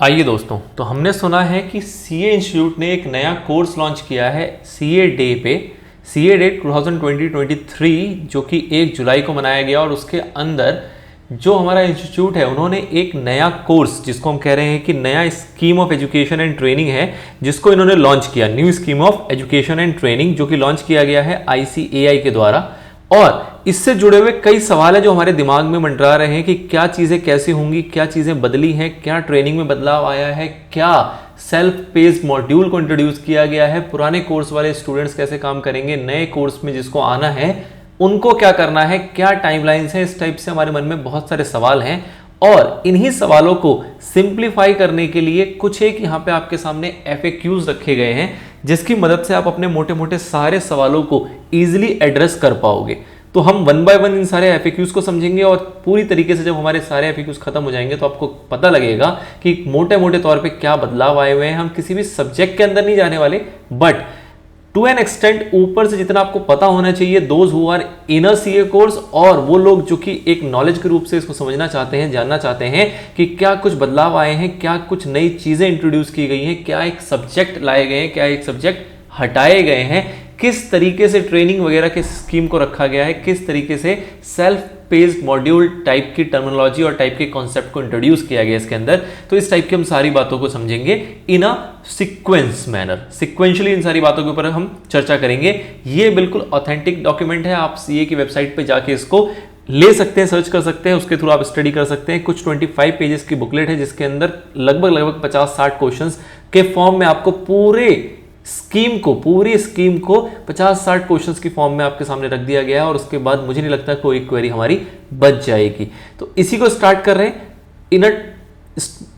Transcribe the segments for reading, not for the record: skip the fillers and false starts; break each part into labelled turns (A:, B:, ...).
A: आइए दोस्तों, तो हमने सुना है कि सीए इंस्टीट्यूट ने एक नया कोर्स लॉन्च किया है सीए डे पे। सीए डे 2023 जो कि 1 जुलाई को मनाया गया और उसके अंदर जो हमारा इंस्टीट्यूट है उन्होंने एक नया कोर्स जिसको हम कह रहे हैं कि नया scheme of education and training है जिसको इन्होंने लॉन्च किया, new scheme of education and training, जो कि लॉन्च किया गया है आईसीएआई के द्वारा। और इससे जुड़े हुए कई सवाल है जो हमारे दिमाग में मंडरा रहे हैं कि क्या चीजें कैसी होंगी, क्या चीजें बदली हैं, क्या ट्रेनिंग में बदलाव आया है, क्या सेल्फ पेस्ड मॉड्यूल को इंट्रोड्यूस किया गया है, पुराने कोर्स वाले स्टूडेंट्स कैसे काम करेंगे, नए कोर्स में जिसको आना है उनको क्या करना है, क्या टाइमलाइंस है। इस टाइप से हमारे मन में बहुत सारे सवाल हैं और इन्हीं सवालों को सिंप्लीफाई करने के लिए कुछ एक यहाँ पे आपके सामने FAQs रखे गए हैं जिसकी मदद से आप अपने मोटे मोटे सारे सवालों को इजीली एड्रेस कर पाओगे। तो हम 1 बाय 1 इन सारे FAQs को समझेंगे और पूरी तरीके से जब हमारे सारे FAQs खत्म हो जाएंगे तो आपको पता लगेगा कि मोटे मोटे तौर पे क्या बदलाव आए हुए हैं। हम किसी भी सब्जेक्ट के अंदर नहीं जाने वाले, बट टू एन एक्सटेंट ऊपर से जितना आपको पता होना चाहिए those who are in a CA course, और वो लोग जो कि एक नॉलेज के रूप से इसको समझना चाहते हैं, जानना चाहते हैं कि क्या कुछ बदलाव आए हैं, क्या कुछ नई चीजें इंट्रोड्यूस की गई हैं, क्या एक सब्जेक्ट लाए गए हैं, क्या एक सब्जेक्ट हटाए गए हैं, किस तरीके से ट्रेनिंग वगैरह के स्कीम को रखा गया है, किस तरीके से सेल्फ पेस्ड मॉड्यूल टाइप की टर्मिनोलॉजी और टाइप के कॉन्सेप्ट को इंट्रोड्यूस किया गया इसके अंदर। तो इस टाइप की हम सारी बातों को समझेंगे इन अ सीक्वेंस मैनर, सिक्वेंशली इन सारी बातों के ऊपर हम चर्चा करेंगे। ये बिल्कुल ऑथेंटिक डॉक्यूमेंट है, आप सीए की वेबसाइट पे जाके इसको ले सकते हैं, सर्च कर सकते हैं, उसके थ्रू आप स्टडी कर सकते हैं। कुछ 25 पेजेस की बुकलेट है जिसके अंदर लगभग 50-60 क्वेश्चंस के फॉर्म में आपको पूरी स्कीम को 50-60 क्वेश्चंस की फॉर्म में आपके सामने रख दिया गया है और उसके बाद मुझे नहीं लगता कोई क्वेरी हमारी बच जाएगी। तो इसी को स्टार्ट कर रहे हैं, इन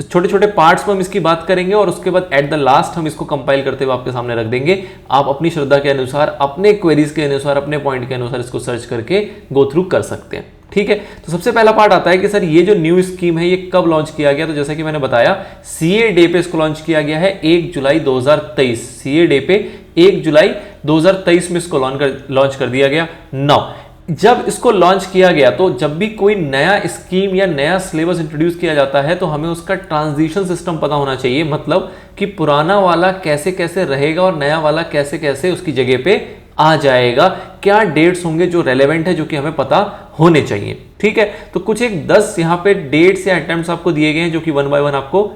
A: छोटे छोटे पार्ट्स में हम इसकी बात करेंगे और उसके बाद एट द लास्ट हम इसको कंपाइल करते हुए आपके सामने रख देंगे। आप अपनी श्रद्धा के अनुसार, अपने क्वेरीज के अनुसार, अपने पॉइंट के अनुसार इसको सर्च करके गो थ्रू कर सकते हैं। ठीक है, तो सबसे पहला पार्ट आता है कि सर ये जो न्यू स्कीम है ये कब लॉन्च किया गया। तो जैसा कि मैंने बताया सीए डे पे इसको लॉन्च किया गया है 1 जुलाई 2023। सीए डे पे 1 जुलाई 2023 में इसको लॉन्च कर दिया गया। नाउ जब इसको लॉन्च किया गया तो जब भी कोई नया स्कीम या नया सिलेबस इंट्रोड्यूस किया जाता है तो हमें उसका ट्रांजिशन सिस्टम पता होना चाहिए, मतलब कि पुराना वाला कैसे कैसे रहेगा और नया वाला कैसे कैसे उसकी जगह पे आ जाएगा, क्या डेट्स होंगे जो रेलेवेंट है, जो कि हमें पता होने चाहिए। ठीक है, तो कुछ एक 10 यहां पे डेट्स या अटेम्प्ट्स आपको दिए गए हैं जो कि 1 बाय 1 आपको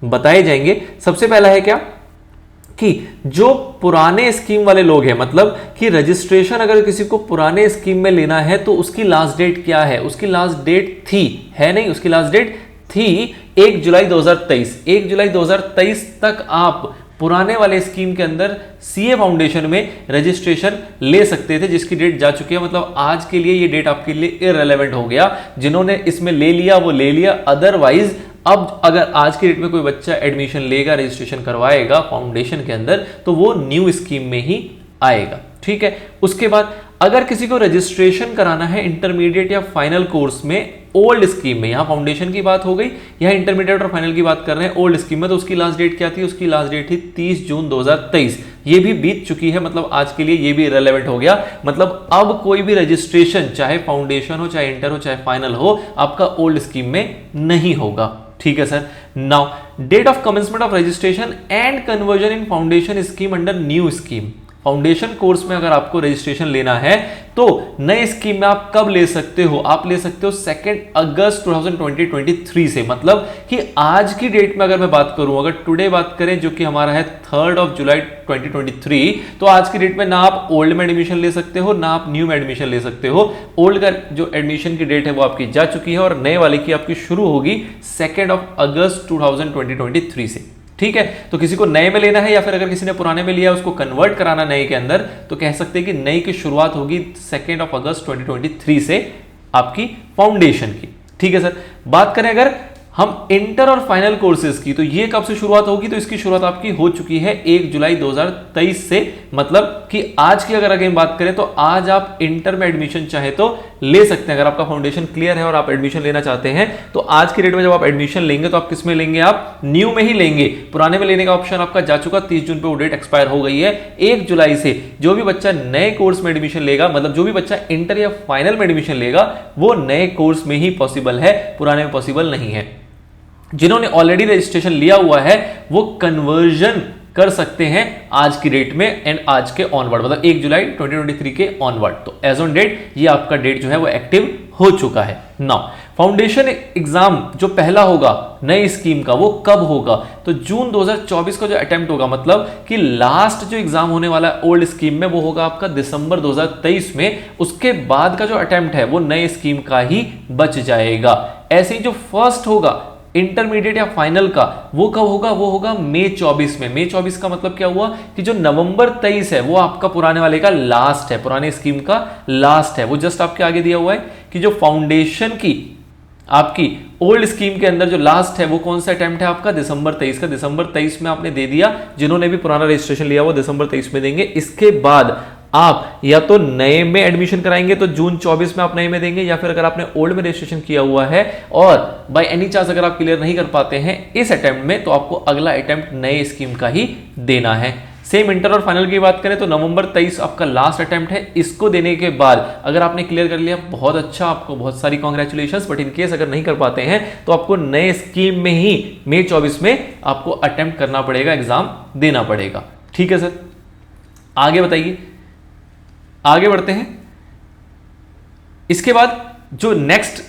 A: बताए जाएंगे। सबसे पहला है क्या कि जो पुराने स्कीम वाले लोग हैं, मतलब कि रजिस्ट्रेशन अगर किसी को पुराने स्कीम में लेना है तो उसकी लास्ट डेट क्या है, उसकी लास्ट डेट थी, है नहीं, उसकी लास्ट डेट थी 1 जुलाई 2023। 1 जुलाई 2023 तक आप पुराने वाले स्कीम के अंदर सीए फाउंडेशन में रजिस्ट्रेशन ले सकते थे, जिसकी डेट जा चुकी है। मतलब आज के लिए ये डेट आपके लिए इररिलेवेंट हो गया। जिन्होंने इसमें ले लिया वो ले लिया, अदरवाइज अब अगर आज की डेट में कोई बच्चा एडमिशन लेगा, रजिस्ट्रेशन करवाएगा फाउंडेशन के अंदर, तो वो न्यू स्कीम में ही आएगा। ठीक है, उसके बाद अगर किसी को रजिस्ट्रेशन कराना है इंटरमीडिएट या फाइनल कोर्स में ओल्ड स्कीम में, यहां फाउंडेशन की बात हो गई, यहां इंटरमीडिएट और फाइनल की बात कर रहे हैं ओल्ड स्कीम में, तो उसकी लास्ट डेट क्या थी, उसकी लास्ट डेट थी 30 जून 2023। ये भी बीत चुकी है, मतलब आज के लिए ये भी इररिलेवेंट हो गया। मतलब अब कोई भी रजिस्ट्रेशन चाहे फाउंडेशन हो, चाहे इंटर हो, चाहे फाइनल हो, आपका ओल्ड स्कीम में नहीं होगा। ठीक है sir. Now date of commencement of registration and conversion in foundation scheme under new scheme. Foundation course में अगर आपको रजिस्ट्रेशन लेना है तो नए स्कीम में आप कब ले सकते हो, आप ले सकते हो 2 अगस्त 2023 से। मतलब कि आज की डेट में अगर मैं बात करूं, अगर टुडे बात करें जो कि हमारा है 3 जुलाई 2023, तो आज की डेट में ना आप ओल्ड में एडमिशन ले सकते हो ना आप न्यू में एडमिशन ले सकते हो। ओल्ड का जो एडमिशन की डेट है वो आपकी जा चुकी है और नए वाले की आपकी शुरू होगी 2 अगस्त 2023 से। ठीक है, तो किसी को नए में लेना है या फिर अगर किसी ने पुराने में लिया उसको कन्वर्ट कराना नए के अंदर, तो कह सकते हैं कि नई की शुरुआत होगी 2 अगस्त 2023 से आपकी फाउंडेशन की। ठीक है सर। बात करें अगर हम इंटर और फाइनल कोर्सेज की, तो ये कब से शुरुआत होगी, तो इसकी शुरुआत आपकी हो चुकी है 1 जुलाई 2023 से। मतलब कि आज की अगर अगेन बात करें तो आज आप इंटर में एडमिशन चाहे तो ले सकते हैं। अगर आपका फाउंडेशन क्लियर है और आप एडमिशन लेना चाहते हैं तो आज की डेट में जब आप एडमिशन लेंगे तो आप किस में लेंगे, आप न्यू में ही लेंगे। पुराने में लेने का ऑप्शन आपका जा चुका, 30 जून पे वो डेट एक्सपायर हो गई है। 1 जुलाई से जो भी बच्चा नए कोर्स में एडमिशन लेगा, मतलब जो भी बच्चा इंटर या फाइनल में एडमिशन लेगा, वो नए कोर्स में ही पॉसिबल है, पुराने में पॉसिबल नहीं है। जिन्होंने ऑलरेडी रजिस्ट्रेशन लिया हुआ है वो कन्वर्जन कर सकते हैं आज की डेट में एंड आज के ऑनवर्ड, मतलब 1 जुलाई 2023 के ऑनवर्ड। तो एज ऑन डेट ये आपका डेट जो है वो एक्टिव हो चुका है। नाउ फाउंडेशन एग्जाम जो पहला होगा नई स्कीम का वो कब होगा? तो जून 2024 का जो अटेम्प्ट होगा, मतलब कि लास्ट जो एग्जाम होने वाला है ओल्ड स्कीम में वो होगा आपका दिसंबर 2023 में। उसके बाद का जो अटेम्प्ट है वो नई स्कीम का ही बच जाएगा। ऐसे ही जो फर्स्ट होगा इंटरमीडिएट या फाइनल का वो कब होगा? वो होगा मई 24 में। मई 24 का मतलब क्या हुआ कि जो नवंबर 23 है वो आपका पुराने वाले का लास्ट है, पुराने स्कीम का लास्ट है। वो जस्ट आपके आगे दिया हुआ है कि जो फाउंडेशन की आपकी ओल्ड स्कीम के अंदर जो लास्ट है वो कौन सा अटेम्प्ट है आपका? दिसंबर 23 का। दिसंबर 23 में आपने दे दिया, जिन्होंने भी पुराना रजिस्ट्रेशन लिया वो दिसंबर 23 में देंगे। इसके बाद आप या तो नए में एडमिशन कराएंगे तो जून 24 में आप नए में देंगे, या फिर अगर आपने ओल्ड में रजिस्ट्रेशन किया हुआ है और बाय एनी चांस अगर आप क्लियर नहीं कर पाते हैं इस अटेम्प्ट में तो आपको अगला अटेम्प्ट नए स्कीम का ही देना है। सेम इंटर और फाइनल की बात करें तो नवंबर 23 आपका लास्ट अटेम्प्ट है। इसको देने के बाद अगर आपने क्लियर कर लिया बहुत अच्छा, आपको बहुत सारी कॉन्ग्रेचुलेशंस। बट इन केस अगर नहीं कर पाते हैं तो आपको नए स्कीम में ही मई 24 में आपको अटेम्प्ट करना पड़ेगा, एग्जाम देना पड़ेगा। ठीक है सर, आगे बताइए, आगे बढ़ते हैं। इसके बाद जो नेक्स्ट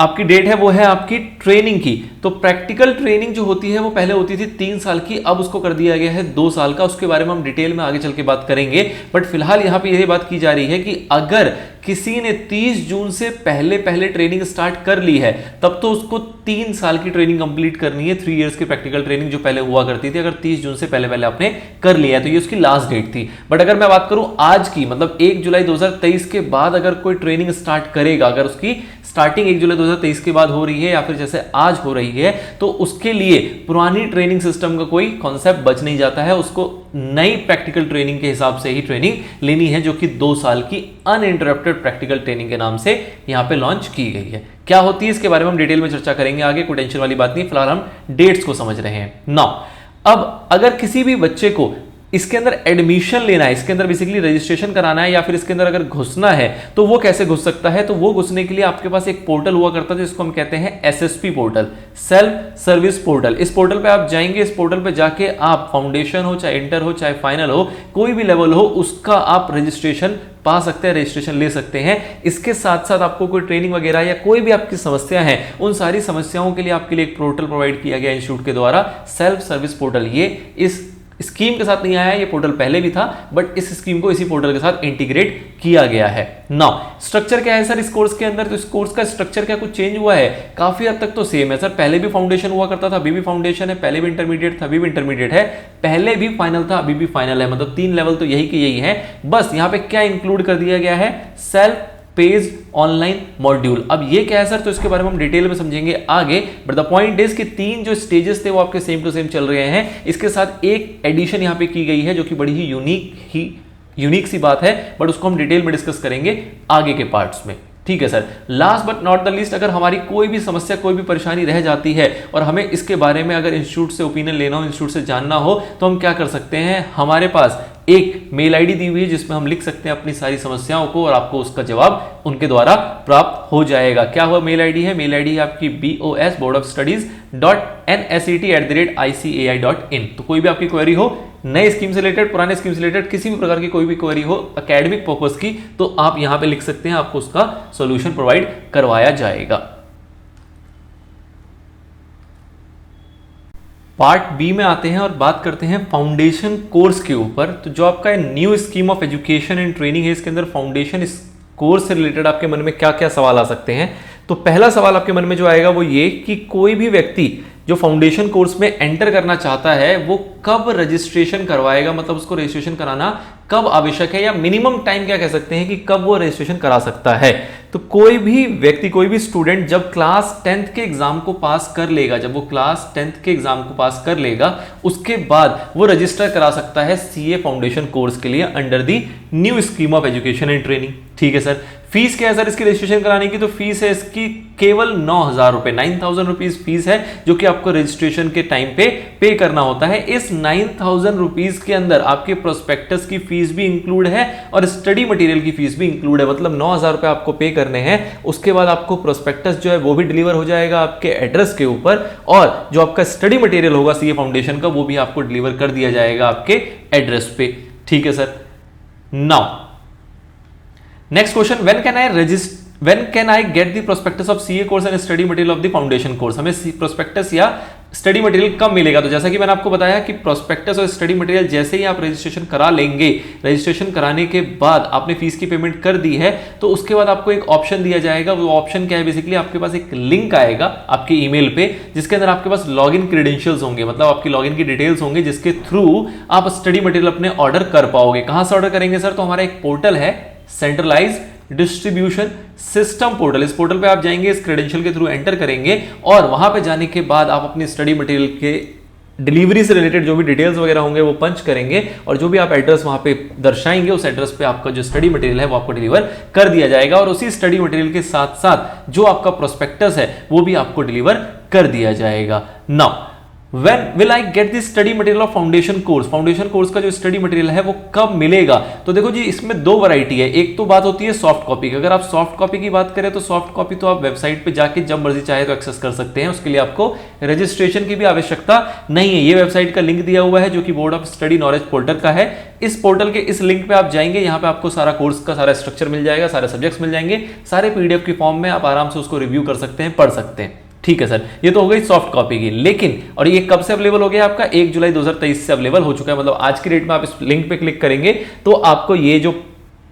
A: आपकी डेट है वो है आपकी ट्रेनिंग की। तो प्रैक्टिकल ट्रेनिंग जो होती है वो पहले होती थी 3 साल की, अब उसको कर दिया गया है 2 साल का। उसके बारे में हम डिटेल में आगे चल के बात करेंगे। बट फिलहाल यहां पे यही बात की जा रही है कि अगर किसी ने 30 जून से पहले पहले ट्रेनिंग स्टार्ट कर ली है तब तो उसको 3 साल की ट्रेनिंग कंप्लीट करनी है। 3 इयर्स की प्रैक्टिकल ट्रेनिंग जो पहले हुआ करती थी, अगर 30 जून से पहले पहले आपने कर लिया है तो ये उसकी लास्ट डेट थी। बट अगर मैं बात करूं आज की, मतलब 1 जुलाई 2023 के बाद अगर कोई ट्रेनिंग स्टार्ट करेगा, अगर उसकी स्टार्टिंग 1 जुलाई 2023 के बाद हो रही है या फिर जैसे आज हो रही है, तो उसके लिए पुरानी ट्रेनिंग सिस्टम का कोई कॉन्सेप्ट बच नहीं जाता है। उसको नई प्रैक्टिकल ट्रेनिंग के हिसाब से ही ट्रेनिंग लेनी है, जो कि 2 साल की अनइंटरप्टेड प्रैक्टिकल ट्रेनिंग के नाम से यहां पे लॉन्च की गई है। क्या होती है इसके बारे में हम डिटेल में चर्चा करेंगे आगे, कोई टेंशन वाली बात नहीं। फिलहाल हम डेट्स को समझ रहे हैं। नाउ अब अगर किसी भी बच्चे को इसके अंदर एडमिशन लेना है, इसके अंदर बेसिकली रजिस्ट्रेशन कराना है या फिर इसके अंदर अगर घुसना है तो वो कैसे घुस सकता है? तो वो घुसने के लिए आपके पास एक पोर्टल हुआ करता है जिसको हम कहते हैं SSP portal, self service portal. इस पोर्टल पे आप जाएंगे, इस पोर्टल पे जाके आप फाउंडेशन हो चाहे इंटर हो चाहे फाइनल हो, कोई भी लेवल हो, उसका आप रजिस्ट्रेशन पा सकते हैं, रजिस्ट्रेशन ले सकते हैं। इसके साथ साथ आपको कोई ट्रेनिंग वगैरह या कोई भी आपकी समस्या है, उन सारी समस्याओं के लिए आपके लिए एक पोर्टल प्रोवाइड किया गया इंस्टीट्यूट के द्वारा, सेल्फ सर्विस पोर्टल। ये इस स्कीम के साथ नहीं आया, ये पोर्टल पहले भी था बट इस स्कीम को इसी पोर्टल के साथ इंटीग्रेट किया गया है। नाउ स्ट्रक्चर क्या है सर इस कोर्स के अंदर? तो इस कोर्स का स्ट्रक्चर क्या कुछ चेंज हुआ है? काफी हद तक तो सेम है सर। पहले भी फाउंडेशन हुआ करता था, अभी भी फाउंडेशन है। पहले भी इंटरमीडिएट था, अभी भी इंटरमीडिएट है। पहले भी फाइनल था, अभी भी फाइनल है। मतलब 3 लेवल तो यही के यही है। बस यहाँ पे क्या इंक्लूड कर दिया गया है? Self page online module. अब ये क्या है सर? तो इसके बारे में हम डिटेल में समझेंगे आगे। बट द पॉइंट इज कि 3 जो स्टेजेस थे वो आपके सेम टू सेम चल रहे हैं। इसके साथ एक एडिशन यहां पे की गई है जो कि बड़ी ही यूनिक सी बात है, बट उसको हम डिटेल में डिस्कस करेंगे आगे के पार्ट्स में। ठीक है sir. Last but not the least, अगर हमारी कोई भी समस्या कोई भी परेशानी रह जाती है और हमें इसके बारे में अगर इंस्टीट्यूट से ओपिनियन लेना हो, इंस्टीट्यूट से जानना हो, तो हम क्या कर सकते हैं? हमारे पास एक मेल आईडी दी हुई है जिसमें हम लिख सकते हैं अपनी सारी समस्याओं को और आपको उसका जवाब उनके द्वारा प्राप्त हो जाएगा। क्या हुआ मेल आईडी है? मेल आईडी है आपकी bos.studies.nset@icai.in। तो कोई भी आपकी क्वेरी हो, नए स्कीम से रिलेटेड, पुराने स्कीम से रिलेटेड, किसी भी प्रकार की कोई भी क्वेरी हो एकेडमिक पर्पस की, तो आप यहां पे लिख सकते हैं, आपको उसका सॉल्यूशन प्रोवाइड करवाया जाएगा। पार्ट बी में आते हैं और बात करते हैं फाउंडेशन कोर्स के ऊपर। तो जो आपका new scheme of education and training है, इसके अंदर फाउंडेशन इस कोर्स से रिलेटेड आपके मन में क्या क्या सवाल आ सकते हैं? तो पहला सवाल आपके मन में जो आएगा वो ये कि कोई भी व्यक्ति जो फाउंडेशन कोर्स में एंटर करना चाहता है वो कब रजिस्ट्रेशन करवाएगा, मतलब उसको रजिस्ट्रेशन कराना कब आवश्यक है, या मिनिमम टाइम क्या कह सकते हैं कि कब वो रजिस्ट्रेशन करा सकता है। तो कोई भी व्यक्ति, कोई भी स्टूडेंट जब क्लास 10th के एग्जाम को पास कर लेगा, जब वो क्लास 10th के एग्जाम को पास कर लेगा, उसके बाद वो रजिस्टर करा सकता है सीए फाउंडेशन कोर्स के लिए under the new scheme of education and training. ठीक है सर। फीस क्या है सर इसकी रजिस्ट्रेशन कराने की? तो फीस है इसकी केवल 9,000 रुपए, 9,000 रुपीज फीस है जो कि आपको रजिस्ट्रेशन के टाइम पे करना होता है। इस 9,000 रुपीज के अंदर आपके प्रोस्पेक्टस की फीस भी इंक्लूड है और स्टडी मटेरियल की फीस भी इंक्लूड है, मतलब 9,000 रुपए आपको पे करने हैं। उसके बाद आपको प्रोस्पेक्टस जो है वो भी डिलीवर हो जाएगा आपके एड्रेस के ऊपर, और जो आपका स्टडी मटेरियल होगा सीए फाउंडेशन का वो भी आपको डिलीवर कर दिया जाएगा आपके एड्रेस पे। ठीक है sir. Now next question, when can I get the prospectus of CA course and study material of the foundation course? हमें prospectus या स्टडी मटेरियल कब मिलेगा? तो जैसा कि मैंने आपको बताया कि प्रोस्पेक्टस और स्टडी मटेरियल जैसे ही आप रजिस्ट्रेशन करा लेंगे, रजिस्ट्रेशन कराने के बाद आपने फीस की पेमेंट कर दी है तो उसके बाद आपको एक ऑप्शन दिया जाएगा। वो ऑप्शन क्या है? बेसिकली आपके पास एक लिंक आएगा आपके ईमेल पे जिसके अंदर आपके पास लॉगिन क्रेडेंशियल्स होंगे, मतलब आपकी लॉगिन की डिटेल्स होंगे जिसके थ्रू आप स्टडी मटेरियल अपने ऑर्डर कर पाओगे। कहां से ऑर्डर करेंगे सर? तो हमारा एक पोर्टल है सेंट्रलाइज डिस्ट्रीब्यूशन सिस्टम पोर्टल। इस पोर्टल पे आप जाएंगे, इस क्रेडेंशियल के थ्रू एंटर करेंगे और वहां पे जाने के बाद आप अपनी स्टडी मटेरियल के डिलीवरी से रिलेटेड जो भी डिटेल्स वगैरह होंगे वो पंच करेंगे और जो भी आप एड्रेस वहां पे दर्शाएंगे उस एड्रेस पे आपका जो स्टडी मटेरियल है वो आपको डिलीवर कर दिया जाएगा और उसी स्टडी मटेरियल के साथ साथ जो आपका प्रोस्पेक्टस है वो भी आपको डिलीवर कर दिया जाएगा। Now When will I get the study material of foundation course? Foundation course का जो स्टडी मटेरियल है वो कब मिलेगा? तो देखो जी इसमें दो वैरायटी है। एक तो बात होती है सॉफ्ट कॉपी की। अगर आप सॉफ्ट कॉपी की बात करें तो सॉफ्ट कॉपी तो आप वेबसाइट पे जाके जब मर्जी चाहे तो एक्सेस कर सकते हैं, उसके लिए आपको रजिस्ट्रेशन की भी आवश्यकता नहीं है। ये वेबसाइट का लिंक दिया हुआ है जो कि board of study knowledge portal का है। इस पोर्टल के इस लिंक पे आप जाएंगे, यहाँ पे आपको सारा कोर्स का सारा स्ट्रक्चर मिल जाएगा, सारे सब्जेक्ट्स मिल जाएंगे, सारे पीडीएफ की फॉर्म में आप आराम से उसको रिव्यू कर सकते हैं, पढ़ सकते हैं। ठीक है सर, ये तो हो गई सॉफ्ट कॉपी की। लेकिन और ये कब से अवेलेबल हो गया आपका? 1 जुलाई 2023 से अवेलेबल हो चुका है, मतलब आज की डेट में आप इस लिंक पे क्लिक करेंगे तो आपको ये जो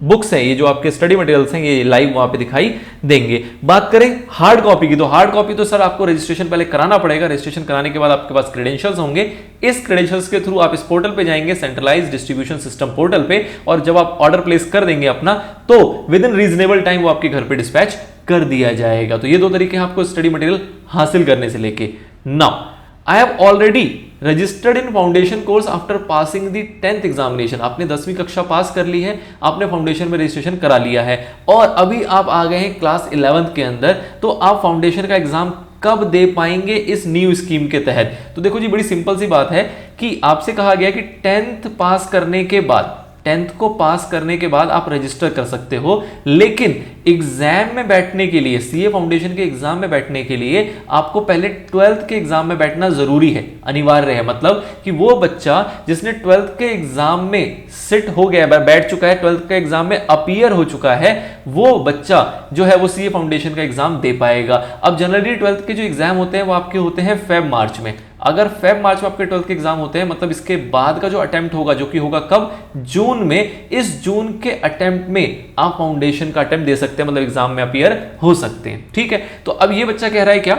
A: बुक्स हैं, ये जो आपके स्टडी मटेरियल्स हैं, ये लाइव वहां पे दिखाई देंगे। बात करें हार्ड कॉपी की, तो हार्ड कॉपी तो सर आपको रजिस्ट्रेशन पहले कराना पड़ेगा। रजिस्ट्रेशन कराने के बाद आपके पास क्रेडेंशियल्स होंगे। इस क्रेडेंशियल्स के थ्रू आप इस पोर्टल पे जाएंगे, सेंट्रलाइज डिस्ट्रीब्यूशन सिस्टम पोर्टल पे, और जब आप ऑर्डर प्लेस कर देंगे अपना तो विद इन रीजनेबल टाइम वो आपके घर पे डिस्पैच कर दिया जाएगा। तो ये दो तरीके हैं आपको स्टडी मटेरियल हासिल करने से लेके। Now I have already registered in foundation course after passing the 10th examination. आपने 10वीं कक्षा पास कर ली है, आपने फाउंडेशन में रजिस्ट्रेशन करा लिया है और अभी आप आ गए हैं क्लास 11th के अंदर, तो आप फाउंडेशन का एग्जाम कब दे पाएंगे इस न्यू स्कीम के तहत? तो देखो जी बड़ी सिंपल सी बात है कि आपसे कहा गया कि 10th पास करने के बाद, 10th को पास करने के बाद आप रजिस्टर कर सकते हो, लेकिन एग्जाम में बैठने के लिए, सीए फाउंडेशन के एग्जाम में बैठने के लिए आपको पहले 12th के एग्जाम में बैठना जरूरी है, अनिवार्य है। मतलब कि वो बच्चा जिसने 12th के एग्जाम में सिट हो गया, बैठ चुका है, 12th के एग्जाम में अपीयर हो चुका है, वो बच्चा जो है वो सीए फाउंडेशन का एग्जाम दे पाएगा। अब जनरली 12th के जो एग्जाम होते हैं वो आपके होते हैं फेब मार्च में। अगर फेब मार्च में आपके 12th के एग्जाम होते हैं, मतलब इसके बाद का जो अटेम्प्ट होगा, जो कि होगा कब? जून में। इस जून के अटेम्प्ट में आप फाउंडेशन का अटेम्प्ट दे सकते हैं, मतलब एग्जाम में अपीयर हो सकते हैं। ठीक है, तो अब ये बच्चा कह रहा है क्या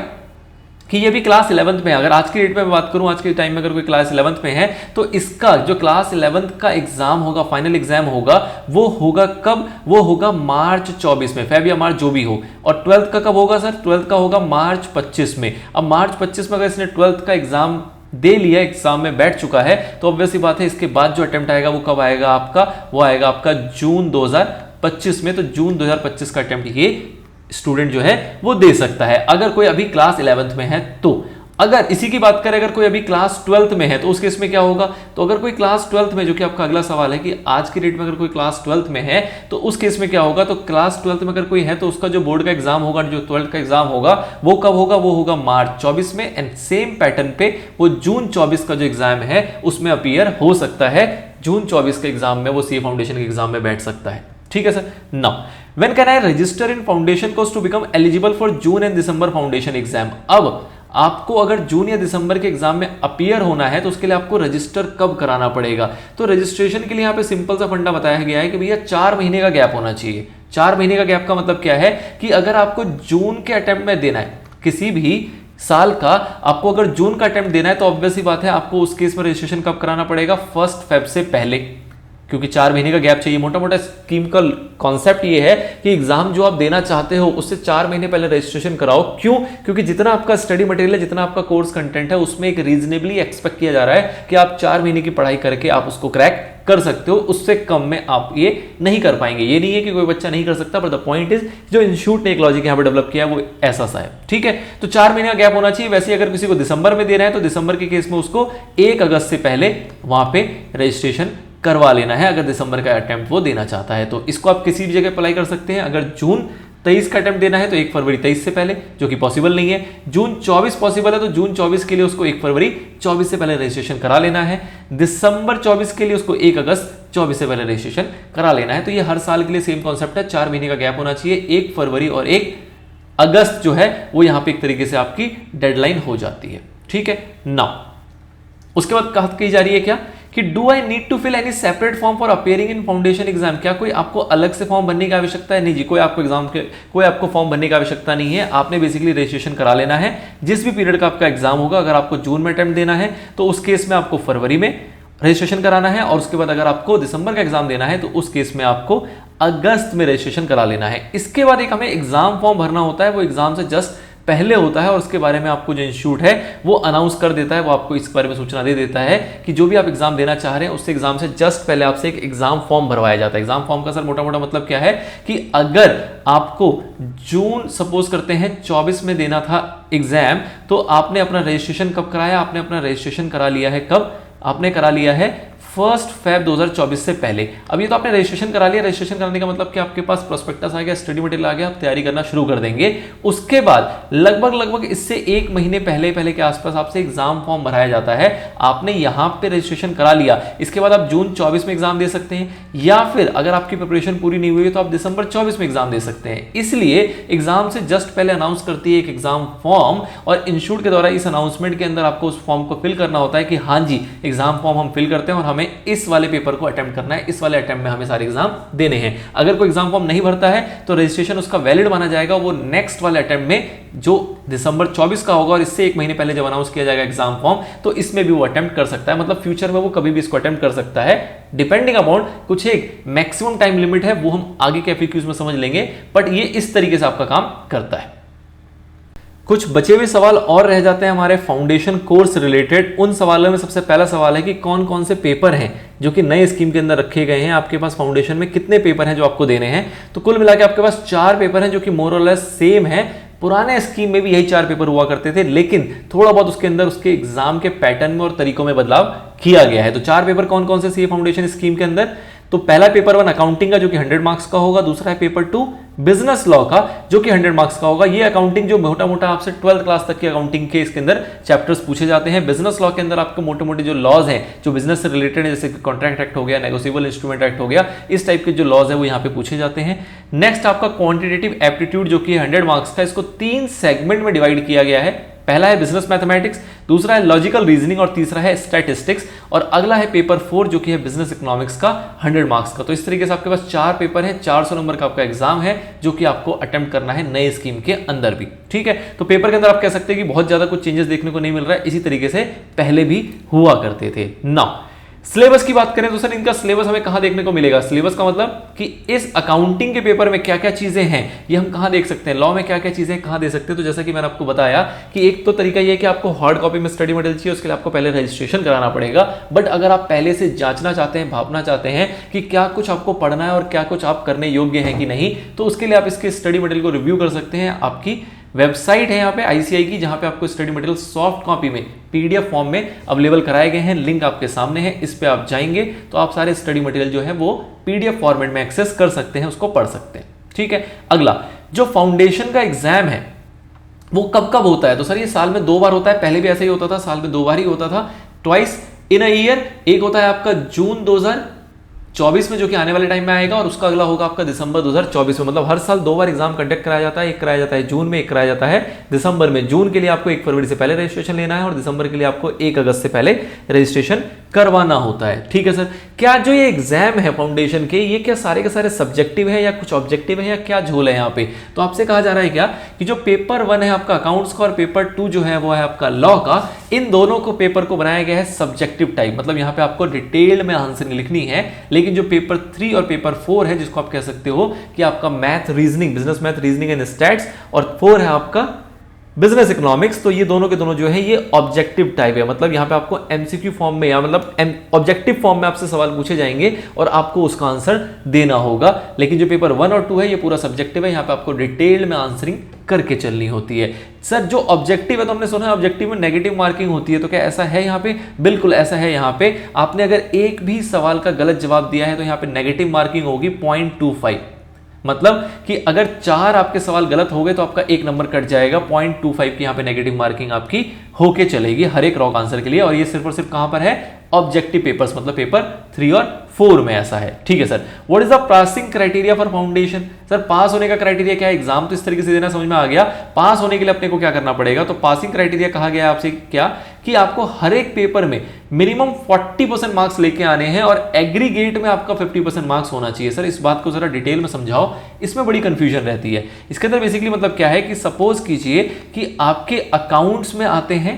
A: कि ये भी क्लास 11th में है। अगर आज की डेट में बात करूं, आज के टाइम में अगर कोई क्लास 11th में है तो इसका जो क्लास 11th का एग्जाम होगा, फाइनल एग्जाम होगा, वो होगा कब? वो होगा मार्च 24 में, फेब या मार्च जो भी हो। और 12th का कब होगा सर? 12th का होगा मार्च 25 में। अब मार्च 25 में अगर इसने 12th का एग्जाम दे लिया, एग्जाम में बैठ चुका है, तो ऑब्वियस सी बात है इसके बाद जो अटेम्प्ट आएगा वो कब आएगा आपका? वो आएगा आपका जून 2025 में। तो जून 2025 का अटेम्प्ट ये स्टूडेंट जो है वो दे सकता है, अगर कोई अभी क्लास 11th में है तो। अगर इसी की बात करें, अगर कोई अभी क्लास 12th में है तो उस केस में क्या होगा? तो अगर कोई क्लास 12th में, जो कि आपका अगला सवाल है कि आज की डेट में अगर कोई क्लास 12th में है तो उस केस में क्या होगा? तो क्लास 12th में अगर कोई है तो उसका जो बोर्ड का एग्जाम होगा, जो 12th का एग्जाम होगा, वो कब होगा? वो होगा मार्च 24 में। एंड सेम पैटर्न पे वो जून 24 का जो एग्जाम है उसमें अपीयर हो सकता है। जून 24 के एग्जाम में वो सीए फाउंडेशन के एग्जाम में बैठ सकता है। ठीक है sir. Now when can I register in foundation course to become eligible for June and December foundation exam? अब आपको अगर जून या दिसंबर के एग्जाम में अपीयर होना है तो उसके लिए आपको रजिस्टर कब कराना पड़ेगा? तो रजिस्ट्रेशन के लिए यहाँ पे सिंपल सा फंडा बताया गया है कि भैया 4 महीने का गैप होना चाहिए। 4 महीने का गैप का मतलब क्या है कि अगर आपको जून के अटेम्प्ट में देना है, किसी भी साल का आपको अगर जून का अटेम्प्ट देना है, तो ऑब्वियस सी बात है आपको उस केस में रजिस्ट्रेशन कब कराना पड़ेगा? 1 फेब से पहले। क्योंकि 4 महीने का गैप चाहिए। मोटा मोटा स्कीम का कॉन्सेप्ट ये है कि एग्जाम जो आप देना चाहते हो उससे 4 महीने पहले रजिस्ट्रेशन कराओ। क्यों? क्योंकि जितना आपका स्टडी मटेरियल है, जितना आपका कोर्स कंटेंट है, उसमें एक रीजनेबली एक्सपेक्ट किया जा रहा है कि आप 4 महीने की पढ़ाई करके आप उसको क्रैक कर सकते हो, उससे कम में आप ये नहीं कर पाएंगे। ये नहीं है कि कोई बच्चा नहीं कर सकता, पर द पॉइंट इज जो इंस्टीट्यूट ने एक लॉजिक यहां पर डेवलप किया वो ऐसा सा है। ठीक है, तो 4 महीने का गैप होना चाहिए। वैसे अगर किसी को दिसंबर में देना है तो दिसंबर के केस में उसको 1 अगस्त से पहले वहां पे रजिस्ट्रेशन करवा लेना है, अगर दिसंबर का अटेम्प्ट वो देना चाहता है। तो इसको आप किसी भी जगह अप्लाई कर सकते हैं। अगर जून 23 का अटेम्प्ट देना है तो 1 फरवरी 23 से पहले, जो कि पॉसिबल नहीं है। जून 24 पॉसिबल है तो जून 24 के लिए उसको 1 फरवरी 24 से पहले रजिस्ट्रेशन करा लेना है। दिसंबर 24 के लिए उसको 1 अगस्त 24 से पहले रजिस्ट्रेशन करा लेना है। तो ये हर साल के लिए सेम कॉन्सेप्ट है, 4 महीने का गैप होना चाहिए। 1 फरवरी और 1 अगस्त जो है वो यहां पे एक तरीके से आपकी डेडलाइन हो जाती है। ठीक है ना, उसके बाद बात की जा रही है क्या कि do I need to fill any separate form for appearing in foundation exam. क्या कोई आपको अलग से फॉर्म भरने की आवश्यकता है? नहीं जी, कोई आपको फॉर्म भरने की आवश्यकता नहीं है। आपने बेसिकली रजिस्ट्रेशन करा लेना है। जिस भी पीरियड का आपका एग्जाम होगा, अगर आपको जून में अटेम्प्ट देना है तो उस केस में आपको फरवरी में रजिस्ट्रेशन कराना है, और उसके बाद अगर आपको दिसंबर का एग्जाम देना है तो उस केस में आपको अगस्त में रजिस्ट्रेशन करा लेना है। इसके बाद एक हमें एग्जाम फॉर्म भरना होता है, वो एग्जाम से जस्ट पहले होता है, और उसके बारे में आपको जो इंस्टीट्यूट है वो अनाउंस कर देता है, वो आपको इस बारे में सूचना दे देता है कि जो भी आप एग्जाम देना चाह रहे हैं उससे एग्जाम से जस्ट पहले आपसे एक एग्जाम फॉर्म भरवाया जाता है। एग्जाम फॉर्म का सर मोटा मोटा मतलब क्या है कि अगर आपको जून सपोज करते हैं 24 में देना था एग्जाम, तो आपने अपना रजिस्ट्रेशन कब कराया? आपने अपना रजिस्ट्रेशन करा लिया है कब? आपने करा लिया है 1 फरवरी 2024 से पहले। अब ये तो आपने रजिस्ट्रेशन करा लिया। रजिस्ट्रेशन कराने का मतलब कि आपके पास प्रोस्पेक्टस आ गया, स्टडी मटेरियल आ गया, आप तैयारी करना शुरू कर देंगे। उसके बाद लगभग इससे 1 महीने पहले के आसपास आपसे एग्जाम फॉर्म भराया जाता है। आपने यहां पे रजिस्ट्रेशन करा लिया, इसके बाद आप जून 24 में एग्जाम दे सकते हैं, या फिर अगर आपकी प्रिपरेशन पूरी नहीं हुई है तो आप दिसंबर 24 में एग्जाम दे सकते हैं। इसलिए एग्जाम से जस्ट पहले अनाउंस करती है एक एग्जाम फॉर्म, और इंस्टीट्यूट के द्वारा इस अनाउंसमेंट के अंदर आपको उस फॉर्म को फिल करना होता है कि हाँ जी एग्जाम फॉर्म हम फिल करते हैं और हमें इस वाले पेपर को अटेम्प्ट करना है, इस वाले अटेम्प्ट में हमें सारे एग्जाम देने हैं। अगर कोई एग्जाम फॉर्म नहीं भरता है तो रजिस्ट्रेशन उसका वैलिड माना जाएगा, वो नेक्स्ट वाले अटेम्प्ट में जो दिसंबर 24 का होगा, और इससे 1 महीने पहले जब अनाउंस किया जाएगा एग्जाम फॉर्म, तो इसमें भी वो अटेम्प्ट कर सकता है। मतलब फ्यूचर में वो कभी भी इसको अटेम्प्ट कर सकता है, डिपेंडिंग अपॉन कुछ एक मैक्सिमम टाइम लिमिट है, वो हम आगे के FAQs में समझ लेंगे, बट ये इस तरीके से आपका काम करता है। कुछ बचे हुए सवाल और रह जाते हैं हमारे फाउंडेशन कोर्स रिलेटेड। उन सवालों में सबसे पहला सवाल है कि कौन कौन से पेपर हैं जो कि नए स्कीम के अंदर रखे गए हैं। आपके पास फाउंडेशन में कितने पेपर हैं जो आपको देने हैं? तो कुल मिला के आपके पास 4 पेपर हैं जो कि मोर और लेस सेम है। पुराने स्कीम में भी यही 4 पेपर हुआ करते थे, लेकिन थोड़ा बहुत उसके अंदर उसके एग्जाम के पैटर्न में और तरीकों में बदलाव किया गया है। तो 4 पेपर कौन कौन से सीए फाउंडेशन स्कीम के अंदर? तो पहला पेपर 1 अकाउंटिंग का जो कि 100 मार्क्स का होगा। दूसरा है पेपर 2 बिजनेस लॉ का जो कि 100 मार्क्स का होगा। ये अकाउंटिंग जो मोटा मोटा आपसे 12th क्लास तक की अकाउंटिंग के इसके अंदर चैप्टर्स पूछे जाते हैं। बिजनेस लॉ के अंदर आपको मोटे मोटे जो लॉज हैं जो बिजनेस से रिलेटेड है, जैसे कॉन्ट्रैक्ट एक्ट हो गया, नेगोशिएबल इंस्ट्रूमेंट एक्ट हो गया, इस टाइप के जो लॉज है वो यहाँ पे पूछे जाते हैं। नेक्स्ट आपका क्वांटिटेटिव एप्टीट्यूड जो कि 100 मार्क्स का, इसको 3 सेगमेंट में डिवाइड किया गया है। पहला है बिजनेस मैथमेटिक्स, दूसरा है लॉजिकल रीजनिंग और तीसरा है स्टैटिस्टिक्स, और अगला है पेपर 4 जो कि है बिजनेस इकोनॉमिक्स का 100 मार्क्स का। तो इस तरीके से आपके पास 4 पेपर है, 400 नंबर का आपका एग्जाम है जो कि आपको अटेम्प्ट करना है नए स्कीम के अंदर भी। ठीक है, तो पेपर के अंदर आप कह सकते हैं कि बहुत ज्यादा कुछ चेंजेस देखने को नहीं मिल रहा है, इसी तरीके से पहले भी हुआ करते थे। नाउ सिलेबस की बात करें तो सर इनका सिलेबस हमें कहां देखने को मिलेगा? सिलेबस का मतलब कि इस अकाउंटिंग के पेपर में क्या क्या चीजें हैं ये हम कहां देख सकते हैं, लॉ में क्या क्या चीजें कहां दे सकते हैं। तो जैसा कि मैंने आपको बताया कि एक तो तरीका ये है कि आपको हार्ड कॉपी में स्टडी मटेरियल चाहिए, उसके लिए आपको पहले रजिस्ट्रेशन कराना पड़ेगा। बट अगर आप पहले से जांचना चाहते हैं, भापना चाहते हैं कि क्या कुछ आपको पढ़ना है और क्या कुछ आप करने योग्य हैं कि नहीं, तो उसके लिए आप इसके स्टडी मटेरियल को रिव्यू कर सकते हैं। आपकी वेबसाइट है यहाँ पे ICI की, जहां पे आपको स्टडी मटेरियल सॉफ्ट कॉपी में PDF फॉर्म में अवेलेबल कराए गए हैं। लिंक आपके सामने है, इस पे आप जाएंगे तो आप सारे स्टडी मटेरियल जो है वो PDF फॉर्मेट में एक्सेस कर सकते हैं, उसको पढ़ सकते हैं। ठीक है, अगला जो फाउंडेशन का एग्जाम है वो कब कब होता है? तो सर ये साल में 2 बार होता है। पहले भी ऐसा ही होता था, साल में 2 बार ही होता था, ट्वाइस इन अ ईयर। एक होता है आपका जून 2024 में जो कि आने वाले टाइम में आएगा, और उसका अगला होगा आपका दिसंबर 2024 में। मतलब हर साल 2 बार एग्जाम कंडक्ट कराया जाता है। एक कराया जाता है जून में, एक कराया जाता है दिसंबर में। जून के लिए आपको 1 फरवरी से पहले रजिस्ट्रेशन लेना है और दिसंबर के लिए आपको 1 अगस्त से पहले रजिस्ट्रेशन करवाना होता है। ठीक है सर, क्या जो ये एग्जाम है फाउंडेशन के, ये क्या सारे के सारे सब्जेक्टिव है या कुछ ऑब्जेक्टिव है या क्या झोल है यहाँ पे? तो आपसे कहा जा रहा है क्या कि जो पेपर 1 है आपका अकाउंट्स का और पेपर 2 जो है वो है आपका लॉ का, इन दोनों को पेपर को बनाया गया है सब्जेक्टिव टाइप, मतलब यहाँ पे आपको डिटेल में आंसर लिखनी है। लेकिन जो पेपर 3 और पेपर 4 है, जिसको आप कह सकते हो कि आपका math reasoning, business math reasoning and stats, और 4 है आपका बिजनेस इकोनॉमिक्स, तो ये दोनों के दोनों जो है ये ऑब्जेक्टिव टाइप है। मतलब यहाँ पे आपको एमसीक्यू फॉर्म में या मतलब ऑब्जेक्टिव फॉर्म में आपसे सवाल पूछे जाएंगे और आपको उसका आंसर देना होगा। लेकिन जो पेपर 1 और 2 है ये पूरा सब्जेक्टिव है, यहाँ पे आपको डिटेल में आंसरिंग करके चलनी होती है। सर जो ऑब्जेक्टिव है, तो हमने सुना है ऑब्जेक्टिव में नेगेटिव मार्किंग होती है, तो क्या ऐसा है यहाँ पे? बिल्कुल ऐसा है। यहाँ पे आपने अगर एक भी सवाल का गलत जवाब दिया है तो यहाँ पे नेगेटिव मार्किंग होगी 0.25, मतलब कि अगर 4 आपके सवाल गलत हो गए तो आपका 1 नंबर कट जाएगा। 0.25 की यहाँ पे नेगेटिव मार्किंग आपकी होके चलेगी हर एक रॉन्ग आंसर के लिए। और ये सिर्फ और सिर्फ कहां पर है? ऑब्जेक्टिव पेपर्स, मतलब पेपर 3 और 4 में ऐसा है। ठीक है sir, what is the passing criteria for foundation? Sir pass होने का क्राइटेरिया क्या है? एग्जाम तो इस तरीके से देना समझ में आ गया। पास होने के लिए अपने को क्या करना पड़ेगा? तो पासिंग क्राइटेरिया कहा गया आपसे क्या कि आपको हर एक पेपर में मिनिमम 40% मार्क्स लेके आने हैं और एग्रीगेट में आपका 50% मार्क्स होना चाहिए। सर इस बात को जरा डिटेल में समझाओ, इसमें बड़ी कंफ्यूजन रहती है। इसके अंदर बेसिकली मतलब क्या है कि सपोज कीजिए कि आपके अकाउंट्स में आते हैं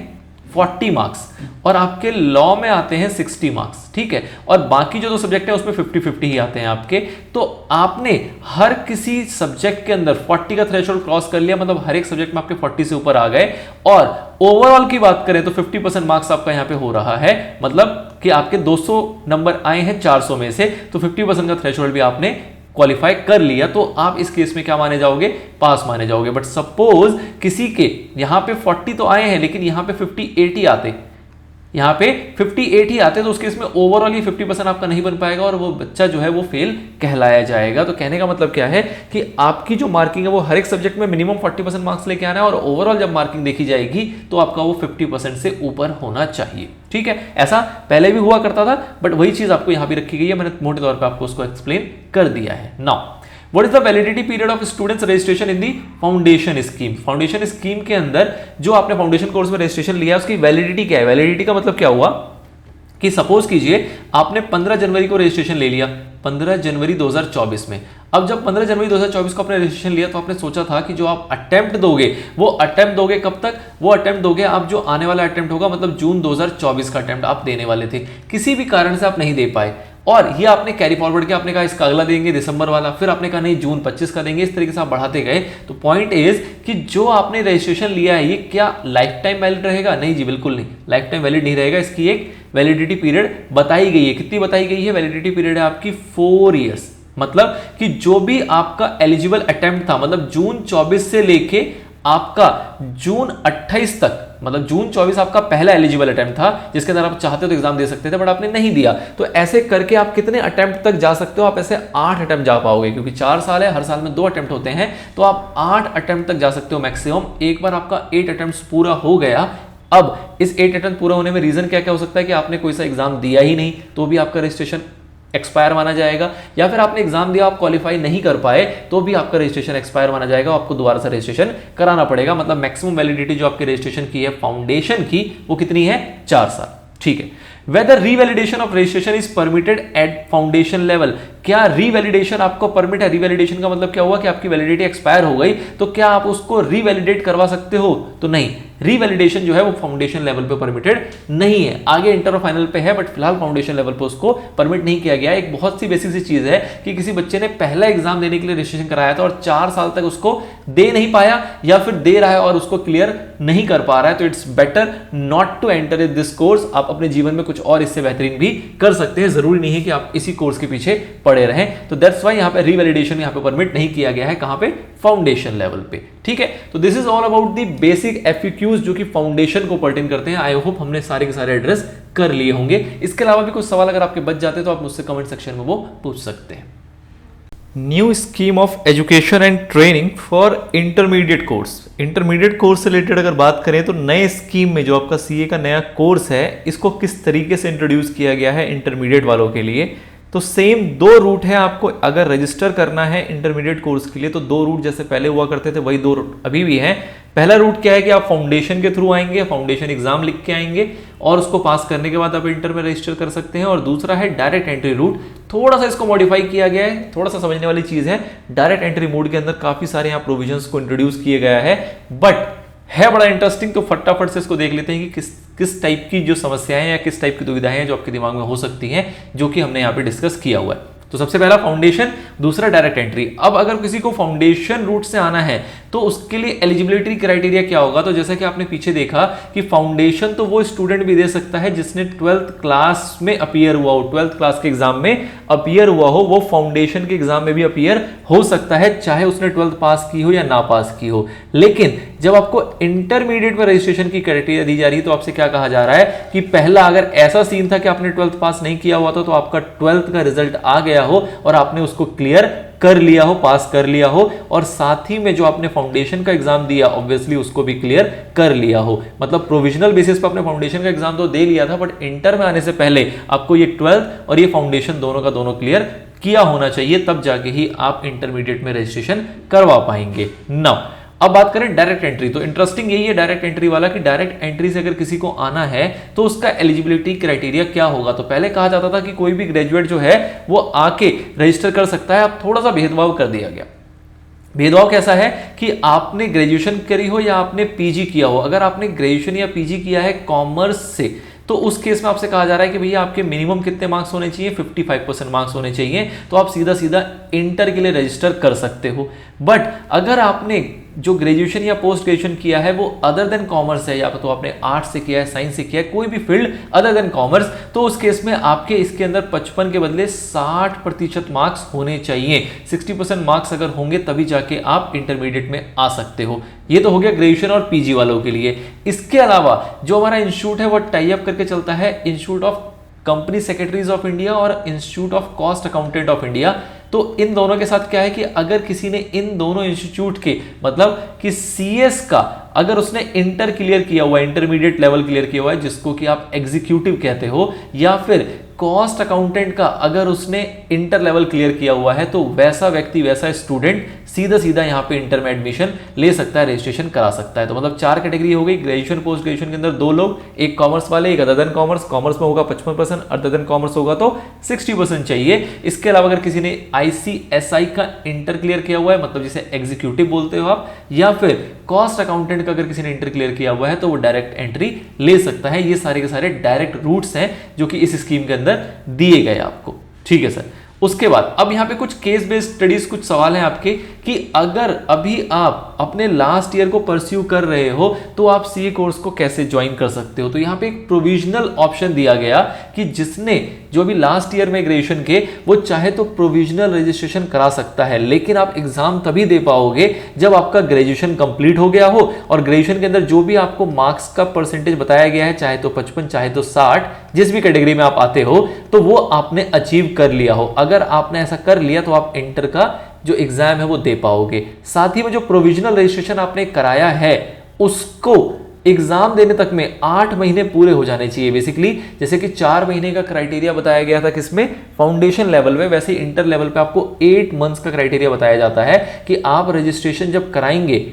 A: 40 मार्क्स और आपके लॉ में आते हैं 60 मार्क्स, ठीक है, और बाकी जो दो सब्जेक्ट है उसमें 50-50 ही आते हैं आपके। तो आपने हर किसी सब्जेक्ट के अंदर 40 का थ्रेशोल्ड क्रॉस कर लिया, मतलब हर एक सब्जेक्ट में आपके 40 से ऊपर आ गए। और ओवरऑल की बात करें तो 50% मार्क्स आपका यहां पे हो रहा है, मतलब कि आपके 200 नंबर आए हैं 400 में से, तो 50% का थ्रेशोल्ड भी आपने क्वालिफाई कर लिया, तो आप इस केस में क्या माने जाओगे? पास माने जाओगे। बट सपोज किसी के यहां पे 40 तो आए हैं लेकिन यहां पे 58 ही आते, यहां पे 58 ही आते, तो उस केस में ओवरऑल ही 50% आपका नहीं बन पाएगा और वो बच्चा जो है वो फेल कहलाया जाएगा। तो कहने का मतलब क्या है कि आपकी जो मार्किंग है वो हर एक सब्जेक्ट में मिनिमम 40% मार्क्स लेके आना है और ओवरऑल जब मार्किंग देखी जाएगी तो आपका वो 50% से ऊपर होना चाहिए। ठीक है, ऐसा पहले भी हुआ करता था, बट वही चीज आपको यहां भी रखी गई है, मैंने मोटे तौर पर आपको उसको एक्सप्लेन कर दिया है। Now What is the validity period of students registration in the foundation scheme? Foundation scheme के अंदर जो आपने फाउंडेशन कोर्स में रजिस्ट्रेशन लिया है उसकी वैलिडिटी क्या है? वैलिडिटी का मतलब क्या हुआ कि सपोज कीजिए आपने 15 जनवरी को रजिस्ट्रेशन ले लिया, 15 जनवरी 2024 में। अब जब 15 जनवरी 2024 को आपने रजिस्ट्रेशन लिया तो आपने सोचा था कि जो आप अटेम्प्ट दोगे वो अटेम्प्ट दोगे कब तक? वो अटेम्प्ट दोगे आप जो आने वाला अटेम्प्ट होगा, मतलब जून 2024 का अटेम्प्ट आप देने वाले थे। किसी भी कारण से आप नहीं दे पाए और ये आपने कैरी फॉरवर्ड किया, आपने कहा इसका अगला देंगे दिसंबर वाला, फिर आपने कहा नहीं जून 25 का देंगे, इस तरीके से आप बढ़ाते गए। तो पॉइंट इज कि जो आपने रजिस्ट्रेशन लिया है ये क्या लाइफ टाइम वैलिड रहेगा? नहीं जी, बिल्कुल नहीं, लाइफ टाइम वैलिड नहीं रहेगा। इसकी एक वैलिडिटी पीरियड बताई गई है। कितनी बताई गई है? वैलिडिटी पीरियड है आपकी 4 ईयर्स। मतलब कि जो भी आपका एलिजिबल अटेम्प्ट था, मतलब जून 24 से लेके आपका जून 28 तक, मतलब जून 24 आपका पहला एलिजिबल अटेम्प्ट था जिसके अंदर आप चाहते तो एग्जाम दे सकते थे बट आपने नहीं दिया। तो ऐसे करके आप कितने अटेम्प्ट तक जा सकते हो? आप ऐसे 8 अटेम्प्ट जा पाओगे, क्योंकि 4 साल है, हर साल में 2 अटेम्प्ट होते हैं, तो आप 8 अटेम्प्ट तक जा सकते हो मैक्सिमम। एक बार आपका 8 अटेम्प्ट पूरा हो गया, अब इस 8 अटेम्प्ट पूरा होने में रीजन क्या क्या हो सकता है कि आपने कोई सा एग्जाम दिया ही नहीं तो भी आपका रजिस्ट्रेशन एक्सपायर माना जाएगा, या फिर आपने एग्जाम दिया आप क्वालिफाई नहीं कर पाए तो भी आपका रजिस्ट्रेशन एक्सपायर माना जाएगा, आपको दोबारा से रजिस्ट्रेशन कराना पड़ेगा। मतलब मैक्सिमम वैलिडिटी जो आपके रजिस्ट्रेशन की है फाउंडेशन की वो कितनी है? 4 साल। ठीक है, whether revalidation of registration is permitted at foundation level? क्या रीवैलिडेशन आपको परमिट है? रीवैलिडेशन का मतलब क्या हुआ कि आपकी वैलिडिटी एक्सपायर हो गई तो क्या आप उसको रीवैलिडेट करवा सकते हो? तो नहीं, रीवैलिडेशन जो है वो फाउंडेशन लेवल पे परमिटेड नहीं है। आगे इंटर और फाइनल पे है बट फिलहाल फाउंडेशन लेवल पे उसको परमिट नहीं किया गया है। एक बहुत सी बेसिक सी चीज है कि किसी बच्चे ने पहला एग्जाम देने के लिए रजिस्ट्रेशन कराया था और 4 साल तक उसको दे नहीं पाया या फिर दे रहा है और उसको क्लियर नहीं कर पा रहा है, तो it's better not to enter in this course. आप अपने जीवन में कुछ और इससे बेहतरीन भी कर सकते हैं, जरूरी नहीं है कि आप इसी कोर्स के पीछे पड़े रहें। तो दैट्स व्हाई यहां पे रीवैलिडेशन यहां पे परमिट नहीं किया गया है। कहां पे? फाउंडेशन लेवल पे। ठीक है, तो this is all about the basic FAQs जो कि फाउंडेशन को पर्टेन करते हैं। आई होप हमने सारे के सारे एड्रेस कर लिए होंगे। इसके अलावा भी कुछ सवाल अगर आपके बच जाते हैं तो आप मुझसे कमेंट सेक्शन में वो पूछ सकते हैं। New scheme of education and training for intermediate course. Intermediate course से रिलेटेड अगर बात करें तो नए स्कीम में जो आपका सीए का नया कोर्स है इसको किस तरीके से इंट्रोड्यूस किया गया है इंटरमीडिएट वालों के लिए। तो सेम 2 रूट है, आपको अगर रजिस्टर करना है इंटरमीडिएट कोर्स के लिए तो 2 रूट जैसे पहले हुआ करते थे वही 2 रूट अभी भी हैं। पहला रूट क्या है कि आप फाउंडेशन के थ्रू आएंगे, फाउंडेशन एग्जाम लिख के आएंगे, और उसको पास करने के बाद आप इंटर में रजिस्टर कर सकते हैं। और दूसरा है डायरेक्ट एंट्री रूट, थोड़ा सा इसको मॉडिफाई किया गया है, थोड़ा सा समझने वाली चीज है। डायरेक्ट एंट्री मोड के अंदर काफी सारे यहाँ प्रोविजंस को इंट्रोड्यूस किया गया है, बट है बड़ा इंटरेस्टिंग। तो फटाफट से इसको देख लेते हैं कि किस टाइप की जो समस्याएं या किस टाइप की दुविधाएं हैं जो आपके दिमाग में हो सकती हैं, जो कि हमने यहाँ पे डिस्कस किया हुआ है। तो सबसे पहला फाउंडेशन, दूसरा डायरेक्ट एंट्री। अब अगर किसी को फाउंडेशन रूट से आना है तो उसके लिए एलिजिबिलिटी क्राइटेरिया क्या होगा? तो जैसा कि आपने पीछे देखा कि फाउंडेशन तो वो स्टूडेंट भी दे सकता है जिसने 12th क्लास में अपीयर हुआ हो, 12th क्लास के एग्जाम में अपीयर हुआ हो, वो फाउंडेशन के एग्जाम में भी अपीयर हो सकता है, चाहे उसने 12th पास की हो या ना पास की हो। लेकिन जब आपको इंटरमीडिएट में रजिस्ट्रेशन की क्राइटेरिया दी जा रही है तो आपसे क्या कहा जा रहा है कि पहला, अगर ऐसा सीन था कि आपने 12th पास नहीं किया हुआ था तो आपका 12th का रिजल्ट आ गया हो और आपने उसको क्लियर कर लिया हो, पास कर लिया हो, और साथ ही में जो आपने फाउंडेशन का एग्जाम दिया ऑब्वियसली उसको भी क्लियर कर लिया हो। मतलब प्रोविजनल बेसिस पर आपने फाउंडेशन का एग्जाम तो दे लिया था, बट इंटर में आने से पहले आपको ये 12th और ये फाउंडेशन दोनों का दोनों क्लियर किया होना चाहिए, तब जाके ही आप इंटरमीडिएट में रजिस्ट्रेशन करवा पाएंगे। नाउ अब बात करें डायरेक्ट एंट्री, तो इंटरेस्टिंग यही है डायरेक्ट एंट्री वाला कि डायरेक्ट एंट्री से अगर किसी को आना है तो उसका एलिजिबिलिटी क्राइटेरिया क्या होगा। तो पहले कहा जाता था कि कोई भी ग्रेजुएट जो है वो आके रजिस्टर कर सकता है, अब थोड़ा सा भेदभाव कर दिया गया। भेदभाव कैसा है कि आपने ग्रेजुएशन करी हो या आपने पीजी किया हो। अगर आपने ग्रेजुएशन या पीजी किया है कॉमर्स से तो उस केस में आपसे कहा जा रहा है कि भैया आपके मिनिमम कितने मार्क्स होने चाहिए, 55% मार्क्स होने चाहिए, तो आप सीधा सीधा इंटर के लिए रजिस्टर कर सकते हो। बट अगर आपने जो ग्रेजुएशन या पोस्ट ग्रेजुएशन किया है वो अदर देन कॉमर्स है, या तो आपने आर्ट्स से किया है, साइंस से किया है, कोई भी फील्ड अदर देन कॉमर्स, तो उस केस में आपके इसके अंदर 55 के बदले 60% मार्क्स होने चाहिए। 60% मार्क्स अगर होंगे तभी जाके आप इंटरमीडिएट में आ सकते हो। ये तो हो गया ग्रेजुएशन और पीजी वालों के लिए। इसके अलावा जो हमारा इंस्टीट्यूट है वो टाई अप करके चलता है Institute of Company Secretaries of India और Institute of Cost Accountant of India. तो इन दोनों के साथ क्या है कि अगर किसी ने इन दोनों इंस्टीट्यूट के, मतलब कि सीएस का अगर उसने इंटर क्लियर किया हुआ है, इंटरमीडिएट लेवल क्लियर किया हुआ है जिसको कि आप एग्जीक्यूटिव कहते हो, या फिर कॉस्ट अकाउंटेंट का अगर उसने इंटर लेवल क्लियर किया हुआ है, तो वैसा व्यक्ति, वैसा स्टूडेंट सीधा सीधा यहाँ पे इंटर में एडमिशन ले सकता है, रजिस्ट्रेशन करा सकता है। तो मतलब 4 कैटेगरी हो गई, ग्रेजुएशन पोस्ट ग्रेजुएशन के अंदर 2 लोग, एक कॉमर्स वाले, एक अदर देन कॉमर्स। कॉमर्स में होगा 55%, अदर देन कॉमर्स होगा तो 60% चाहिए। इसके अलावा अगर किसी ने आईसीएसआई का इंटर क्लियर किया हुआ है, मतलब जिसे एग्जीक्यूटिव बोलते हो आप, या फिर कॉस्ट अकाउंटेंट का अगर किसी ने इंटर क्लियर किया हुआ है तो वो डायरेक्ट एंट्री ले सकता है। ये सारे के सारे डायरेक्ट रूट्स हैं जो कि इस स्कीम के अंदर दिए गए आपको। ठीक है सर। उसके बाद अब यहां पे कुछ केस बेस्ड स्टडीज, कुछ सवाल हैं आपके कि अगर अभी आप अपने लास्ट ईयर को परस्यू कर रहे हो तो आप सीए कोर्स को कैसे ज्वाइन कर सकते हो। तो यहां पे एक प्रोविजनल ऑप्शन दिया गया कि जिसने जो भी लास्ट ईयर में ग्रेजुएशन के, वो चाहे तो प्रोविजनल रजिस्ट्रेशन करा सकता है, लेकिन आप एग्जाम तभी दे पाओगे जब आपका ग्रेजुएशन कंप्लीट हो गया हो और ग्रेजुएशन के अंदर जो भी आपको मार्क्स का परसेंटेज बताया गया है, चाहे तो 55 चाहे तो 60, जिस भी कैटेगरी में आप आते हो, तो वो आपने अचीव कर लिया हो। अगर आपने ऐसा कर लिया तो आप इंटर का जो एग्जाम है वो दे पाओगे। साथ ही में जो प्रोविजनल रजिस्ट्रेशन आपने कराया है उसको एग्जाम देने तक में 8 महीने पूरे हो जाने चाहिए। बेसिकली जैसे कि 4 महीने का क्राइटेरिया बताया गया था किसमें, फाउंडेशन लेवल में, वैसे इंटर लेवल पे आपको 8 मंथ्स का क्राइटेरिया बताया जाता है कि आप रजिस्ट्रेशन जब कराएंगे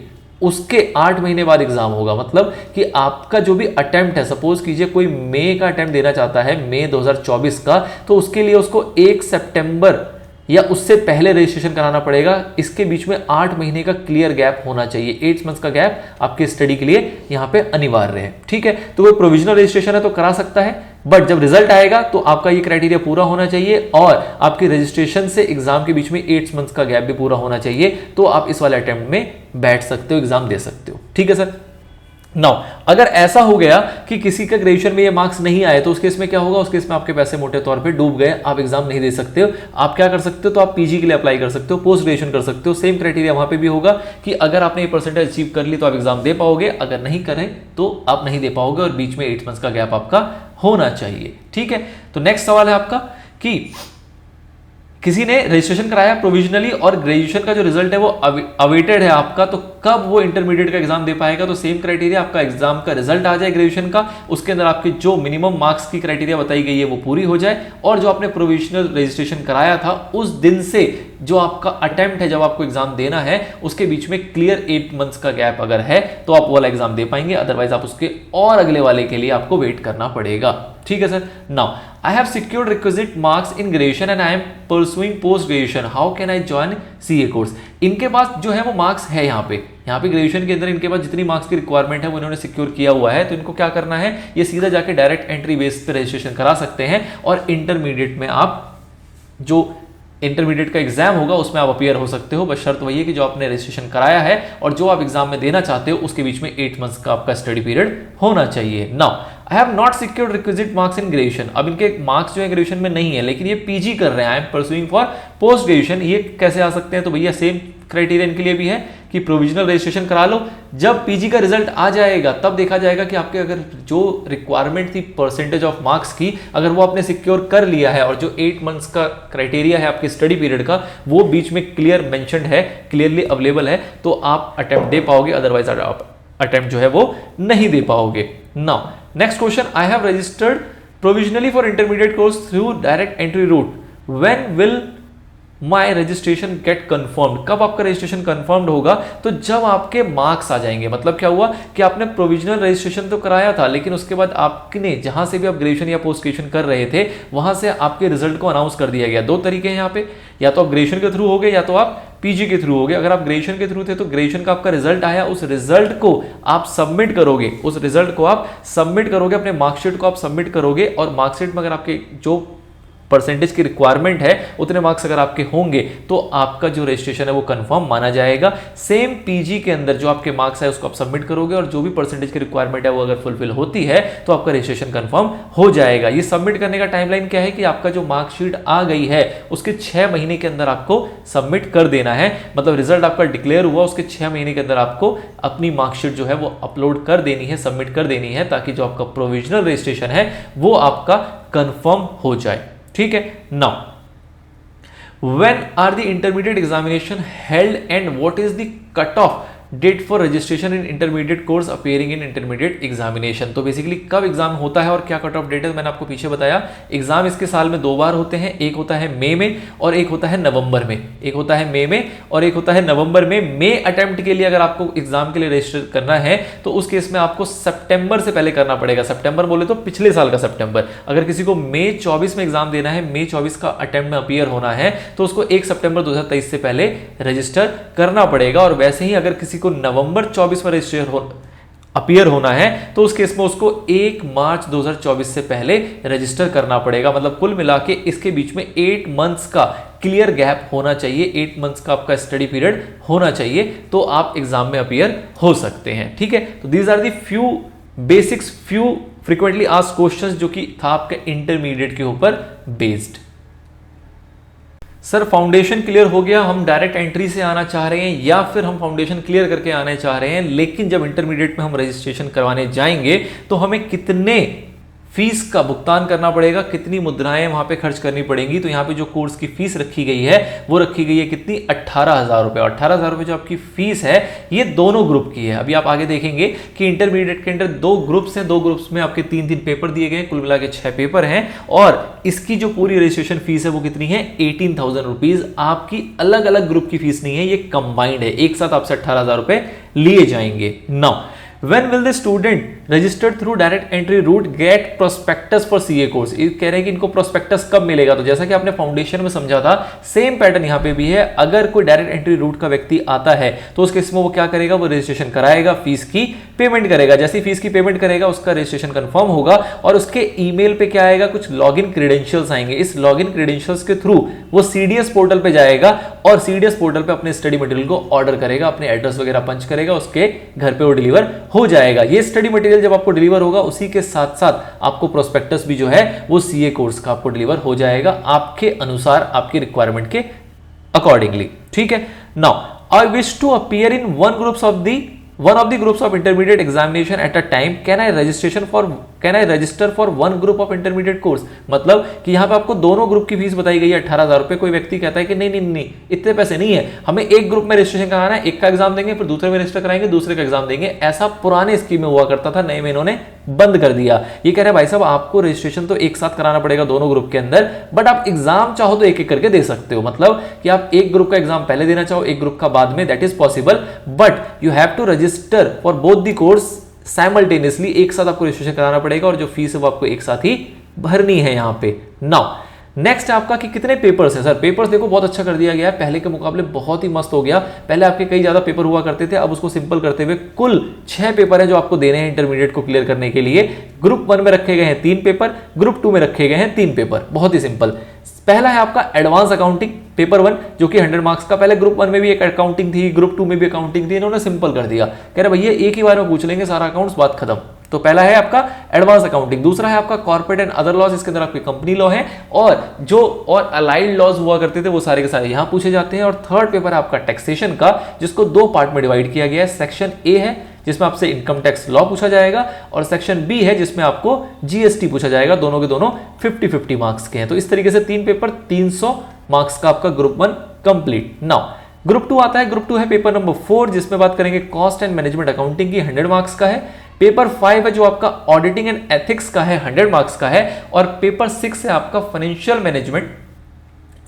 A: उसके 8 महीने बाद एग्जाम होगा। मतलब कि आपका जो भी अटेम्प्ट है, सपोज कीजिए कोई मई का अटेम्प्ट देना चाहता है, मई 2024 का, तो उसके लिए उसको 1 सितंबर या उससे पहले रजिस्ट्रेशन कराना पड़ेगा। इसके बीच में 8 महीने का क्लियर गैप होना चाहिए। 8 मंथ्स का गैप आपके स्टडी के लिए यहाँ पे अनिवार्य है। ठीक है, तो कोई प्रोविजनल रजिस्ट्रेशन है तो करा सकता है, बट जब रिजल्ट आएगा तो आपका ये क्राइटेरिया पूरा होना चाहिए और आपके रजिस्ट्रेशन से एग्जाम के बीच में 8 मंथ्स का गैप भी पूरा होना चाहिए, तो आप इस वाले अटेम्प्ट में बैठ सकते हो, एग्जाम दे सकते हो। ठीक है सर। नाउ अगर ऐसा हो गया कि किसी का ग्रेजुएशन में ये मार्क्स नहीं आए तो उस केस में क्या होगा, उस केस में आपके पैसे मोटे तौर पे डूब गए, आप एग्जाम नहीं दे सकते हो। आप क्या कर सकते हो, तो आप पीजी के लिए अप्लाई कर सकते हो, पोस्ट ग्रेजुएशन कर सकते हो। सेम क्राइटेरिया वहां पे भी होगा कि अगर आपने ये परसेंटेज अचीव कर ली तो आप एग्जाम दे पाओगे, अगर नहीं करें तो आप नहीं दे पाओगे और बीच में 8 मंथ्स का गैप आपका होना चाहिए। ठीक है, तो नेक्स्ट सवाल है आपका कि किसी ने रजिस्ट्रेशन कराया प्रोविजनली और ग्रेजुएशन का जो रिजल्ट है वो अवेटेड है आपका, तो कब वो इंटरमीडिएट का एग्जाम दे पाएगा? तो सेम क्राइटेरिया, आपका एग्जाम का रिजल्ट आ जाए ग्रेजुएशन का, उसके अंदर आपके जो मिनिमम मार्क्स की क्राइटेरिया बताई गई है वो पूरी हो जाए, और जो आपने प्रोविजनल रजिस्ट्रेशन कराया था उस दिन से जो आपका अटेम्प्ट है, जब आपको एग्जाम देना है, उसके बीच में क्लियर 8 मंथ्स का गैप अगर है तो आप वो वाला एग्जाम दे पाएंगे, अदरवाइज आप उसके और अगले वाले के लिए आपको वेट करना पड़ेगा। ठीक है sir. Now I have secured requisite marks in graduation and I am pursuing post graduation, how can I join CA course? इनके पास जो है वो मार्क्स है यहाँ पे ग्रेजुएशन के अंदर इनके पास जितनी मार्क्स की रिक्वायरमेंट है वो इन्होंने सिक्योर किया हुआ है, तो इनको क्या करना है, ये सीधा जाके डायरेक्ट एंट्री बेस पे रजिस्ट्रेशन करा सकते हैं, और इंटरमीडिएट में आप जो इंटरमीडिएट का एग्जाम होगा उसमें आप अपीयर हो सकते हो, बस शर्त वही है कि जो आपने रजिस्ट्रेशन कराया है और जो आप एग्जाम में देना चाहते हो उसके बीच में 8 मंथ्स का आपका स्टडी पीरियड होना चाहिए। Now I have not secured requisite marks in graduation, अब इनके मार्क्स जो है ग्रेजुएशन में नहीं है लेकिन ये पीजी कर रहे हैं, I am pursuing for post graduation, ये कैसे आ सकते हैं? तो भैया सेम क्राइटेरिया इनके लिए भी है कि प्रोविजनल रजिस्ट्रेशन करा लो, जब पीजी का रिजल्ट आ जाएगा तब देखा जाएगा कि आपके अगर जो रिक्वायरमेंट थी परसेंटेज ऑफ मार्क्स की, अगर वो आपने सिक्योर कर लिया है और जो 8 मंथ्स का क्राइटेरिया है आपके स्टडी पीरियड का वो बीच में क्लियर मेंशन्ड है, क्लियरली अवेलेबल है, तो आप अटेम्प्ट दे पाओगे, अदरवाइज आप अटेम्प्ट जो है वो नहीं दे पाओगे। Now next question, I have registered provisionally for intermediate course through direct entry route, when will my registration get confirmed? कब आपका रजिस्ट्रेशन कंफर्म्ड होगा? तो जब आपके मार्क्स आ जाएंगे। मतलब क्या हुआ कि आपने प्रोविजनल रजिस्ट्रेशन तो कराया था लेकिन उसके बाद आपने जहां से भी आप ग्रेजुएशन या पोस्ट ग्रेजुएशन कर रहे थे वहां से आपके रिजल्ट को अनाउंस कर दिया गया। दो तरीके हैं यहाँ पे, या तो आप ग्रेजुएशन के थ्रू हो गए या तो आप पीजी के थ्रू हो गए। अगर आप ग्रेजुएशन के थ्रू थे तो ग्रेजुएशन का आपका रिजल्ट आया, उस रिजल्ट को आप सबमिट करोगे, अपने मार्कशीट को आप सबमिट करोगे, और मार्कशीट में अगर आपके जो परसेंटेज की रिक्वायरमेंट है उतने मार्क्स अगर आपके होंगे तो आपका जो रजिस्ट्रेशन है वो कंफर्म माना जाएगा। सेम पीजी के अंदर जो आपके मार्क्स है उसको आप सबमिट करोगे और जो भी परसेंटेज की रिक्वायरमेंट है वो अगर फुलफिल होती है तो आपका रजिस्ट्रेशन कंफर्म हो जाएगा। ये सबमिट करने का टाइमलाइन क्या है कि आपका जो मार्कशीट आ गई है उसके 6 महीने के अंदर आपको सबमिट कर देना है। मतलब रिजल्ट आपका डिक्लेयर हुआ उसके 6 महीने के अंदर आपको अपनी मार्कशीट जो है वो अपलोड कर देनी है, सबमिट कर देनी है, ताकि जो आपका प्रोविजनल रजिस्ट्रेशन है वो आपका कंफर्म हो जाए। ठीक है। Now when are the intermediate examination held and what is the cut off date for registration in intermediate course appearing in intermediate examination? तो बेसिकली कब एग्जाम होता है और क्या कट ऑफ डेट है मैंने आपको पीछे बताया। एग्जाम इसके साल में 2 बार होते हैं, एक होता है मई में और एक होता है नवंबर में। एक होता है मई में और एक होता है नवंबर में। मई अटेम्प्ट के लिए अगर आपको एग्जाम के लिए रजिस्टर करना है तो उस केस में आपको सितंबर से पहले करना पड़ेगा। सितंबर बोले तो पिछले साल का सितंबर। अगर किसी को मई 24 में एग्जाम देना है, मई 24 का अटेम्प्ट में अपीयर होना है तो उसको 1 सितंबर 2023 से पहले रजिस्टर करना पड़ेगा। और वैसे ही अगर किसी को नवंबर 24 में रजिस्टर अपीयर होना है तो उस केस में उसको 1 मार्च 2024 से पहले रजिस्टर करना पड़ेगा। मतलब कुल मिला के इसके बीच में 8 मंथ्स का क्लियर गैप होना चाहिए, 8 मंथ्स का आपका स्टडी पीरियड होना चाहिए, तो आप एग्जाम में अपीयर हो सकते हैं। ठीक है। तो these are the few basics, few frequently asked questions जो कि था आपके इंटरमीडिएट के ऊपर बेस्ड। सर फाउंडेशन क्लियर हो गया, हम डायरेक्ट एंट्री से आना चाह रहे हैं या फिर हम फाउंडेशन क्लियर करके आने चाह रहे हैं, लेकिन जब इंटरमीडिएट में हम रजिस्ट्रेशन करवाने जाएंगे तो हमें कितने फीस का भुगतान करना पड़ेगा, कितनी मुद्राएं वहां पे खर्च करनी पड़ेंगी? तो यहाँ पे जो कोर्स की फीस रखी गई है वो रखी गई है कितनी, 18,000 रुपए। 18,000 रुपए जो आपकी फीस है ये दोनों ग्रुप की है। अभी आप आगे देखेंगे कि इंटरमीडिएट के अंदर 2 ग्रुप्स हैं, 2 ग्रुप्स में आपके 3-3 पेपर दिए गए, कुल मिला के 6 पेपर हैं, और इसकी जो पूरी रजिस्ट्रेशन फीस है वो कितनी है, 18,000 रुपीज। आपकी अलग अलग ग्रुप की फीस नहीं है, ये कंबाइंड है, एक साथ आपसे 18,000 रुपए लिए जाएंगे। Now When will the student registered through direct entry route get prospectus for CA course? ये कह रहे हैं कि इनको प्रोस्पेक्टस कब मिलेगा? तो जैसा कि आपने फाउंडेशन में समझा था सेम पैटर्न यहाँ पे भी है। अगर कोई डायरेक्ट एंट्री रूट का व्यक्ति आता है तो उस केस में वो क्या करेगा, वो रजिस्ट्रेशन कराएगा, फीस की पेमेंट करेगा। जैसे फीस की पेमेंट करेगा उसका रजिस्ट्रेशन कंफर्म होगा और उसके ईमेल पे क्या आएगा, कुछ लॉगिन क्रेडेंशियल्स आएंगे। इस लॉगिन क्रेडेंशियल्स के थ्रू वो सीडीएस पोर्टल पे जाएगा और सीडीएस पोर्टल पे अपने स्टडी मटेरियल को ऑर्डर करेगा, अपने एड्रेस वगैरह पंच करेगा, उसके घर पे वो डिलीवर हो जाएगा। ये स्टडी मटेरियल जब आपको डिलीवर होगा उसी के साथ साथ आपको प्रोस्पेक्टस भी जो है वो सीए कोर्स का आपको डिलीवर हो जाएगा, आपके अनुसार, आपकी रिक्वायरमेंट के अकॉर्डिंगली। ठीक है। Now I wish to appear in one groups of the one of the groups of intermediate examination at a time can I register for one group of intermediate course। मतलब कि यहाँ पे आपको दोनों group की fees बताई गई है 18,000 रुपए। कोई व्यक्ति कहता है कि नहीं इतने पैसे नहीं है, हमें एक ग्रुप में रजिस्ट्रेशन कराना है, एक का एग्जाम देंगे फिर दूसरे में रजिस्टर कराएंगे, दूसरे का एग्जाम देंगे। ऐसा पुराने स्कीम में हुआ करता था, नए में इन्होंने बंद कर दिया। ये कह रहे हैं भाई साहब आपको रजिस्ट्रेशन तो एक साथ कराना पड़ेगा दोनों ग्रुप के अंदर, बट आप एग्जाम चाहो तो एक एक करके दे सकते हो। मतलब कि आप एक ग्रुप का एग्जाम पहले देना चाहो, एक ग्रुप का बाद में, that is possible, but you have to register for both the course simultaneously. एक साथ आपको रजिस्ट्रेशन कराना पड़ेगा और जो फीस है वो आपको एक साथ ही भरनी है यहाँ पे। नाउ नेक्स्ट आपका कि कितने पेपर्स हैं। सर पेपर्स देखो बहुत अच्छा कर दिया गया है, पहले के मुकाबले बहुत ही मस्त हो गया। पहले आपके कई ज्यादा पेपर हुआ करते थे, अब उसको सिंपल करते हुए कुल 6 पेपर है जो आपको देने हैं इंटरमीडिएट को क्लियर करने के लिए। ग्रुप 1 में रखे गए हैं 3 पेपर, ग्रुप 2 में रखे गए हैं 3 पेपर। बहुत ही सिंपल। पहला है आपका एडवांस अकाउंटिंग पेपर 1 जो कि 100 मार्क्स का। पहले ग्रुप 1 में भी एक अकाउंटिंग थी, ग्रुप 2 में भी अकाउंटिंग थी, इन्होंने सिंपल कर दिया। कह रहे भैया एक ही बार में पूछ लेंगे सारा अकाउंट्स, बात खत्म। तो पहला है आपका एडवांस अकाउंटिंग। दूसरा है आपका कॉर्पोरेट एंड अदर लॉज, इसके अंदर आपके कंपनी लॉ है और अलाइड लॉज हुआ करते थे वो सारे के सारे यहां पूछे जाते हैं। और थर्ड पेपर है आपका टैक्सेशन का, जिसको 2 पार्ट में डिवाइड किया गया है। सेक्शन ए है जिसमें आपसे इनकम टैक्स लॉ पूछा जाएगा और सेक्शन बी है जिसमें आपको जीएसटी पूछा जाएगा। दोनों के दोनों 50-50 मार्क्स के हैं। तो इस तरीके से 3 पेपर 300 मार्क्स का आपका ग्रुप 1 कंप्लीट। नाउ ग्रुप 2 आता है। ग्रुप 2 है पेपर नंबर 4 जिसमें बात करेंगे कॉस्ट एंड मैनेजमेंट अकाउंटिंग की, 100 मार्क्स का है। पेपर 5 है जो आपका ऑडिटिंग एंड एथिक्स का है, 100 मार्क्स का है। और पेपर 6 है आपका financial management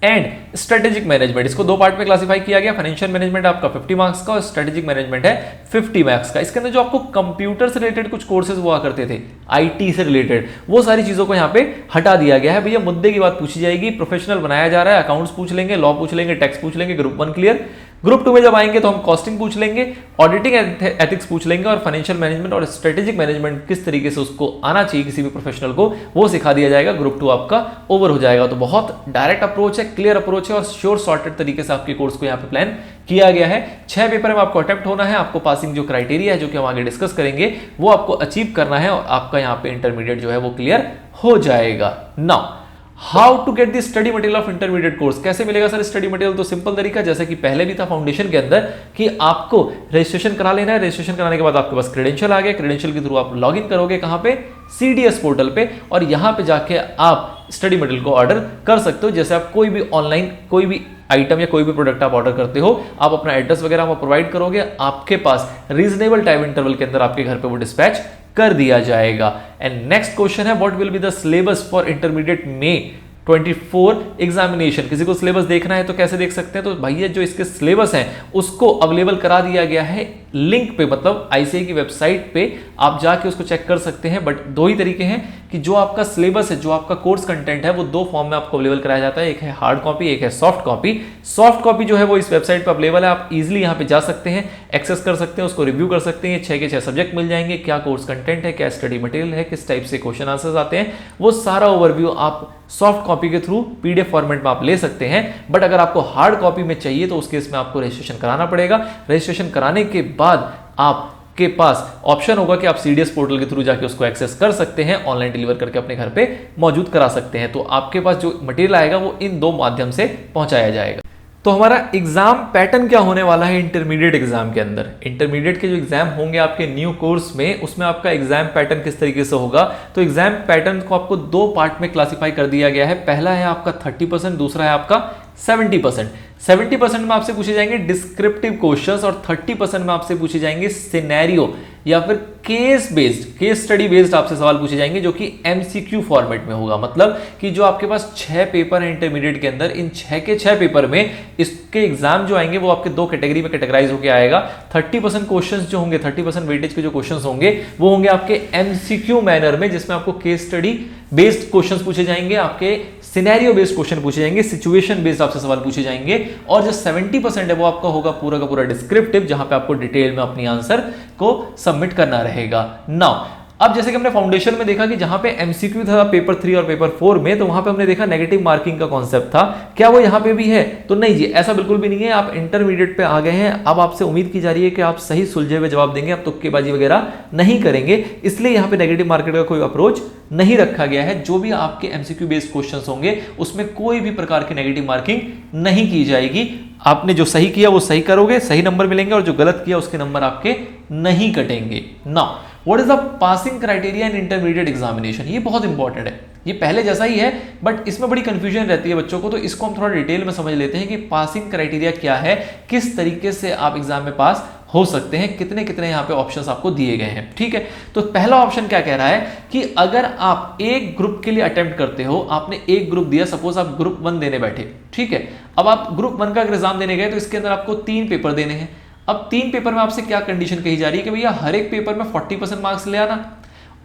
A: and strategic management. इसको 2 पार्ट में क्लासिफाई किया गया। फाइनेंशियल मैनेजमेंट आपका 50 मार्क्स का और स्ट्रेटेजिक मैनेजमेंट है 50 मार्क्स का। इसके अंदर जो आपको कंप्यूटर से रिलेटेड कुछ कोर्सेज हुआ करते थे, आईटी से रिलेटेड, वो सारी चीजों को यहाँ पे हटा दिया गया है। भैया मुद्दे की बात पूछी जाएगी, प्रोफेशनल बनाया जा रहा है, अकाउंट्स पूछ लेंगे, लॉ पूछ लेंगे, टैक्स पूछ लेंगे, ग्रुप 1 क्लियर। ग्रुप 2 में जब आएंगे तो हम कॉस्टिंग पूछ लेंगे, ऑडिटिंग एथिक्स पूछ लेंगे और फाइनेंशियल मैनेजमेंट और स्ट्रेटेजिक मैनेजमेंट किस तरीके से उसको आना चाहिए किसी भी प्रोफेशनल को, वो सिखा दिया जाएगा। ग्रुप 2 आपका ओवर हो जाएगा। तो बहुत डायरेक्ट अप्रोच है, क्लियर अप्रोच है और श्योर सॉर्टेड तरीके से आपके कोर्स को यहाँ पे प्लान किया गया है। 6 पेपर में आपको अटेम्प्ट होना है। आपको पासिंग जो क्राइटेरिया है जो कि हम आगे डिस्कस करेंगे वो आपको अचीव करना है और आपका यहाँ पे इंटरमीडिएट जो है वो क्लियर हो जाएगा। Now how to get the study material of intermediate course. कैसे मिलेगा सर स्टडी मटेरियल? तो सिंपल तरीका जैसे कि पहले भी था फाउंडेशन के अंदर कि आपको रजिस्ट्रेशन करा लेना है। रजिस्ट्रेशन कराने के बाद आपके पास क्रेडेंशियल आ गया, क्रेडेंशियल के थ्रू आप लॉग इन करोगे कहां पे, CDS पोर्टल पे, और यहां पे जाके आप स्टडी मटेरियल को ऑर्डर कर सकते हो। जैसे आप कोई भी ऑनलाइन कोई भी आइटम या कोई भी प्रोडक्ट आप ऑर्डर करते हो, आप अपना एड्रेस वगैरह आप प्रोवाइड करोगे, आपके पास रीजनेबल टाइम इंटरवल के अंदर आपके घर पे वो डिस्पैच कर दिया जाएगा। एंड नेक्स्ट क्वेश्चन है what will be the syllabus for intermediate में 24 एग्जामिनेशन। किसी को सिलेबस देखना है तो कैसे देख सकते हैं? तो भैया जो इसके सिलेबस हैं उसको अवेलेबल करा दिया गया है लिंक पे, मतलब ICAI की वेबसाइट पे आप जाके उसको चेक कर सकते हैं। बट 2 ही तरीके हैं कि जो आपका सिलेबस है, जो आपका कोर्स कंटेंट है वो 2 फॉर्म में आपको अवेलेबल कराया जाता है। एक है हार्ड कॉपी, एक है सॉफ्ट कॉपी। सॉफ्ट कॉपी जो है वो इस वेबसाइट पर अवेलेबल है, आप इजिली यहाँ पे जा सकते हैं, एक्सेस कर सकते हैं, उसको रिव्यू कर सकते हैं। 6 के 6 सब्जेक्ट मिल जाएंगे, क्या कोर्स कंटेंट है, क्या स्टडी मटेरियल है, किस टाइप से क्वेश्चन आंसर्स आते हैं, वो सारा ओवरव्यू आप सॉफ्ट कॉपी के थ्रू PDF फॉर्मेट में आप ले सकते हैं। बट अगर आपको हार्ड कॉपी में चाहिए तो उस केस में आपको रजिस्ट्रेशन कराना पड़ेगा। रजिस्ट्रेशन कराने के बाद आपके पास ऑप्शन होगा कि आप CDS पोर्टल के थ्रू जाके उसको एक्सेस कर सकते हैं, ऑनलाइन डिलीवर करके अपने घर पे मौजूद करा सकते हैं। तो आपके पास जो मटेरियल आएगा वो इन 2 माध्यम से पहुंचाया जाएगा। तो हमारा एग्जाम पैटर्न क्या होने वाला है इंटरमीडिएट एग्जाम के अंदर? इंटरमीडिएट के जो एग्जाम होंगे आपके न्यू कोर्स में, उसमें आपका एग्जाम पैटर्न किस तरीके से होगा? तो एग्जाम पैटर्न को आपको 2 पार्ट में क्लासिफाई कर दिया गया है। पहला है आपका 30%, दूसरा है आपका 70%। 70% में आपसे पूछे जाएंगे डिस्क्रिप्टिव क्वेश्चंस और 30% में आपसे पूछे जाएंगे सिनेरियो या फिर case based, case study based आपसे सवाल पूछे जाएंगे जो कि MCQ फॉर्मेट में होगा। मतलब कि जो आपके पास 6 पेपर है इंटरमीडिएट के अंदर, इन 6 के 6 पेपर में इसके एग्जाम जो आएंगे वो आपके 2 कैटेगरी में कैटेगराइज होकर आएगा। 30% क्वेश्चंस जो होंगे, 30% वेटेज के जो क्वेश्चंस होंगे वो होंगे आपके MCQ मैनर में, जिसमें आपको केस स्टडी बेस्ड क्वेश्चंस पूछे जाएंगे, आपके सिनेरियो बेस्ड क्वेश्चन पूछे जाएंगे, सिचुएशन बेस्ड आपसे सवाल पूछे जाएंगे। और जो 70% है वो आपका होगा पूरा का पूरा डिस्क्रिप्टिव, जहां पे आपको डिटेल में अपनी आंसर को सबमिट करना रहेगा। नाउ अब जैसे कि हमने फाउंडेशन में देखा कि जहां पे एमसीक्यू था पेपर 3 और पेपर 4 में, तो वहां पे हमने देखा नेगेटिव मार्किंग का कॉन्सेप्ट था, क्या वो यहां पे भी है? तो नहीं जी, ऐसा बिल्कुल भी नहीं है। आप इंटरमीडिएट पे आ गए हैं, अब आपसे उम्मीद की जा रही है कि आप सही सुलझे हुए जवाब देंगे, आप तुक्केबाजी वगैरह नहीं करेंगे, इसलिए यहां पे नेगेटिव मार्किंग का कोई अप्रोच नहीं रखा गया है। जो भी आपके एमसीक्यू बेस्ड क्वेश्चंस होंगे उसमें कोई भी प्रकार की नेगेटिव मार्किंग नहीं की जाएगी। आपने जो सही किया वो सही करोगे, सही नंबर मिलेंगे, और जो गलत किया उसके नंबर आपके नहीं कटेंगे। Now what is the passing criteria in intermediate examination? ये बहुत इंपॉर्टेंट है, ये पहले जैसा ही है बट इसमें बड़ी कंफ्यूजन रहती है बच्चों को, तो इसको हम थोड़ा डिटेल में समझ लेते हैं कि पासिंग क्राइटेरिया क्या है, किस तरीके से आप एग्जाम में पास हो सकते हैं, कितने कितने यहाँ पे ऑप्शंस आपको दिए गए हैं। ठीक है, तो पहला ऑप्शन क्या कह रहा है कि अगर आप एक ग्रुप के लिए अटेम्प्ट करते हो, आपने एक ग्रुप दिया, सपोज आप ग्रुप 1 देने बैठे, ठीक है, अब आप ग्रुप 1 का एग्जाम देने गए तो इसके अंदर आपको 3 पेपर देने हैं। अब 3 पेपर में आपसे क्या कंडीशन कही जा रही है कि भैया हर एक पेपर में 40% मार्क्स ले आना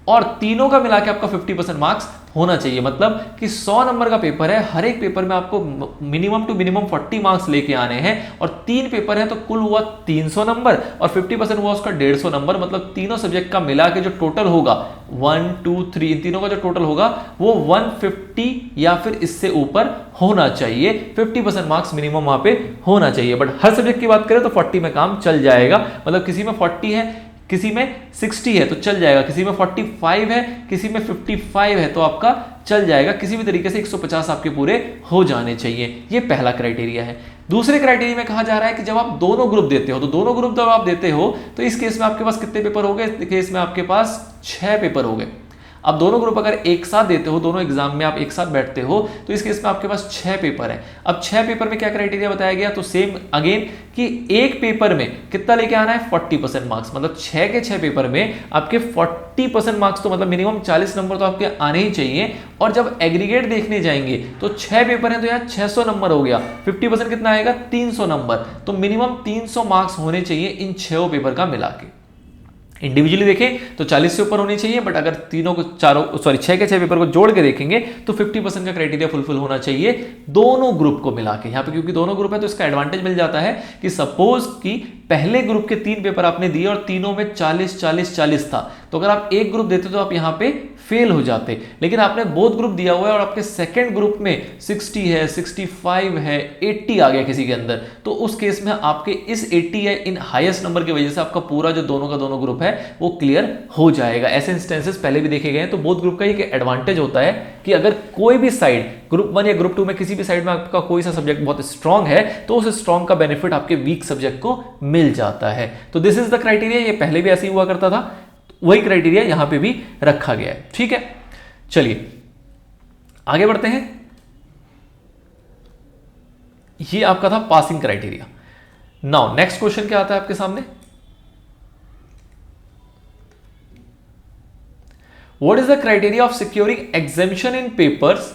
A: और तीनों का मिला के आपका 50% मार्क्स होना चाहिए। मतलब कि 100 नंबर का पेपर है, हर एक पेपर में आपको मिनिमम टू मिनिमम 40 मार्क्स लेके आने हैं, और 3 पेपर है तो कुल हुआ 300 नंबर और 50% हुआ उसका 150 नंबर। मतलब तीनों सब्जेक्ट का मिला के जो टोटल होगा 1 2 3, इन तीनों का जो टोटल होगा वो 150 या फिर इससे ऊपर होना चाहिए। 50% मार्क्स मिनिमम वहां पे होना चाहिए। बट हर सब्जेक्ट की बात करें तो 40 में काम चल जाएगा। मतलब किसी में 40 है, किसी में 60 है तो चल जाएगा, किसी में 45 है, किसी में 55 है तो आपका चल जाएगा। किसी भी तरीके से 150 आपके पूरे हो जाने चाहिए। ये पहला क्राइटेरिया है। दूसरे क्राइटेरिया में कहा जा रहा है कि जब आप दोनों ग्रुप देते हो, तो दोनों ग्रुप जब आप देते हो तो इस केस में आपके पास कितने पेपर हो गए? इस केस में आपके पास 6 पेपर हो गए। अब दोनों ग्रुप अगर एक साथ देते हो, दोनों एग्जाम में आप एक साथ बैठते हो, तो इस केस में आपके पास 6 पेपर है। अब 6 पेपर में क्या क्राइटेरिया बताया गया? तो सेम अगेन कि एक पेपर में कितना लेके आना है? 40% मार्क्स। मतलब 6 के 6 पेपर में आपके 40% मार्क्स, तो मतलब मिनिमम 40 नंबर तो आपके आने ही चाहिए। और जब एग्रीगेट देखने जाएंगे तो 6 पेपर है तो यहाँ 600 नंबर हो गया, 50% कितना आएगा? 300 नंबर। तो मिनिमम 300 मार्क्स होने चाहिए इन 6 पेपर का मिला के। इंडिविजुअली देखें तो 40 से ऊपर होनी चाहिए, बट अगर तीनों को 6 के 6 पेपर को जोड़ के देखेंगे तो 50% का क्राइटेरिया फुलफिल होना चाहिए दोनों ग्रुप को मिला के। यहाँ पे क्योंकि दोनों ग्रुप है तो इसका एडवांटेज मिल जाता है कि सपोज कि पहले ग्रुप के 3 पेपर आपने दिए और तीनों में 40 40 40 था, तो अगर आप एक ग्रुप देते तो आप यहाँ पे फेल हो जाते। लेकिन आपने बोथ ग्रुप दिया हुआ है और आपके सेकंड ग्रुप में 60 है, 65 है, 80 आ गया किसी के अंदर, तो उस केस में आपके इस 80 है इन हाईएस्ट नंबर की वजह से आपका पूरा जो दोनों का दोनों ग्रुप है वो क्लियर हो जाएगा। ऐसे इंस्टेंसेस पहले भी देखे गए हैं। तो बोथ ग्रुप का एक एडवांटेज होता है कि अगर कोई भी साइड ग्रुप 1 या ग्रुप 2 में किसी भी साइड में आपका कोई सा सब्जेक्ट बहुत स्ट्रांग है तो उस स्ट्रांग का बेनिफिट आपके वीक सब्जेक्ट को मिल जाता है। तो दिस इज द क्राइटेरिया। ये पहले भी ऐसे ही हुआ करता था, वही क्राइटेरिया यहां पे भी रखा गया है। ठीक है, चलिए आगे बढ़ते हैं। ये आपका था passing criteria. Now next question क्या आता है आपके सामने? What is the criteria of securing exemption in papers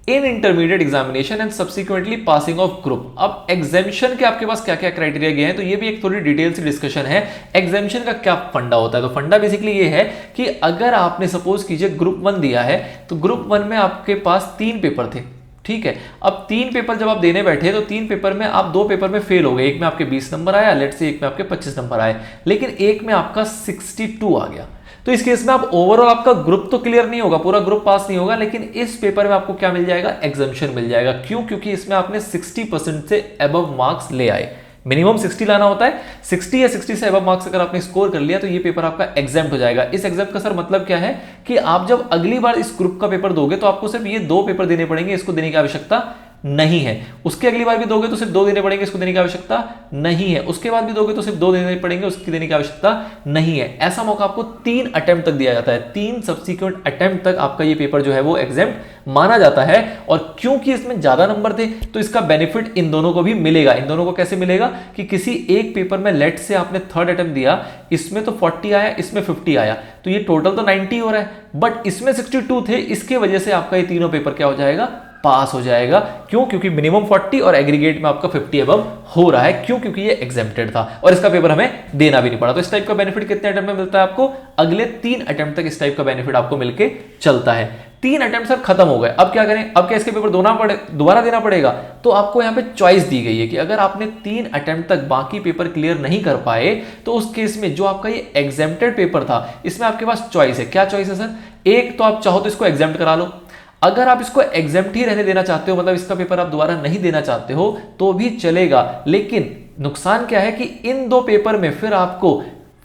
A: in intermediate examination and subsequently passing of group? अब exemption के आपके पास क्या क्या क्राइटेरिया गए हैं, तो ये भी एक थोड़ी डिटेल से डिस्कशन है। exemption का क्या फंडा होता है? तो फंडा बेसिकली ये है कि अगर आपने सपोज कीजिए ग्रुप 1 दिया है तो ग्रुप 1 में आपके पास 3 पेपर थे, ठीक है। अब 3 पेपर जब आप देने बैठे तो 3 पेपर में आप 2 पेपर में फेल हो गए। एक में आपके 20 नंबर आया, लेट से एक में आपके 25 नंबर आए, लेकिन एक में आपका 62 आ गया। तो इस केस में आप ओवरऑल आपका ग्रुप तो क्लियर नहीं होगा, पूरा ग्रुप पास नहीं होगा, लेकिन इस पेपर में आपको क्या मिल जाएगा? एग्जम्पशन मिल जाएगा। क्यों? क्योंकि इसमें आपने 60% से अबव मार्क्स ले आए। मिनिमम 60 लाना होता है, 60 या 60 से अबव मार्क्स अगर आपने स्कोर कर लिया तो ये पेपर आपका एग्जाम्प्ट हो जाएगा। इस एग्जाम्प्ट का सर मतलब क्या है कि आप जब अगली बार इस ग्रुप का पेपर दोगे तो आपको सिर्फ ये 2 पेपर देने पड़ेंगे, इसको देने की आवश्यकता नहीं है। उसके अगली बार भी दोगे तो सिर्फ 2 देने पड़ेंगे, इसको देने की आवश्यकता नहीं है। उसके बाद भी दोगे तो सिर्फ 2 देने पड़ेंगे, उसकी देने की आवश्यकता नहीं है। ऐसा मौका आपको 3 अटेम्प्ट तक दिया जाता है। 3 सब्सिक्वेंट अटेम्प्ट तक आपका ये पेपर जो है वो एग्जाम्प्ट माना जाता है। और क्योंकि इसमें ज्यादा नंबर थे तो इसका बेनिफिट इन दोनों को भी मिलेगा। इन दोनों को कैसे मिलेगा कि किसी एक पेपर में लेट से आपने 3rd अटेम्प्ट दिया, इसमें तो 40 आया, इसमें 50 आया, तो ये टोटल तो 90 हो रहा है, बट इसमें 62 थे, इसके वजह से आपका ये तीनों पेपर क्या हो जाएगा? पास हो जाएगा। क्यों? क्योंकि मिनिमम 40 और एग्रीगेट में आपका 50 अबव हो रहा है। क्यों? क्योंकि ये एग्जेम्प्टेड था और इसका पेपर हमें देना भी नहीं पड़ा। तो इस टाइप का बेनिफिट कितने अटेम्प्ट में मिलता है आपको? अगले 3 अटेम्प्ट तक इस टाइप का बेनिफिट आपको मिलके चलता है। 3 अटेम्प्ट सर खत्म हो गए, अब क्या करें, अब क्या इसके पेपर दोबारा देना पड़ेगा? तो आपको यहाँ पे चॉइस दी गई है कि अगर आपने 3 अटेम्प्ट तक बाकी पेपर क्लियर नहीं कर पाए तो उस केस में जो आपका ये एग्जेम्प्टेड पेपर था इसमें आपके पास चॉइस है। क्या चॉइस है सर? एक तो आप चाहो तो इसको एग्जेम्प्ट करा लो, अगर आप इसको एग्जेम्प्ट ही रहने देना चाहते हो, मतलब इसका पेपर आप दोबारा नहीं देना चाहते हो तो भी चलेगा, लेकिन नुकसान क्या है कि इन 2 पेपर में फिर आपको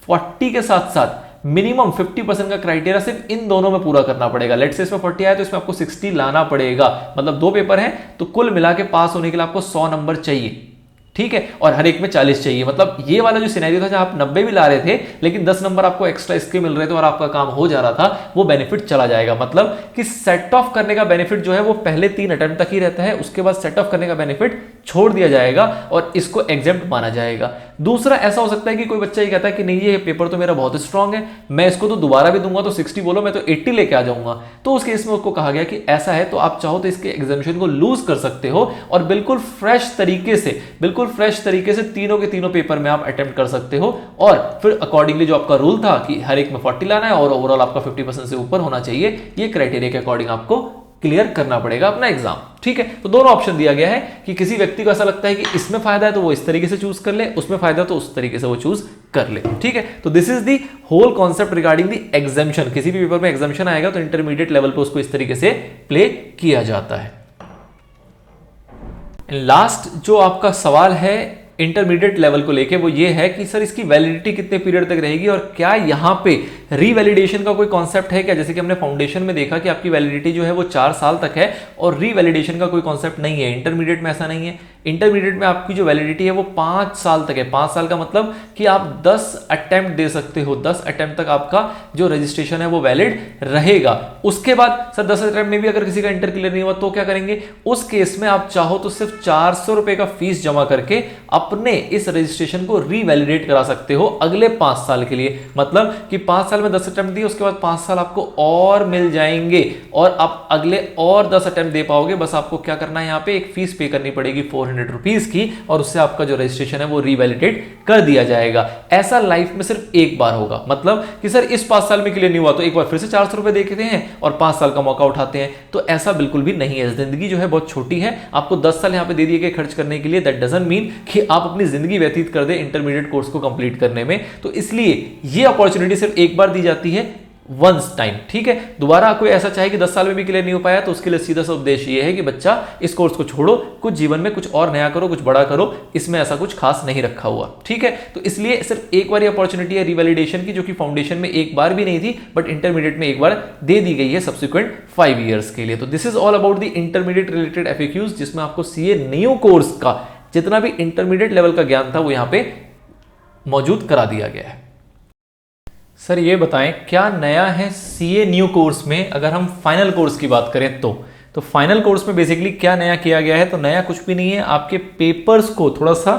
A: 40 के साथ साथ मिनिमम 50% का क्राइटेरिया सिर्फ इन दोनों में पूरा करना पड़ेगा। लेट्स से इसमें 40 आया तो इसमें आपको 60 लाना पड़ेगा, मतलब 2 पेपर हैं तो कुल मिला के पास होने के लिए आपको 100 नंबर चाहिए, ठीक है, और हर एक में 40 चाहिए। मतलब ये वाला जो सिनेरियो था जहां आप 90 भी ला रहे थे लेकिन 10 नंबर आपको एक्स्ट्रा इसके मिल रहे थे और आपका काम हो जा रहा था, वो बेनिफिट चला जाएगा। मतलब कि सेट ऑफ करने का बेनिफिट जो है वो पहले 3 अटेम्प्ट तक ही रहता है, उसके बाद सेट ऑफ करने का बेनिफिट छोड़ दिया जाएगा और इसको एग्जेम्प्ट माना जाएगा। दूसरा ऐसा हो सकता है कि कोई बच्चा ये कहता है कि नहीं ये पेपर तो मेरा बहुत स्ट्रांग है, मैं इसको तो दोबारा भी दूंगा तो 60 बोलो मैं तो 80 लेके आ जाऊंगा, तो उस केस में उसको कहा गया कि ऐसा है तो आप चाहो तो इसके एग्जामिनेशन को लूज कर सकते हो और बिल्कुल फ्रेश तरीके से तीनों के तीनों पेपर में आप अटेम्प्ट कर सकते हो और फिर अकॉर्डिंगली जो आपका रूल था कि हर एक में 40 लाना है और ओवरऑल आपका 50% से ऊपर होना चाहिए, ये क्राइटेरिया के अकॉर्डिंग आपको क्लियर करना पड़ेगा अपना एग्जाम, ठीक है। तो दोनों ऑप्शन दिया गया है कि किसी व्यक्ति को ऐसा लगता है कि इसमें फायदा है तो वो इस तरीके से चूज कर ले, उसमें फायदा तो उस तरीके से वो चूज कर ले, ठीक है। तो this is the whole concept regarding the examination. किसी भी पेपर में एग्जामिशन आएगा तो इंटरमीडिएट लेवल पे उसको इस तरीके से प्ले किया जाता है। लास्ट जो आपका सवाल है इंटरमीडिएट लेवल को लेके वो ये है कि सर इसकी वैलिडिटी कितने पीरियड तक रहेगी और क्या यहाँ पे रीवैलिडेशन का कोई कॉन्सेप्ट है क्या? जैसे कि हमने फाउंडेशन में देखा कि आपकी वैलिडिटी जो है वो 4 साल तक है और रीवैलिडेशन का कोई कॉन्सेप्ट नहीं है। इंटरमीडिएट में ऐसा नहीं है, इंटरमीडिएट में आपकी जो वैलिडिटी है वो 5 साल तक है। 5 साल का मतलब कि आप 10 अटेम्प्ट दे सकते हो, 10 अटेम्प्ट तक आपका जो रजिस्ट्रेशन है वो वैलिड रहेगा। उसके बाद सर 10 अटेम्प्ट में भी अगर किसी का इंटर क्लियर नहीं हुआ तो क्या करेंगे? उस केस में आप चाहो तो सिर्फ 400 रुपए का फीस जमा करके अपने इस रजिस्ट्रेशन को रीवैलिडेट करा सकते हो अगले 5 साल के लिए। मतलब कि 5 साल में 10 अटेम्प्ट दिए, उसके बाद 5 साल आपको और मिल जाएंगे और आप अगले और 10 अटेम्प्ट दे पाओगे। बस आपको क्या करना है, यहाँ पे एक फीस पे करनी पड़ेगी 400 रुपीज की और उससे आपका जो रजिस्ट्रेशन है वो रीवैलिडेट कर दिया जाएगा। ऐसा लाइफ में सिर्फ एक बार होगा। मतलब कि सर इस 5 साल में क्लियर नहीं हुआ तो एक बार फिर से 400 रुपए देखते हैं और 5 साल का मौका उठाते हैं, तो ऐसा बिल्कुल भी नहीं है। जिंदगी जो है बहुत छोटी है, आपको 10 साल यहाँ पे दे दिए गए खर्च करने के लिए, दैट डजंट मीन कि आप अपनी जिंदगी व्यतीत कर दे इंटरमीडिएट कोर्स को कंप्लीट करने में। तो इसलिए ये अपॉर्चुनिटी सिर्फ एक बार दी जाती है, वंस टाइम, ठीक है। दोबारा कोई ऐसा चाहे कि 10 साल में भी क्लियर नहीं हो पाया तो उसके लिए सीधा सा उद्देश्य ये है कि बच्चा इस कोर्स को छोड़ो, कुछ जीवन में कुछ और नया करो, कुछ बड़ा करो, इसमें ऐसा कुछ खास नहीं रखा हुआ, ठीक है। तो इसलिए सिर्फ एक बार अपॉर्चुनिटी है रिवैलिडेशन की, जो कि फाउंडेशन में एक बार भी नहीं थी बट इंटरमीडिएट में एक बार दे दी गई है सब्सिक्वेंट 5 ईयर्स के लिए। तो this is all about the intermediate related FAQs, जिसमें आपको सीए न्यू कोर्स का जितना भी इंटरमीडिएट लेवल का ज्ञान था वो यहां पे मौजूद करा दिया गया है। सर ये बताएं क्या नया है सीए न्यू कोर्स में? अगर हम फाइनल कोर्स की बात करें तो फाइनल कोर्स में बेसिकली क्या नया किया गया है? तो नया कुछ भी नहीं है, आपके पेपर्स को थोड़ा सा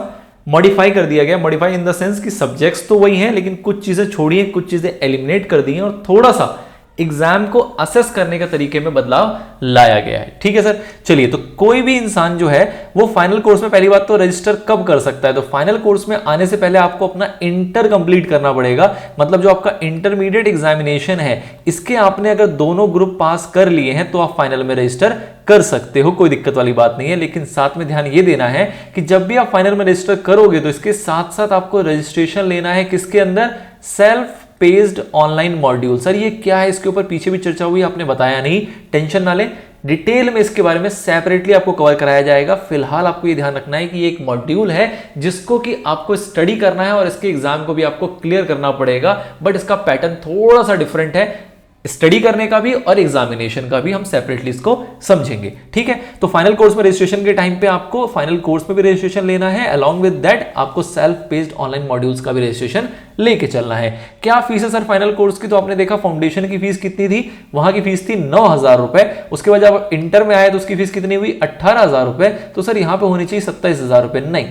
A: मॉडिफाई कर दिया गया। मॉडिफाई इन द सेंस कि सब्जेक्ट्स तो वही हैं लेकिन कुछ चीजें छोड़ी हैं, कुछ चीजें एलिमिनेट कर दी हैं और थोड़ा सा एग्जाम को असेस करने के तरीके में बदलाव लाया गया है, ठीक है सर। चलिए, तो कोई भी इंसान जो है वो फाइनल कोर्स में पहली बात तो रजिस्टर कब कर सकता है? तो फाइनल कोर्स में आने से पहले आपको अपना इंटर कंप्लीट करना पड़ेगा। मतलब जो आपका इंटरमीडिएट एग्जामिनेशन है इसके आपने अगर दोनों ग्रुप पास कर लिए हैं तो आप फाइनल में रजिस्टर कर सकते हो, कोई दिक्कत वाली बात नहीं है। लेकिन साथ में ध्यान ये देना है कि जब भी आप फाइनल में रजिस्टर करोगे तो इसके साथ साथ आपको रजिस्ट्रेशन लेना है किसके अंदर? Self paced online module. Sir ये क्या है? इसके ऊपर पीछे भी चर्चा हुई, आपने बताया नहीं, टेंशन ना लें, डिटेल में इसके बारे में सेपरेटली आपको कवर कराया जाएगा। फिलहाल आपको ये ध्यान रखना है कि ये एक मॉड्यूल है जिसको कि आपको स्टडी करना है और इसके एग्जाम को भी आपको क्लियर करना पड़ेगा, बट इसका पैटर्न थोड़ा सा डिफरेंट है। स्टडी करने का भी और एग्जामिनेशन का भी हम सेपरेटली इसको समझेंगे, ठीक है। तो फाइनल कोर्स में रजिस्ट्रेशन के टाइम पे आपको फाइनल कोर्स में भी रजिस्ट्रेशन लेना है, अलॉन्ग विद दैट आपको सेल्फ बेस्ड ऑनलाइन मॉड्यूल्स का भी रजिस्ट्रेशन लेके चलना है। क्या फीस है सर फाइनल कोर्स की? तो आपने देखा फाउंडेशन की फीस कितनी थी, वहां की फीस थी 9,000 रुपए। उसके बाद जब इंटर में आए तो उसकी फीस कितनी हुई? 18,000 रुपए। तो सर यहां पे होनी चाहिए 27,000 रुपए, नहीं,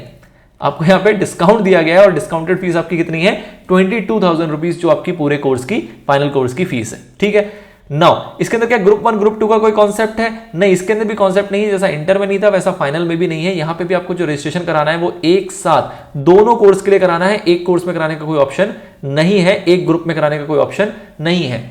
A: आपको यहाँ पे डिस्काउंट दिया गया है और डिस्काउंटेड फीस आपकी कितनी है? 22,000 रुपीज, जो आपकी पूरे कोर्स की फाइनल कोर्स की फीस है, ठीक है। नाउ इसके अंदर क्या ग्रुप 1 ग्रुप 2 का कोई कॉन्सेप्ट है? नहीं, इसके अंदर भी कॉन्सेप्ट नहीं है। जैसा इंटर में नहीं था वैसा फाइनल में भी नहीं है। यहाँ पे भी आपको जो रजिस्ट्रेशन कराना है वो एक साथ दोनों कोर्स के लिए कराना है, एक कोर्स में कराने का कोई ऑप्शन नहीं है, एक ग्रुप में कराने का कोई ऑप्शन नहीं है।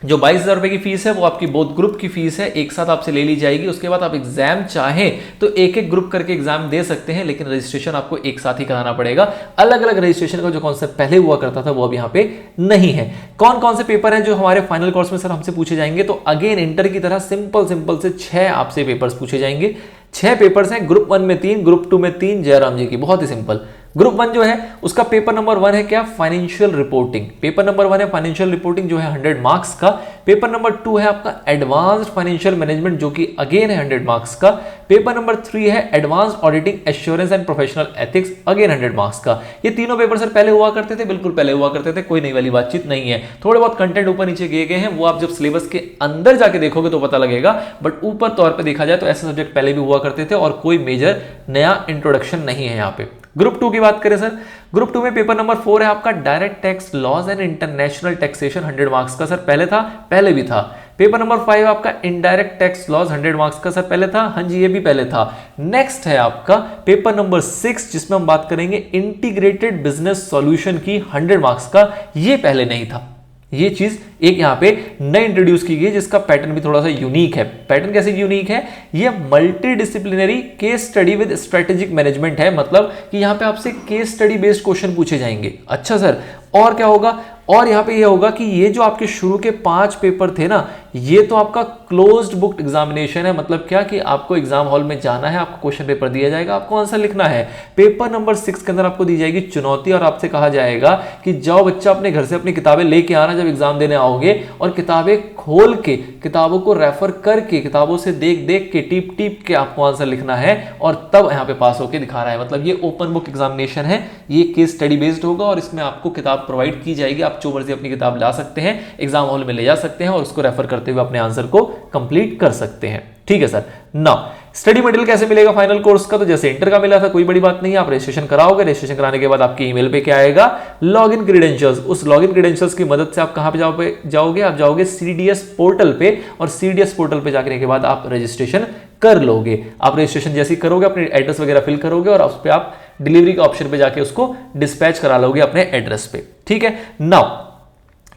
A: जो 22,000 रुपए की फीस है वो आपकी बोथ ग्रुप की फीस है, एक साथ आपसे ले ली जाएगी। उसके बाद आप एग्जाम चाहें तो एक एक ग्रुप करके एग्जाम दे सकते हैं, लेकिन रजिस्ट्रेशन आपको एक साथ ही कराना पड़ेगा। अलग अलग रजिस्ट्रेशन का जो कॉन्सेप्ट पहले हुआ करता था वो अब यहाँ पे नहीं है। कौन कौन से पेपर हैं जो हमारे फाइनल कोर्स में सर हमसे पूछे जाएंगे? तो अगेन इंटर की तरह सिंपल सिंपल से 6 आपसे पेपर्स पूछे जाएंगे। 6 पेपर्स हैं, ग्रुप 1 में 3, ग्रुप 2 में 3, जयराम जी की, बहुत ही सिंपल। ग्रुप 1 जो है उसका पेपर नंबर 1 है क्या? Financial reporting. पेपर नंबर 1 है फाइनेंशियल रिपोर्टिंग जो है 100 मार्क्स का। पेपर नंबर 2 है आपका एडवांस्ड फाइनेंशियल मैनेजमेंट जो कि अगेन है 100 मार्क्स का। पेपर नंबर 3 है advanced auditing assurance and professional ethics, again 100 marks का। ये तीनों पेपर सर पहले हुआ करते थे, बिल्कुल पहले हुआ करते थे, कोई नई वाली बातचीत नहीं है। थोड़े बहुत कंटेंट ऊपर नीचे किए गए हैं, वो आप जब सिलेबस के अंदर जाके देखोगे तो पता लगेगा, बट ऊपर तौर पर देखा जाए तो ऐसे सब्जेक्ट पहले भी हुआ करते थे और कोई मेजर नया इंट्रोडक्शन नहीं है यहाँ पे। ग्रुप 2 की बात करें सर, ग्रुप 2 में पेपर नंबर 4 है आपका direct tax laws and international taxation, 100 marks का। सर पहले था? पहले भी था। पेपर नंबर 5 आपका इनडायरेक्ट टैक्स लॉज, 100 मार्क्स का। सर पहले था? हाँ जी, ये भी पहले था। नेक्स्ट है आपका पेपर नंबर 6 जिसमें हम बात करेंगे इंटीग्रेटेड बिजनेस सॉल्यूशन की, 100 मार्क्स का। ये पहले नहीं था। ये चीज एक यहां पे नई इंट्रोड्यूस की गई जिसका पैटर्न भी थोड़ा सा यूनिक है। पैटर्न कैसे यूनिक है? ये multi disciplinary case study with strategic management है, मतलब कि यहां पे आपसे केस स्टडी बेस्ड क्वेश्चन पूछे जाएंगे। अच्छा सर, और क्या होगा? और यहां पे ये होगा कि ये जो आपके शुरू के 5 पेपर थे ना, ये तो आपका क्लोज्ड बुक एग्जामिनेशन है। मतलब क्या कि आपको एग्जाम हॉल में जाना है, आपको क्वेश्चन पेपर दिया जाएगा, आपको आंसर लिखना है। पेपर नंबर 6 के अंदर आपको दी जाएगी चुनौती और आपसे कहा जाएगा कि जाओ बच्चा अपने घर से अपनी किताबें लेके आना जब एग्जाम देने आओगे, और किताबें खोल के, किताबों को रेफर करके, किताबों से देख देख के, टीप टीप के आपको आंसर लिखना है और तब यहाँ पे पास होके दिखा रहा है। मतलब ये ओपन बुक एग्जामिनेशन है, ये केस स्टडी बेस्ड होगा और इसमें आपको किताब प्रोवाइड की जाएगी। आप जो मर्जी अपनी किताब ला सकते हैं, एग्जाम हॉल में ले जा सकते हैं और उसको रेफर करते हुए अपने आंसर को कंप्लीट कर सकते हैं। ठीक है सर। नाउ स्टडी मटेरियल कैसे मिलेगा फाइनल कोर्स का? तो जैसे इंटर का मिला था, कोई बड़ी बात नहीं है, आप रजिस्ट्रेशन कराओगे। रजिस्ट्रेशन कराने के बाद आपके ईमेल पे क्या आएगा? Login credentials. उस लॉगिन क्रेडेंशियल्स की मदद से आप कहां पे जाओगे? आप जाओगे सीडीएस पोर्टल पे, और सीडीएस पोर्टल पे जाने के बाद आप रजिस्ट्रेशन कर लोगे। आप रजिस्ट्रेशन जैसे ही करोगे, अपने एड्रेस वगैरह फिल करोगे और उस पर आप डिलीवरी के ऑप्शन पे जाके उसको डिस्पैच करा लोगे अपने एड्रेस पे। ठीक है। नाउ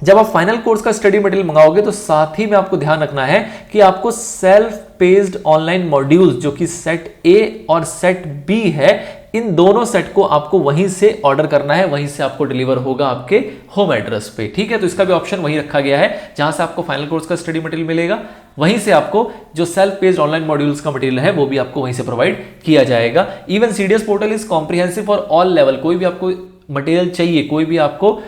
A: जब आप फाइनल कोर्स का स्टडी मटेरियल मंगाओगे तो साथ ही में आपको ध्यान रखना है कि आपको सेल्फ पेस्ड ऑनलाइन मॉड्यूल्स जो कि सेट ए और सेट बी है, इन दोनों सेट को आपको वहीं से ऑर्डर करना है, वहीं से आपको डिलीवर होगा आपके होम एड्रेस पे। ठीक है, तो इसका भी ऑप्शन वहीं रखा गया है, जहां से आपको फाइनल कोर्स का स्टडी मटेरियल मिलेगा, वहीं से आपको जो सेल्फ पेस्ड ऑनलाइन मॉड्यूल्स का मटेरियल है वो भी आपको वहीं से प्रोवाइड किया जाएगा। Even CDS portal is comprehensive for all level. कोई भी आपको मटेरियल चाहिए, कोई भी आपको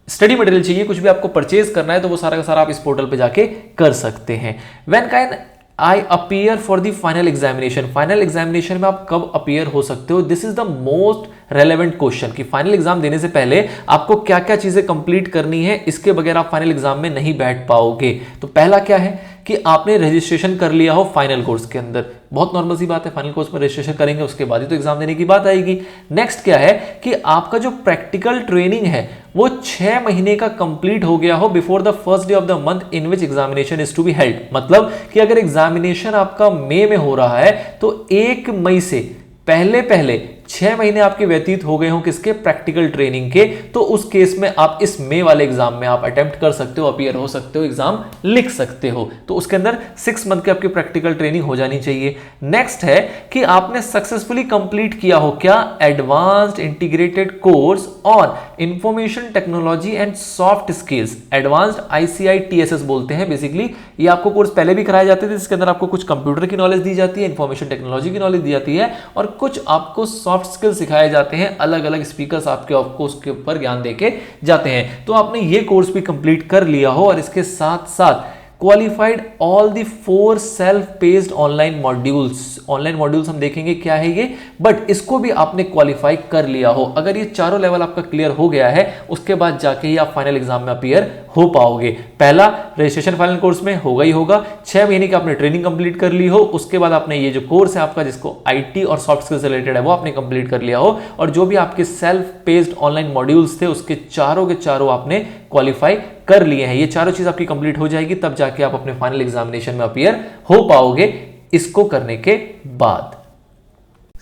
A: स्टडी मटेरियल चाहिए, कुछ भी आपको परचेज करना है, तो वो सारा का सारा आप इस पोर्टल पे जाके कर सकते हैं। When can I appear for the final examination? Final examination में आप कब अपीयर हो सकते हो? This is the most relevant question कि फाइनल एग्जाम देने से पहले आपको क्या क्या चीजें कंप्लीट करनी है, इसके बगैर आप फाइनल एग्जाम में नहीं बैठ पाओगे। तो पहला क्या है कि आपने रजिस्ट्रेशन कर लिया हो फाइनल कोर्स के अंदर। बहुत नॉर्मल सी बात है, फाइनल कोर्स में रजिस्ट्रेशन करेंगे उसके बाद ही तो एग्जाम देने की बात आएगी। नेक्स्ट क्या है कि आपका जो प्रैक्टिकल ट्रेनिंग है वो 6 महीने का कंप्लीट हो गया हो before the first day of the month in which examination is to be held. मतलब कि अगर एग्जामिनेशन आपका मई में हो रहा है तो 1 मई से पहले 6 महीने आपके व्यतीत हो गए हो किसके? प्रैक्टिकल ट्रेनिंग के। तो उस केस में आप इस मई वाले एग्जाम में आप अटेम्प्ट कर सकते हो, अपीयर हो सकते हो, एग्जाम लिख सकते हो। तो उसके अंदर 6 मंथ की आपकी प्रैक्टिकल ट्रेनिंग हो जानी चाहिए। नेक्स्ट है कि आपने सक्सेसफुली कंप्लीट किया हो क्या? Advanced integrated course on information technology and soft skills, advanced ICITSS बोलते हैं बेसिकली। ये आपको कोर्स पहले भी कराए जाते थे, जिसके अंदर आपको कुछ कंप्यूटर की नॉलेज दी जाती है, इंफॉर्मेशन टेक्नोलॉजी की नॉलेज दी जाती है और कुछ आपको सॉफ्ट स्किल सिखाए जाते हैं। अलग अलग स्पीकर्स आपको उसके ऊपर ज्ञान देके जाते हैं। तो आपने ये कोर्स भी कंप्लीट कर लिया हो और इसके साथ साथ qualified all the 4 self paced online modules. Online modules हम देखेंगे क्या है ये, बट इसको भी आपने क्वालिफाई कर लिया हो। अगर ये चारों लेवल आपका क्लियर हो गया है, उसके बाद जाके ही आप फाइनल एग्जाम में अपीयर हो पाओगे। पहला रजिस्ट्रेशन फाइनल कोर्स में होगा ही होगा, 6 महीने की आपने ट्रेनिंग कंप्लीट कर ली हो, उसके बाद आपने ये जो कोर्स है आपका जिसको IT और सॉफ्ट स्किल्स से रिलेटेड है वो आपने कंप्लीट कर लिया हो, और जो भी आपके सेल्फ पेस्ड ऑनलाइन मॉड्यूल्स थे उसके चारों के चारों आपने क्वालिफाई कर लिए हैं। ये चारों चीज आपकी कंप्लीट हो जाएगी, तब जाके आप अपने फाइनल एग्जामिनेशन में अपीयर हो पाओगे इसको करने के बाद।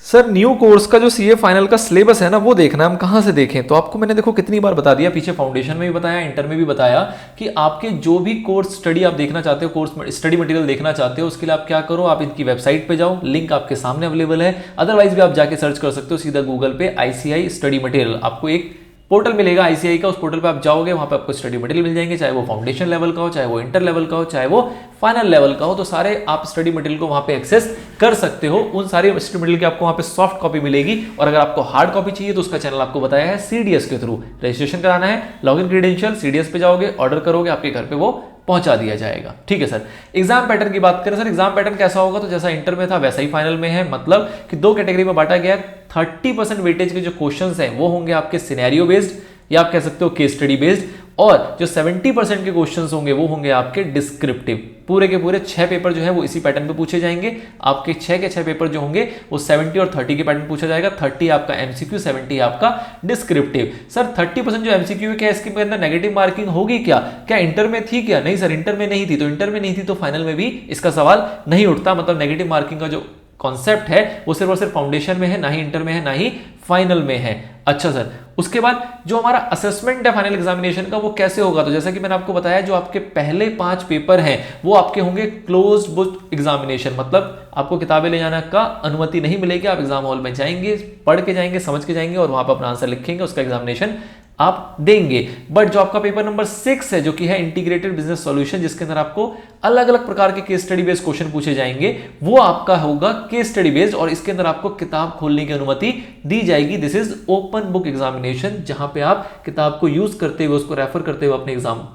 B: सर न्यू कोर्स का जो सीए फाइनल का सिलेबस है ना, वो देखना है, हम कहाँ से देखें? तो आपको मैंने देखो कितनी बार बता दिया, पीछे फाउंडेशन में भी बताया, इंटर में भी बताया कि आपके जो भी कोर्स स्टडी आप देखना चाहते हो, कोर्स स्टडी मटेरियल देखना चाहते हो, उसके लिए आप क्या करो, आप इनकी वेबसाइट पे जाओ, लिंक आपके सामने अवेलेबल है। अदरवाइज भी आप जाके सर्च कर सकते हो सीधा गूगल पे आईसीआई स्टडी मटेरियल, आपको एक पोर्टल मिलेगा आईसीआई का, उस पोर्टल पे आप जाओगे, वहां पे आपको स्टडी मटेरियल मिल जाएंगे, चाहे वो फाउंडेशन लेवल का हो, चाहे वो इंटर लेवल का हो, चाहे वो फाइनल लेवल का हो, तो सारे आप स्टडी मटेरियल को वहां पे एक्सेस कर सकते हो। उन सारे स्टडी मटेरियल की आपको वहां पे सॉफ्ट कॉपी मिलेगी, और अगर आपको हार्ड कॉपी चाहिए तो उसका चैनल आपको बताया है सीडीएस के थ्रू रजिस्ट्रेशन कराना है, लॉगिन क्रेडेंशियल, सीडीएस पे जाओगे, ऑर्डर करोगे, आपके घर पे वो पहुंचा दिया जाएगा। ठीक है सर। एग्जाम पैटर्न की बात करें सर, एग्जाम पैटर्न कैसा होगा, तो जैसा इंटर में था वैसा ही फाइनल में है, मतलब कि दो कैटेगरी में बांटा गया है। 30% वेटेज के जो क्वेश्चंस हैं वो होंगे आपके सिनेरियो बेस्ड, या आप कह सकते हो केस स्टडी बेस्ड, और जो 70% के क्वेश्चंस होंगे वो होंगे आपके डिस्क्रिप्टिव। पूरे के पूरे 6 पेपर जो है वो इसी पैटर्न पे पूछे जाएंगे। आपके 6 के 6 पेपर जो होंगे वो 70 और 30 के पैटर्न पूछा जाएगा। 30 आपका एमसीक्यू, 70 आपका डिस्क्रिप्टिव। सर 30% जो एमसीक्यू है, क्या इसके अंदर नेगेटिव मार्किंग होगी क्या इंटर में थी क्या? नहीं सर, इंटर में नहीं थी। तो इंटर में नहीं थी तो फाइनल में भी इसका सवाल नहीं उठता। मतलब नेगेटिव मार्किंग का जो कॉन्सेप्ट है वो सिर्फ और सिर्फ फाउंडेशन में है, ना ही इंटर में है, ना ही फाइनल में है। अच्छा सर, उसके बाद जो हमारा असेसमेंट है फाइनल एग्जामिनेशन का वो कैसे होगा? तो जैसा कि मैंने आपको बताया, जो आपके पहले 5 पेपर हैं वो आपके होंगे क्लोज्ड बुक एग्जामिनेशन, मतलब आपको किताबें ले जाने का अनुमति नहीं मिलेगी। आप एग्जाम हॉल में जाएंगे, पढ़ के जाएंगे, समझ के जाएंगे, और वहां पर अपना आंसर लिखेंगे, उसका एग्जामिनेशन आप देंगे। बट जो आपका पेपर नंबर 6 है, जो कि है इंटीग्रेटेड बिजनेस सॉल्यूशन, जिसके अंदर आपको अलग अलग प्रकार के केस स्टडी बेस्ड क्वेश्चन पूछे जाएंगे, वो आपका होगा केस स्टडी बेस्ड, और इसके अंदर आपको किताब खोलने की अनुमति दी जाएगी। This is open book examination, जहां पे आप किताब को यूज करते हुए, उसको रेफर करते हुए अपने एग्जाम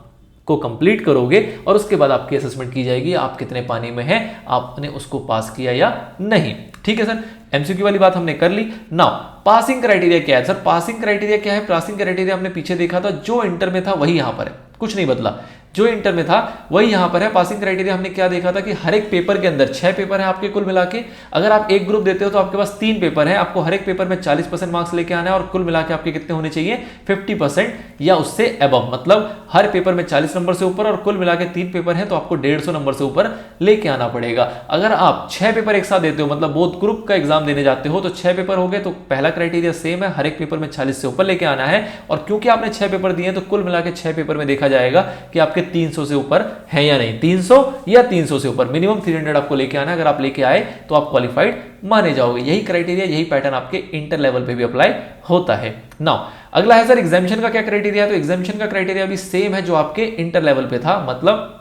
B: को कंप्लीट करोगे, और उसके बाद आपकी असेसमेंट की जाएगी, आप कितने पानी में हैं, आपने उसको पास किया या नहीं। ठीक है सर, एमसीक्यू वाली बात हमने कर ली। नाउ पासिंग क्राइटेरिया क्या है सर? पासिंग क्राइटेरिया क्या है? पासिंग क्राइटेरिया हमने पीछे देखा था, जो इंटर में था वही यहां पर है, कुछ नहीं बदला। जो इंटर में था वही यहां पर है। पासिंग क्राइटेरिया हमने क्या देखा था कि हर एक पेपर के अंदर 6 पेपर है आपके कुल मिला के। अगर आप एक ग्रुप देते हो तो आपके पास 3 पेपर है, आपको हर एक पेपर में 40% मार्क्स लेके आना है, और कुल मिला के आपके कितने होने चाहिए? 50% या उससे अबव। मतलब हर पेपर में 40 नंबर से ऊपर, और कुल मिला के 3 पेपर है तो आपको 150 नंबर से ऊपर लेके आना पड़ेगा। अगर आप 6 पेपर एक साथ देते हो, मतलब बोथ ग्रुप का एग्जाम देने जाते हो, तो 6 पेपर हो गए, तो पहला क्राइटेरिया सेम है, हर एक पेपर में 40 से ऊपर लेके आना है। और क्योंकि आपने 6 पेपर दिए तो कुल मिला के 6 पेपर में देखा जाएगा कि आपके 300 से ऊपर है या नहीं। 300 या 300 से ऊपर, मिनिमम 300 आपको लेके आना है। अगर आप लेके आए तो आप क्वालिफाइड माने जाओगे। यही क्राइटेरिया, यही पैटर्न आपके इंटर लेवल पे भी अप्लाई होता है। नाउ अगला है सर एग्जामिशन का क्या क्राइटेरिया है? तो एग्जामिशन का क्राइटेरिया भी सेम है जो आपके इंटर लेवल पे था। मतलब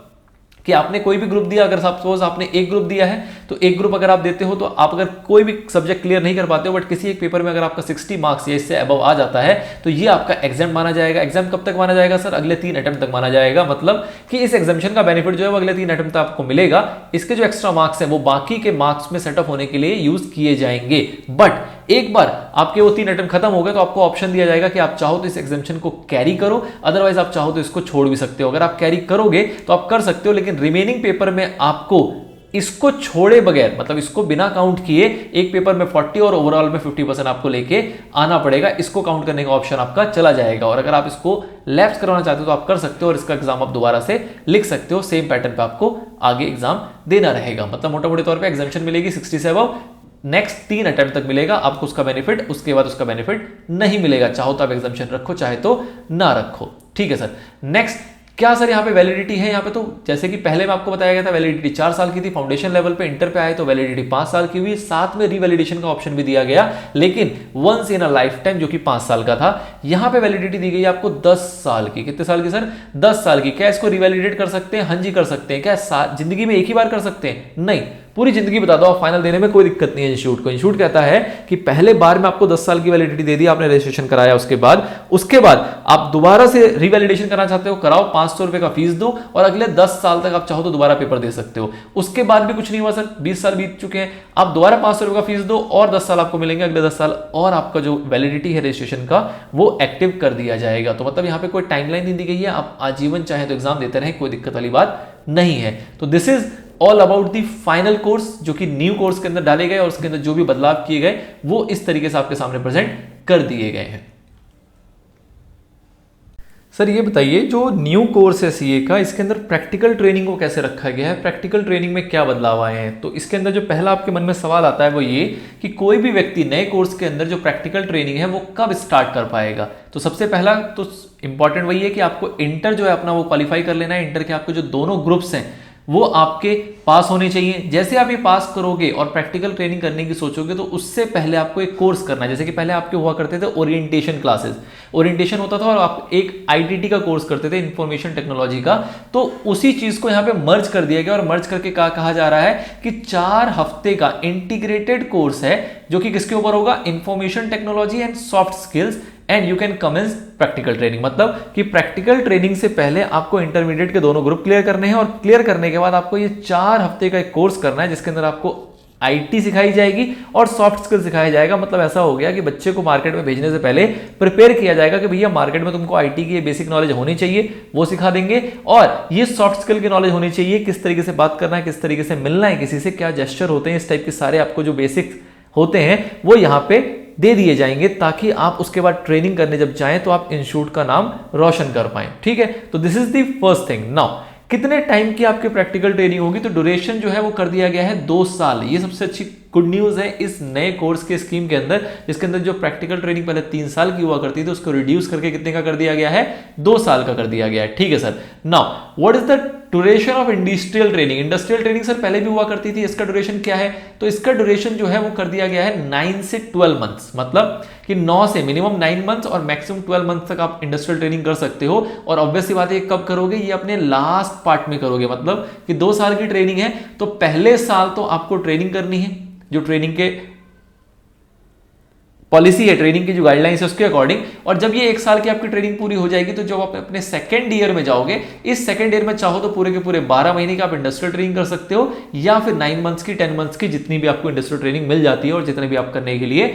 B: कि आपने कोई भी ग्रुप दिया, अगर सपोज आपने एक ग्रुप दिया है, तो एक ग्रुप अगर आप देते हो, तो आप अगर कोई भी सब्जेक्ट क्लियर नहीं कर पाते हो, बट किसी एक पेपर में अगर आपका 60 मार्क्स या इससे अबव आ जाता है, तो ये आपका एग्जाम माना जाएगा। एग्जाम कब तक माना जाएगा सर? अगले 3 अटेम्प्ट तक माना जाएगा। मतलब कि इस एग्जामिशन का बेनिफिट जो है वो अगले 3 अटेम्प्ट तक आपको मिलेगा। इसके जो एक्स्ट्रा मार्क्स है वो बाकी के मार्क्स में सेटअप होने के लिए यूज किए जाएंगे। बट एक बार आपके वो 3 अटेम्प्ट खत्म हो गए तो आपको ऑप्शन दिया जाएगा कि आप चाहो तो इस एग्जामिशन को कैरी करो, अदरवाइज आप चाहो तो इसको छोड़ भी सकते हो। अगर आप कैरी करोगे तो आप कर सकते हो, लेकिन रिमेनिंग पेपर में आपको इसको छोड़े बगैर, मतलब इसको बिना काउंट किए, एक पेपर में 40 और ओवरऑल में 50% आपको लेके आना पड़ेगा। इसको काउंट करने का ऑप्शन आपका चला जाएगा। और अगर आप इसको लैप्स करवाना चाहते हो तो आप कर सकते हो, और इसका एग्जाम आप दोबारा से लिख सकते हो। सेम पैटर्न पे आपको आगे एग्जाम देना रहेगा। मतलब मोटा मोटे तौर पे एग्जामिशन मिलेगी 60 से अबव, नेक्स्ट 3 अटेम्प्ट तक मिलेगा आपको उसका बेनिफिट, उसके बाद उसका बेनिफिट नहीं मिलेगा। चाहो तो आप एग्जामिशन रखो, चाहे तो ना रखो। ठीक है सर। नेक्स्ट क्या सर यहाँ पे वैलिडिटी है? यहाँ पे तो जैसे कि पहले में आपको बताया गया था वैलिडिटी 4 साल की थी, फाउंडेशन लेवल पे इंटर पे आए तो वैलिडिटी 5 साल की हुई। साथ में रिवैलिडेशन का ऑप्शन भी दिया गया, लेकिन once in a life time, जो कि 5 साल का था। यहाँ पे वैलिडिटी दी गई आपको 10 साल की। कितने साल की सर? 10 साल की। क्या इसको रिवैलिडेट कर सकते हैं? हाँ जी कर सकते हैं। क्या जिंदगी में एक ही बार कर सकते हैं? नहीं, पूरी जिंदगी बता दो आप, फाइनल देने में कोई दिक्कत नहीं है इंस्टीट्यूट को। इंस्टीट्यूट कहता है कि पहले बार में आपको 10 साल की वैलिडिटी दे दी, आपने रजिस्ट्रेशन कराया, उसके बाद आप दोबारा से रिवैलिडेशन करना चाहते हो, कराओ, 500 रुपए का फीस दो, और अगले 10 साल तक आप चाहो तो दोबारा पेपर दे सकते हो। उसके बाद भी कुछ नहीं हुआ सर, 20 साल बीत चुके हैं, आप दोबारा 500 रुपए का फीस दो और 10 साल आपको मिलेंगे। अगले 10 साल और आपका जो वैलिडिटी है रजिस्ट्रेशन का वो एक्टिव कर दिया जाएगा। तो मतलब यहाँ पे कोई टाइमलाइन नहीं दी गई है, आप आजीवन चाहे तो एग्जाम देते रहे, कोई दिक्कत वाली बात नहीं है। तो this is all about the final course, जो कि न्यू कोर्स के अंदर डाले गए, और उसके अंदर जो भी बदलाव किए गए वो इस तरीके से आपके सामने प्रेजेंट कर दिए गए हैं। सर ये बताइए, जो न्यू कोर्स है सीए का, इसके अंदर प्रैक्टिकल ट्रेनिंग को कैसे रखा गया है, प्रैक्टिकल ट्रेनिंग में क्या बदलाव आए हैं? तो इसके अंदर जो पहला आपके मन में सवाल आता है वो ये कि कोई भी व्यक्ति नए कोर्स के अंदर जो प्रैक्टिकल ट्रेनिंग है वो कब स्टार्ट कर पाएगा। तो सबसे पहला तो इंपॉर्टेंट वही है कि आपको इंटर जो है अपना वो क्वालिफाई कर लेना है। इंटर के आपके जो दोनों ग्रुप्स हैं वो आपके पास होने चाहिए। जैसे आप ये पास करोगे और प्रैक्टिकल ट्रेनिंग करने की सोचोगे तो उससे पहले आपको एक कोर्स करना है। जैसे कि पहले आपके हुआ करते थे ओरिएंटेशन क्लासेस, ओरिएंटेशन होता था और आप एक आईटीटी का कोर्स करते थे, इंफॉर्मेशन टेक्नोलॉजी का। तो उसी चीज को यहाँ पे मर्ज कर दिया गया और मर्ज करके कहा जा रहा है कि 4 हफ्ते का इंटीग्रेटेड कोर्स है जो कि किसके ऊपर होगा, information technology and soft skills and you can commence practical training. मतलब कि प्रैक्टिकल ट्रेनिंग से पहले आपको इंटरमीडिएट के दोनों ग्रुप क्लियर करने हैं और क्लियर करने के बाद आपको ये 4 हफ्ते का एक कोर्स करना है जिसके अंदर आपको आईटी सिखाई जाएगी और सॉफ्ट स्किल सिखाया जाएगा। मतलब ऐसा हो गया कि बच्चे को मार्केट में भेजने से पहले प्रिपेयर किया जाएगा कि भैया मार्केट में तुमको आईटी की बेसिक नॉलेज होनी चाहिए, वो सिखा देंगे, और ये सॉफ्ट स्किल की नॉलेज होनी चाहिए, किस तरीके से बात करना है, किस तरीके से मिलना है किसी से, क्या जेस्चर होते हैं, इस टाइप के सारे आपको जो बेसिक होते हैं वो यहाँ पे दे दिए जाएंगे ताकि आप उसके बाद ट्रेनिंग करने जब जाएं तो आप इंस्टीट्यूट का नाम रोशन कर पाएं। ठीक है, तो this is the first thing. Now कितने टाइम की आपकी प्रैक्टिकल ट्रेनिंग होगी, तो ड्यूरेशन जो है वो कर दिया गया है 2 साल। ये सबसे अच्छी गुड न्यूज है इस नए कोर्स के स्कीम के अंदर, जिसके अंदर जो प्रैक्टिकल ट्रेनिंग पहले 3 साल की हुआ करती थी उसको रिड्यूस करके कितने का कर दिया गया है, 2 साल का कर दिया गया है। ठीक है sir. Now what is the duration of industrial training? Industrial training sir पहले भी हुआ करती थी, इसका ड्यूरेशन क्या है? तो इसका ड्यूरेशन जो है वो कर दिया गया है 9 से 12 मंथ्स। मतलब कि 9 से मिनिमम 9 मंथ्स और मैक्सिमम 12 मंथ्स तक आप इंडस्ट्रियल ट्रेनिंग कर सकते हो। और ऑब्वियसली बात है कब करोगे, ये अपने लास्ट पार्ट में करोगे। मतलब कि 2 साल की ट्रेनिंग है तो पहले साल तो आपको ट्रेनिंग करनी है, जो ट्रेनिंग के पॉलिसी है, ट्रेनिंग की जो गाइडलाइंस है उसके अकॉर्डिंग। और जब ये 1 साल की आपकी ट्रेनिंग पूरी हो जाएगी तो जब आप अपने सेकंड ईयर में जाओगे, इस सेकंड ईयर में चाहो तो पूरे के पूरे 12 महीने की आप इंडस्ट्रियल ट्रेनिंग कर सकते हो, या फिर 9 मंथ्स की, 10 मंथ्स की, जितनी भी आपको इंडस्ट्रियल ट्रेनिंग मिल जाती है और जितने भी आप करने के लिए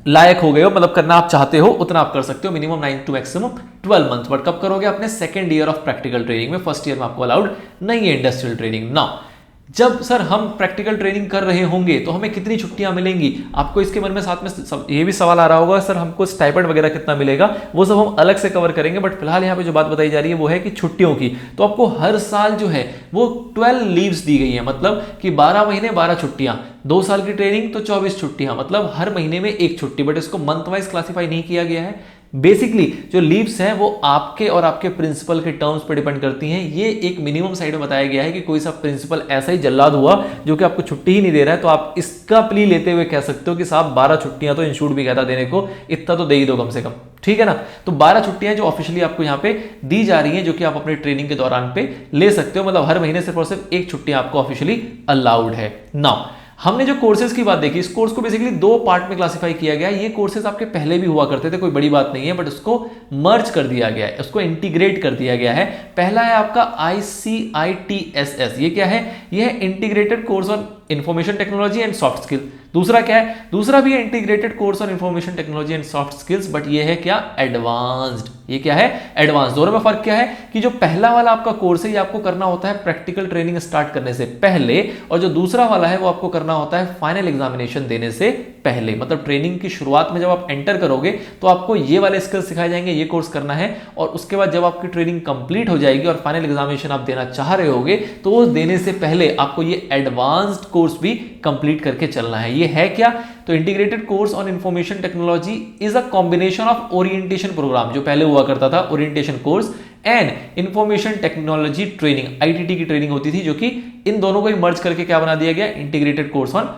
B: लायक हो गए हो, मतलब करना आप चाहते हो उतना आप कर सकते हो, minimum 9 to maximum 12 months. But कब करोगे, अपने second year of practical training में। फर्स्ट ईयर में आपको अलाउड नहीं है इंडस्ट्रियल ट्रेनिंग। नाउ जब सर हम प्रैक्टिकल ट्रेनिंग कर रहे होंगे तो हमें कितनी छुट्टियां मिलेंगी? आपको इसके मन में साथ में ये भी सवाल आ रहा होगा सर हमको स्टाइपेंड वगैरह कितना मिलेगा, वो सब हम अलग से कवर करेंगे। बट फिलहाल यहाँ पे जो बात बताई जा रही है वो है कि छुट्टियों की। तो आपको हर साल जो है वो 12 लीव्स दी गई है, मतलब कि 12 महीने 12 छुट्टियां, 2 साल की ट्रेनिंग तो 24 छुट्टियां, मतलब हर महीने में 1 छुट्टी। बट इसको मंथ वाइज क्लासीफाई नहीं किया गया है। बेसिकली जो लीव्स हैं वो आपके और आपके प्रिंसिपल के टर्म्स पर डिपेंड करती हैं। ये एक मिनिमम साइड में बताया गया है कि कोई सा प्रिंसिपल ऐसा ही जल्लाद हुआ जो कि आपको छुट्टी ही नहीं दे रहा है तो आप इसका प्ली लेते हुए कह सकते हो कि साहब 12 छुट्टियां तो इंस्टीट्यूट भी कहता देने को, इतना तो दे ही दो कम से कम। ठीक है ना। तो 12 छुट्टियां जो ऑफिशियली आपको यहाँ पे दी जा रही हैं, जो कि आप अपने ट्रेनिंग के दौरान पे ले सकते हो। मतलब हर महीने सिर्फ और सिर्फ 1 छुट्टी आपको ऑफिशियली अलाउड है। नाउ हमने जो कोर्सेज की बात देखी, इस कोर्स को बेसिकली 2 पार्ट में क्लासिफाई किया गया है। ये कोर्सेज आपके पहले भी हुआ करते थे, कोई बड़ी बात नहीं है, बट उसको मर्ज कर दिया गया है, उसको इंटीग्रेट कर दिया गया है। पहला है आपका ICITSS। ये क्या है? ये है integrated course on information technology and soft skill. दूसरा क्या है? दूसरा भी है integrated course on information technology and soft skills, but ये है क्या? एडवांस्ड। ये क्या है? एडवांस। दोनों में फर्क क्या है कि जो पहला वाला आपका कोर्स है ये आपको करना होता है प्रैक्टिकल ट्रेनिंग स्टार्ट करने से पहले, और जो दूसरा वाला है वो आपको करना होता है फाइनल एग्जामिनेशन देने से पहले। मतलब ट्रेनिंग की शुरुआत में जब आप एंटर करोगे तो आपको ये वाले स्किल्स सिखाए जाएंगे, ये कोर्स करना है, और उसके बाद जब आपकी ट्रेनिंग कंप्लीट हो जाएगी और फाइनल एग्जामिनेशन आप देना चाह रहे होगे तो वो देने से पहले आपको ये एडवांस्ड कोर्स भी कंप्लीट करके चलना है। ये है क्या? तो integrated course on information technology is a combination of orientation program, जो पहले हुआ करता था orientation course, and information technology training, ITT की ट्रेनिंग होती थी, जो कि इन दोनों को ही मर्ज करके क्या बना दिया गया? Integrated course on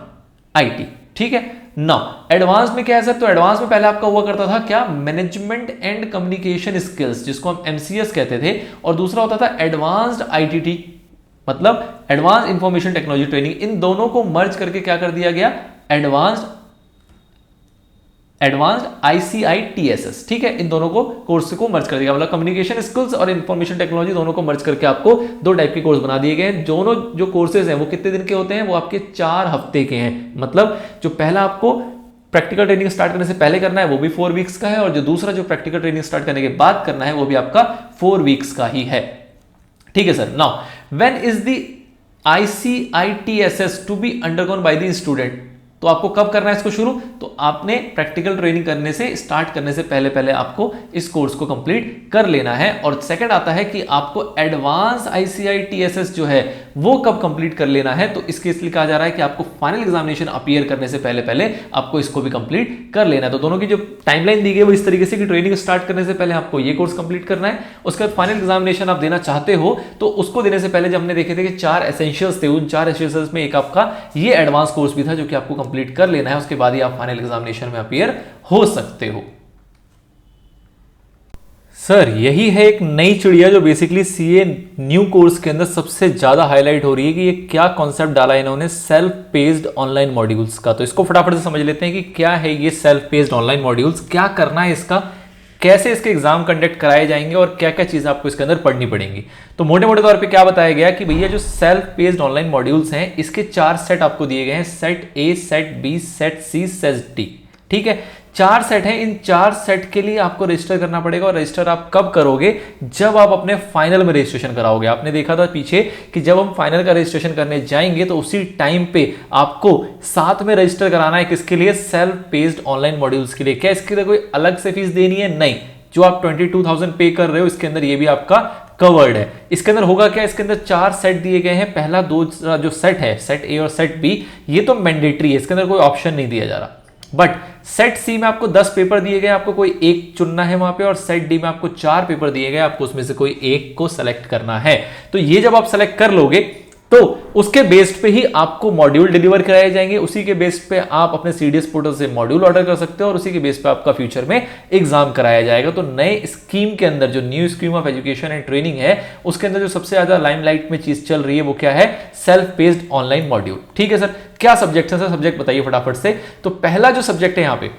B: IT. ठीक है। नाउ एडवांस में क्या है सर? तो एडवांस में पहले आपका हुआ करता था क्या? मैनेजमेंट एंड कम्युनिकेशन स्किल्स, जिसको हम MCS कहते थे, और दूसरा होता था एडवांस्ड ITT, मतलब एडवांस इंफॉर्मेशन टेक्नोलॉजी ट्रेनिंग। इन दोनों को मर्ज करके क्या कर दिया गया? Advanced ICITSS। ठीक है। इन दोनों को कोर्स को मर्ज कर दिया, मतलब कम्युनिकेशन स्किल्स और इंफॉर्मेशन टेक्नोलॉजी दोनों को मर्ज करके आपको 2 टाइप के कोर्स बना दिए गए हैं। दोनों जो कोर्सेज हैं वो कितने दिन के होते हैं? वो आपके 4 हफ्ते के हैं। मतलब जो पहला आपको प्रैक्टिकल ट्रेनिंग स्टार्ट करने से पहले करना है वो भी 4 वीक्स का है, और जो दूसरा जो प्रैक्टिकल ट्रेनिंग स्टार्ट करने के बाद करना है वो भी आपका 4 वीक्स का ही है। ठीक है sir. Now when is the ICITSS to be undergone by the student? तो आपको कब करना है इसको शुरू? तो आपने प्रैक्टिकल ट्रेनिंग करने से स्टार्ट करने से पहले पहले आपको इस कोर्स को कंप्लीट कर लेना है। और सेकंड आता है कि आपको एडवांस ICI-TSS जो है वो कब कंप्लीट कर लेना है। तो इसके इसलिए कहा जा रहा है कि आपको फाइनल एग्जामिनेशन अपीयर करने से पहले पहले आपको इसको भी कंप्लीट कर लेना है। तो दोनों की जो टाइमलाइन दी गई वो इस तरीके से कि ट्रेनिंग स्टार्ट करने से पहले आपको ये कोर्स कंप्लीट करना है, उसके बाद फाइनल एग्जामिनेशन आप देना चाहते हो तो उसको देने से पहले जब हमने देखे थे कि 4 एसेंशियल्स थे, उन 4 एसेंशियल्स में एक आपका ये एडवांस कोर्स भी था जो कि आपको कंप्लीट कर लेना है, उसके बाद ही आप फाइनल एग्जामिनेशन में अपीयर हो सकते हो। सर यही है एक नई चिड़िया जो बेसिकली सीए न्यू कोर्स के अंदर सबसे ज्यादा हाईलाइट हो रही है कि ये क्या कॉन्सेप्ट डाला है इन्होंने सेल्फ पेस्ड ऑनलाइन मॉड्यूल्स का। तो इसको फटाफट से समझ लेते हैं कि क्या है ये सेल्फ पेस्ड ऑनलाइन मॉड्यूल्स, क्या करना है इसका, कैसे इसके एग्जाम कंडक्ट कराए जाएंगे और क्या क्या चीजें आपको इसके अंदर पढ़नी पड़ेंगी। तो मोटे मोटे तौर पे क्या बताया गया कि भैया जो सेल्फ पेस्ड ऑनलाइन मॉड्यूल्स हैं इसके 4 सेट आपको दिए गए हैं, set A, set B, set C, set D. ठीक है, 4 सेट हैं। इन 4 सेट के लिए आपको रजिस्टर करना पड़ेगा और रजिस्टर आप कब करोगे? जब आप अपने फाइनल में रजिस्ट्रेशन कराओगे। आपने देखा था पीछे कि जब हम फाइनल का रजिस्ट्रेशन करने जाएंगे तो उसी टाइम पे आपको साथ में रजिस्टर कराना है। किसके लिए? सेल्फ पेस्ड ऑनलाइन मॉड्यूल्स के लिए। क्या इसके लिए कोई अलग से फीस देनी है? नहीं, जो आप 22,000 पे कर रहे हो इसके अंदर ये भी आपका कवर्ड है। इसके अंदर होगा क्या? इसके अंदर 4 सेट दिए गए हैं। पहला 2 जो सेट है, सेट ए और सेट बी, ये तो मैंडेटरी है, इसके अंदर कोई ऑप्शन नहीं दिया जा रहा। बट सेट सी में आपको 10 पेपर दिए गए, आपको कोई एक चुनना है वहां पे, और सेट डी में आपको 4 पेपर दिए गए, आपको उसमें से कोई एक को सेलेक्ट करना है। तो ये जब आप सेलेक्ट कर लोगे तो उसके बेस्ड पे ही आपको मॉड्यूल डिलीवर कराए जाएंगे। उसी के बेस्ड पे आप अपने सीडीएस पोर्टल से मॉड्यूल ऑर्डर कर सकते हो और उसी के बेस पे आपका फ्यूचर में एग्जाम कराया जाएगा। तो नए स्कीम के अंदर जो new scheme of education and training है उसके अंदर जो सबसे ज्यादा लाइमलाइट में चीज चल रही है वो क्या है? Self paced online module. ठीक है सर, क्या सब्जेक्ट है सर? सब्जेक्ट बताइए फटाफट से। तो पहला जो सब्जेक्ट है यहाँ पे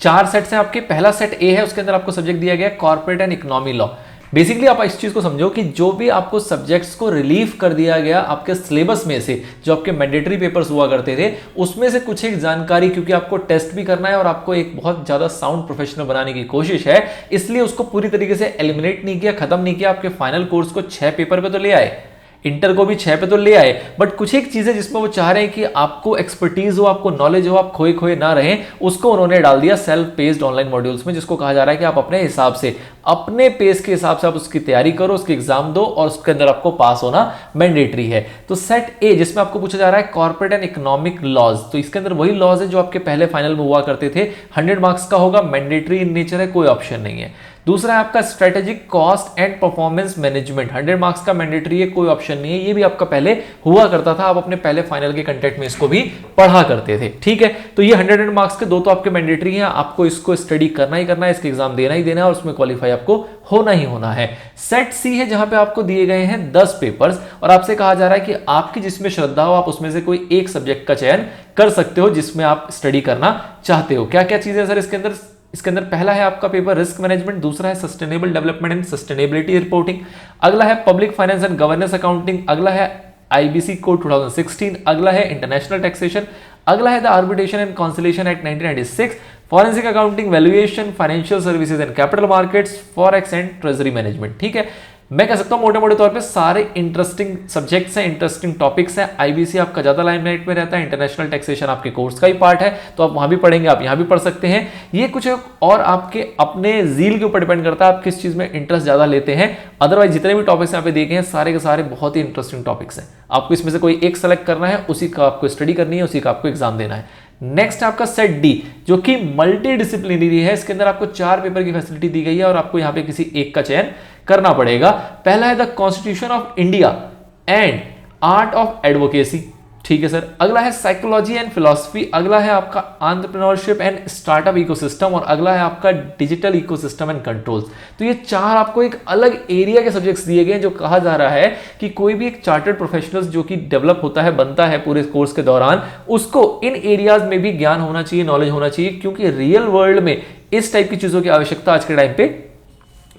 B: 4 सेट्स हैं आपके। पहला सेट ए है, उसके अंदर आपको सब्जेक्ट दिया गया corporate and economy law. Basically आप इस चीज को समझो कि जो भी आपको सब्जेक्ट्स को रिलीव कर दिया गया आपके सिलेबस में से, जो आपके मैंडेटरी पेपर्स हुआ करते थे उसमें से कुछ एक जानकारी, क्योंकि आपको टेस्ट भी करना है और आपको एक बहुत ज्यादा साउंड प्रोफेशनल बनाने की कोशिश है, इसलिए उसको पूरी तरीके से एलिमिनेट नहीं किया, खत्म नहीं किया। आपके फाइनल कोर्स को 6 पेपर पे तो ले आए, इंटर को भी 6 पे तो ले आए, बट कुछ एक चीजें जिसमें वो चाह रहे हैं कि आपको एक्सपर्टीज हो, आपको नॉलेज हो, आप खोए खोए ना रहें, उसको उन्होंने डाल दिया सेल्फ पेस्ड ऑनलाइन मॉड्यूल्स में, जिसको कहा जा रहा है कि आप अपने हिसाब से, अपने पेस के हिसाब से आप उसकी तैयारी करो, उसके एग्जाम दो और उसके अंदर आपको पास होना मैंडेटरी है। तो सेट ए जिसमें आपको पूछा जा रहा है कॉर्पोरेट एंड इकोनॉमिक लॉज, तो इसके अंदर वही लॉज है जो आपके पहले फाइनल में हुआ करते थे। 100 मार्क्स का होगा, मैंडेटरी इन नेचर है, कोई ऑप्शन नहीं है। दूसरा है आपका strategic cost and performance management, 100 marks का मैंडेटरी है, कोई ऑप्शन नहीं है। ये भी आपका पहले हुआ करता था, आप अपने पहले फाइनल के कंटेंट में इसको भी पढ़ा करते थे। ठीक है, तो ये 100 मार्क्स के 2 तो आपके मैंडेटरी हैं, आपको इसको स्टडी करना ही करना है, इसके एग्जाम देना ही देना है और उसमें क्वालिफाई आपको होना ही होना है। सेट सी है जहां पे आपको दिए गए हैं 10 पेपर्स और आपसे कहा जा रहा है कि आपकी जिसमें श्रद्धा हो आप उसमें से कोई एक सब्जेक्ट का चयन कर सकते हो जिसमें आप स्टडी करना चाहते हो। क्या क्या चीजें सर इसके अंदर? इसके अंदर पहला है आपका पेपर रिस्क मैनेजमेंट, दूसरा है sustainable development and sustainability reporting, अगला है public finance and governance accounting, अगला है आईबीसी कोड 2016, अगला है इंटरनेशनल टैक्सेशन, अगला है the arbitration and conciliation act 1996, forensic accounting, valuation, financial services and capital markets, forex and treasury management. ठीक है, मैं कह सकता हूं मोटे मोटे तौर पे सारे इंटरेस्टिंग सब्जेक्ट्स हैं, इंटरेस्टिंग टॉपिक्स हैं। आईबीसी आपका ज्यादा लाइमलाइट में रहता है, इंटरनेशनल टैक्सेशन आपके कोर्स का ही पार्ट है, तो आप वहां भी पढ़ेंगे, आप यहां भी पढ़ सकते हैं। ये कुछ और आपके अपने जील के ऊपर डिपेंड करता है, आप किस चीज में इंटरेस्ट ज्यादा लेते हैं। अदरवाइज जितने भी टॉपिक्स यहाँ पे देखे हैं सारे के सारे बहुत ही इंटरेस्टिंग टॉपिक्स हैं, आपको इसमें से कोई एक सेलेक्ट करना है, उसी का आपको स्टडी करनी है, उसी का आपको एग्जाम देना है। नेक्स्ट आपका सेट डी जो कि मल्टी डिसिप्लिनरी है, इसके अंदर आपको 4 पेपर की फैसिलिटी दी गई है और आपको यहां पे किसी एक का चयन करना पड़ेगा। पहला है the constitution of India and art of advocacy. ठीक है सर, अगला है साइकोलॉजी एंड फिलॉसफी, अगला है आपका एंटरप्रेन्योरशिप एंड स्टार्टअप इकोसिस्टम और अगला है आपका डिजिटल इकोसिस्टम एंड कंट्रोल्स। तो ये 4 आपको एक अलग एरिया के सब्जेक्ट्स दिए गए हैं, जो कहा जा रहा है कि कोई भी एक चार्टर्ड प्रोफेशनल्स जो कि डेवलप होता है, बनता है पूरे कोर्स के दौरान, उसको इन एरियाज में भी ज्ञान होना चाहिए, नॉलेज होना चाहिए, क्योंकि रियल वर्ल्ड में इस टाइप की चीजों की आवश्यकता आज के टाइम पे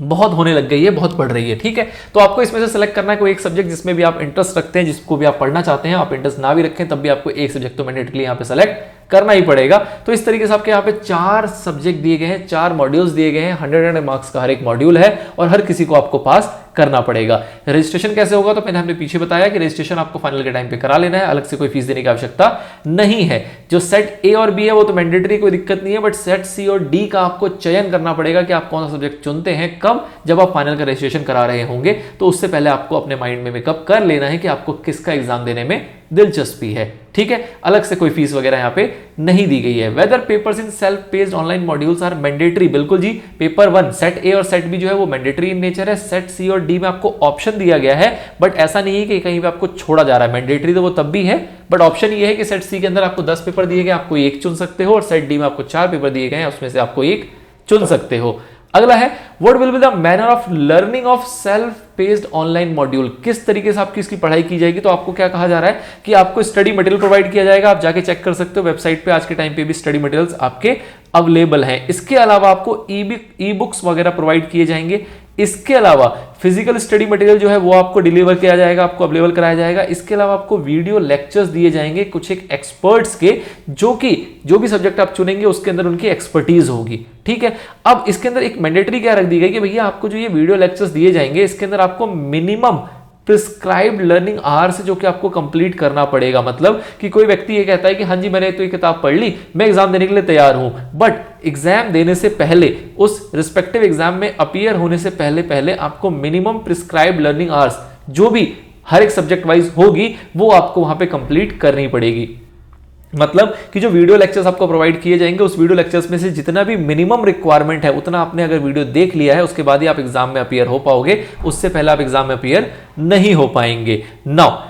B: बहुत होने लग गई है, बहुत बढ़ रही है। ठीक है, तो आपको इसमें से सेलेक्ट करना है कोई एक सब्जेक्ट जिसमें भी आप इंटरेस्ट रखते हैं, जिसको भी आप पढ़ना चाहते हैं। आप इंटरेस्ट ना भी रखें तब भी आपको एक सब्जेक्ट तो मैंडेटली यहाँ पे सेलेक्ट करना ही पड़ेगा। तो इस तरीके से आपके यहाँ पे 4 सब्जेक्ट दिए गए हैं, 4 मॉड्यूल्स दिए गए हैं, 100 मार्क्स का हर एक मॉड्यूल है और हर किसी को आपको पास करना पड़ेगा। रजिस्ट्रेशन कैसे होगा तो मैंने हमने पीछे बताया कि रजिस्ट्रेशन आपको फाइनल के टाइम पे करा लेना है, अलग से कोई फीस देने की आवश्यकता नहीं है। जो सेट ए और बी है वो तो मैंडेटरी, कोई दिक्कत नहीं है, बट सेट सी और डी का आपको चयन करना पड़ेगा कि आप कौन सा सब्जेक्ट चुनते हैं। कब? जब आप फाइनल का रजिस्ट्रेशन करा रहे होंगे, तो उससे पहले आपको अपने माइंड में मेकअप कर लेना है कि आपको किसका एग्जाम देने में दिलचस्पी है। ठीक है, अलग से कोई फीस वगैरह यहां पे नहीं दी गई है। Whether papers in self paced online modules are mandatory, बिल्कुल जी। पेपर 1 सेट ए और सेट बी जो है वो मैंडेटरी इन नेचर है। सेट सी और डी में आपको ऑप्शन दिया गया है, बट ऐसा नहीं है कि कहीं पे आपको छोड़ा जा रहा है। मैंडेटरी तो वो तब भी है, बट ऑप्शन ये है कि सेट सी के अंदर आपको 10 पेपर दिए गए, आपको एक चुन सकते हो, और सेट डी में आपको 4 पेपर दिए गए हैं, उसमें से आपको एक चुन सकते हो। अगला है what will be the manner of learning of self paced online module, किस तरीके से आपकी इसकी पढ़ाई की जाएगी। तो आपको क्या कहा जा रहा है कि आपको स्टडी मटेरियल प्रोवाइड किया जाएगा, आप जाके चेक कर सकते हो वेबसाइट पे, आज के टाइम पे भी स्टडी मटेरियल्स आपके अवेलेबल हैं। इसके अलावा आपको ई बुक्स वगैरह प्रोवाइड किए जाएंगे। इसके अलावा फिजिकल स्टडी मटेरियल जो है वो आपको डिलीवर किया जाएगा, आपको अवेलेबल कराया जाएगा। इसके अलावा आपको वीडियो लेक्चर्स दिए जाएंगे कुछ एक एक्सपर्ट्स के, जो भी सब्जेक्ट आप चुनेंगे उसके अंदर उनकी एक्सपर्टीज होगी। ठीक है, अब इसके अंदर एक मैंडेटरी क्या रख दी गई कि भैया आपको जो ये वीडियो लेक्चर्स दिए जाएंगे, इसके अंदर आपको मिनिमम प्रिस्क्राइब्ड लर्निंग आवर्स जो कि आपको कंप्लीट करना पड़ेगा। मतलब कि कोई व्यक्ति ये कहता है कि हाँ जी मैंने तो ये किताब पढ़ ली, मैं एग्जाम देने के लिए तैयार हूं, बट एग्जाम देने से पहले, उस रिस्पेक्टिव एग्जाम में अपीयर होने से पहले आपको मिनिमम प्रिस्क्राइब्ड लर्निंग आवर्स जो भी हर एक सब्जेक्ट वाइज होगी वो आपको वहां पे कंप्लीट करनी पड़ेगी। मतलब कि जो वीडियो लेक्चर्स आपको प्रोवाइड किए जाएंगे, उस वीडियो लेक्चर्स में से जितना भी मिनिमम रिक्वायरमेंट है उतना आपने अगर वीडियो देख लिया है, उसके बाद ही आप एग्जाम में अपीयर हो पाओगे, उससे पहले आप एग्जाम में अपीयर नहीं हो पाएंगे। नाउ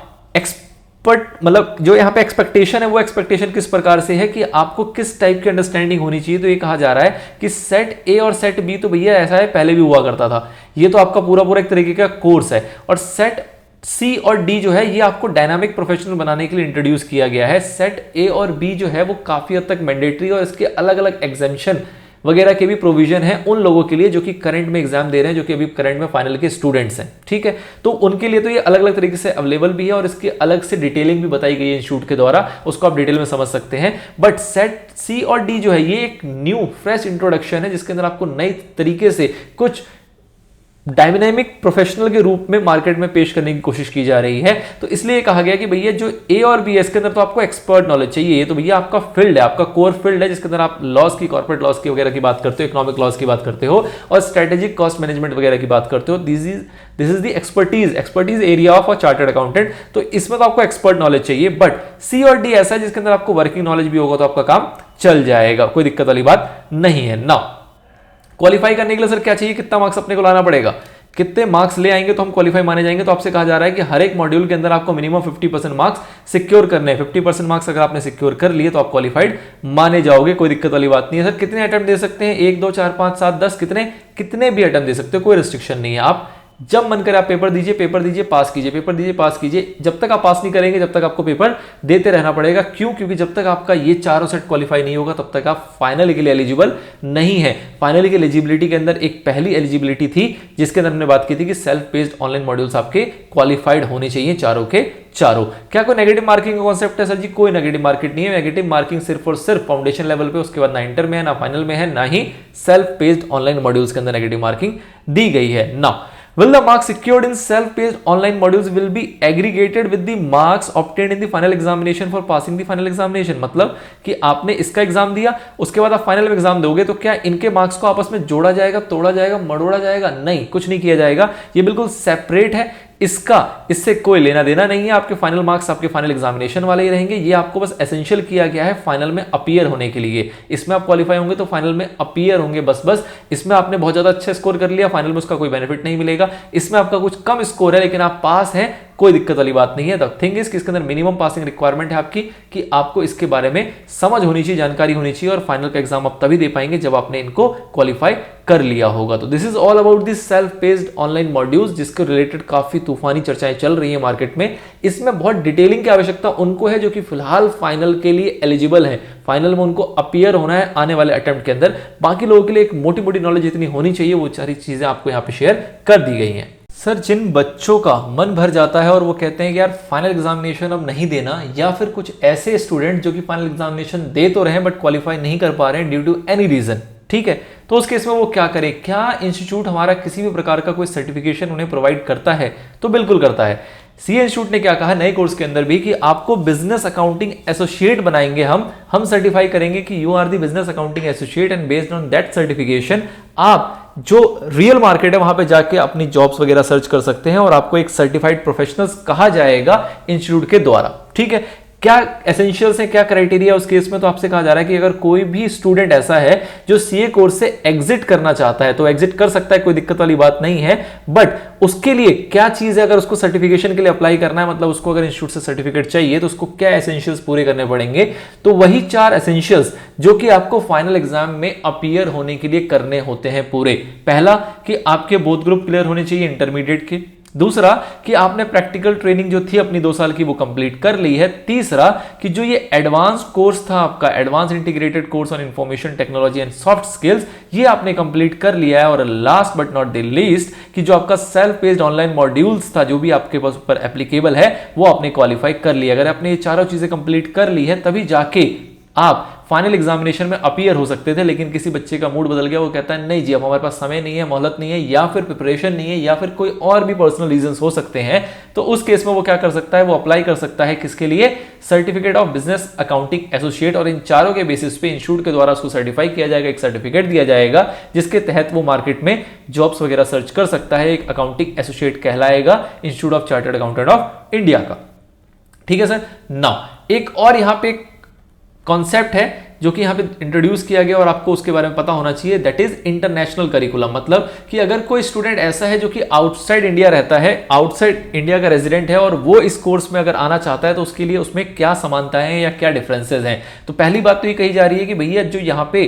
B: मतलब जो यहाँ पे एक्सपेक्टेशन है वो एक्सपेक्टेशन किस प्रकार से है कि आपको किस टाइप की अंडरस्टैंडिंग होनी चाहिए। तो ये कहा जा रहा है कि सेट ए और सेट बी तो भैया ऐसा है पहले भी हुआ करता था, ये तो आपका पूरा एक तरीके का कोर्स है, और सेट सी और डी जो है ये आपको डायनामिक प्रोफेशनल बनाने के लिए इंट्रोड्यूस किया गया है। सेट ए और बी जो है वो काफी हद तक मैंडेटरी, और इसके अलग अलग एग्जेम्पशन वगैरह के भी प्रोविजन है उन लोगों के लिए जो कि करंट में एग्जाम दे रहे हैं, जो कि अभी करंट में फाइनल के स्टूडेंट्स हैं। ठीक है, तो उनके लिए तो ये अलग अलग तरीके से अवेलेबल भी है, और इसकी अलग से डिटेलिंग भी बताई गई है इंस्टीट्यूट के द्वारा, उसको आप डिटेल में समझ सकते हैं। बट सेट सी और डी जो है ये एक न्यू फ्रेश इंट्रोडक्शन है, जिसके अंदर आपको नई तरीके से कुछ डायनामिक प्रोफेशनल के रूप में मार्केट में पेश करने की कोशिश की जा रही है। तो इसलिए कहा गया कि भैया जो ए और बी है इसके अंदर तो आपको एक्सपर्ट नॉलेज चाहिए, ये तो भैया आपका फील्ड है, आपका कोर फील्ड है, जिसके अंदर आप लॉस की, कॉर्पोरेट लॉस की वगैरह की बात करते हो, इकोनॉमिक लॉस की बात करते हो, और स्ट्रेटेजिक कॉस्ट मैनेजमेंट वगैरह की बात करते हो। This is the expertise area of a chartered accountant. तो इसमें तो आपको एक्सपर्ट नॉलेज चाहिए, बट सी और डी ऐसा है जिसके अंदर आपको वर्किंग नॉलेज भी होगा तो आपका काम चल जाएगा, कोई दिक्कत वाली बात नहीं है। ना क्वालिफाई करने के लिए सर क्या चाहिए, कितना मार्क्स अपने को लाना पड़ेगा, कितने मार्क्स ले आएंगे तो हम क्वालिफाई माने जाएंगे। तो आपसे कहा जा रहा है कि हर एक मॉड्यूल के अंदर आपको मिनिमम 50% मार्क्स सिक्योर करने हैं। 50% मार्क्स अगर आपने सिक्योर कर लिए तो आप क्वालिफाइड माने जाओगे, कोई दिक्कत वाली बात नहीं है। सर कितने अटेम्प्ट दे सकते हैं, 1 2 4 5 7 10, कितने भी अटेम्प्ट दे सकते हो, कोई रिस्ट्रिक्शन नहीं है। आप जब मन करे आप पेपर दीजिए, पास कीजिए, पेपर दीजिए, पास कीजिए। जब तक आप पास नहीं करेंगे जब तक आपको पेपर देते रहना पड़ेगा। क्यों? क्योंकि जब तक आपका ये चारों सेट क्वालिफाई नहीं होगा तब तक आप फाइनल के लिए एलिजिबल नहीं है। फाइनल की एलिजिबिलिटी के अंदर एक पहली एलिजिबिलिटी थी जिसके अंदर हमने बात की थी कि सेल्फ पेस्ड ऑनलाइन मॉड्यूल्स आपके क्वालिफाइड होने चाहिए, चारों के चारों। क्या कोई नेगेटिव मार्किंग का कॉन्सेप्ट है सर जी? कोई नेगेटिव मार्किंग नहीं है। नेगेटिव मार्किंग सिर्फ और सिर्फ फाउंडेशन लेवल पे, उसके बाद ना इंटर में है, ना फाइनल में है, ना ही सेल्फ पेस्ड ऑनलाइन मॉड्यूल्स के अंदर नेगेटिव मार्किंग दी गई है। ना will the marks secured in self-paced online modules will be aggregated with the marks obtained in the final examination for passing the final examination। मतलब कि आपने इसका एग्जाम दिया, उसके बाद आप फाइनल में एग्जाम दोगे तो क्या इनके मार्क्स को आपस में जोड़ा जाएगा, तोड़ा जाएगा, मड़ोड़ा जाएगा? नहीं, कुछ नहीं किया जाएगा, ये बिल्कुल सेपरेट है। इससे कोई लेना देना नहीं है। आपके फाइनल मार्क्स आपके फाइनल एग्जामिनेशन वाले ही रहेंगे। ये आपको बस एसेंशियल किया गया है फाइनल में अपीयर होने के लिए। इसमें आप क्वालिफाई होंगे तो फाइनल में अपीयर होंगे, बस। इसमें आपने बहुत ज्यादा अच्छा स्कोर कर लिया, फाइनल में उसका कोई बेनिफिट नहीं मिलेगा। इसमें आपका कुछ कम स्कोर है लेकिन आप पास हैं, कोई दिक्कत वाली बात नहीं है। द थिंग इज कि इसके अंदर मिनिमम पासिंग रिक्वायरमेंट है आपकी, कि आपको इसके बारे में समझ होनी चाहिए, जानकारी होनी चाहिए, और फाइनल का एग्जाम आप तभी दे पाएंगे जब आपने इनको क्वालिफाई कर लिया होगा। तो this is all about this self paced online modules, जिसके रिलेटेड काफी तूफानी चर्चाएं चल रही है मार्केट में। इसमें बहुत डिटेलिंग की आवश्यकता उनको है जो कि फिलहाल फाइनल के लिए एलिजिबल है, फाइनल में उनको अपीयर होना है आने वाले अटेम्प्ट के अंदर। बाकी लोगों के लिए एक मोटी मोटी नॉलेज जितनी होनी चाहिए वो सारी चीजें आपको यहाँ पे शेयर कर दी गई हैं। सर जिन बच्चों का मन भर जाता है और वो कहते हैं कि यार फाइनल एग्जामिनेशन अब नहीं देना, या फिर कुछ ऐसे स्टूडेंट जो कि फाइनल एग्जामिनेशन दे तो रहे हैं बट क्वालिफाई नहीं कर पा रहे हैं ड्यू टू एनी रीजन, ठीक है। तो उस केस में वो क्या करे, क्या इंस्टीट्यूट हमारा किसी भी प्रकार का कोई सर्टिफिकेशन उन्हें प्रोवाइड करता है? तो बिल्कुल करता है। सीए इंस्टीट्यूट ने क्या कहा नए कोर्स के अंदर भी कि आपको बिजनेस अकाउंटिंग एसोसिएट बनाएंगे, हम सर्टिफाई करेंगे कि you are the business accounting associate, and based on that certification आप जो रियल मार्केट है वहां पे जाके अपनी जॉब्स वगैरह सर्च कर सकते हैं और आपको एक सर्टिफाइड प्रोफेशनल्स कहा जाएगा इंस्टीट्यूट के द्वारा। ठीक है। क्या एसेंशियल्स है, क्या क्राइटेरिया उस केस में? तो आपसे कहा जा रहा है कि अगर कोई भी स्टूडेंट ऐसा है जो सीए कोर्स से एग्जिट करना चाहता है तो एग्जिट कर सकता है, कोई दिक्कत वाली बात नहीं है, बट उसके लिए क्या चीज है, अगर उसको सर्टिफिकेशन के लिए अप्लाई करना है, मतलब उसको अगर इंस्टीट्यूट से सर्टिफिकेट चाहिए तो उसको क्या एसेंशियल्स पूरे करने पड़ेंगे? तो वही 4 एसेंशियल्स जो कि आपको फाइनल एग्जाम में अपीयर होने के लिए करने होते हैं पूरे। पहला कि आपके बोथ ग्रुप क्लियर होने चाहिए इंटरमीडिएट के। दूसरा कि आपने प्रैक्टिकल ट्रेनिंग जो थी अपनी 2 साल की वो कंप्लीट कर ली है। तीसरा कि जो ये एडवांस कोर्स था आपका, advance integrated course on information technology and soft skills, ये आपने कंप्लीट कर लिया है। और last but not the least कि जो आपका सेल्फ बेस्ड ऑनलाइन मॉड्यूल्स था जो भी आपके पास ऊपर एप्लीकेबल है वो आपने क्वालिफाई कर लिया। अगर आपने ये चारों चीजें कंप्लीट कर ली है तभी जाके आप फाइनल एग्जामिनेशन में अपीयर हो सकते थे। लेकिन किसी बच्चे का मूड बदल गया, वो कहता है नहीं जी अब हमारे पास समय नहीं है, मोहलत नहीं है, या फिर प्रिपरेशन नहीं है, या फिर कोई और भी पर्सनल रीजंस हो सकते हैं, तो उस केस में वो क्या कर सकता है, वो अप्लाई कर सकता है किसके लिए? Certificate of business accounting associate. और इन चारों के बेसिस पे इंस्टीट्यूट के द्वारा उसको सर्टिफाई किया जाएगा, एक सर्टिफिकेट दिया जाएगा जिसके तहत वो मार्केट में जॉब्स वगैरह सर्च कर सकता है। एक अकाउंटिंग एसोसिएट कहलाएगा institute of chartered accountant of India का। ठीक है सर। नाउ एक और यहां पे कॉन्सेप्ट है जो कि यहां पे इंट्रोड्यूस किया गया और आपको उसके बारे में पता होना चाहिए, दैट इज इंटरनेशनल करिकुलम। मतलब कि अगर कोई स्टूडेंट ऐसा है जो कि आउटसाइड इंडिया रहता है, आउटसाइड इंडिया का रेजिडेंट है और वो इस कोर्स में अगर आना चाहता है तो उसके लिए उसमें क्या समानताएं हैं या क्या डिफरेंसेस हैं? तो पहली बात तो ये कही जा रही है कि भैया जो यहां पे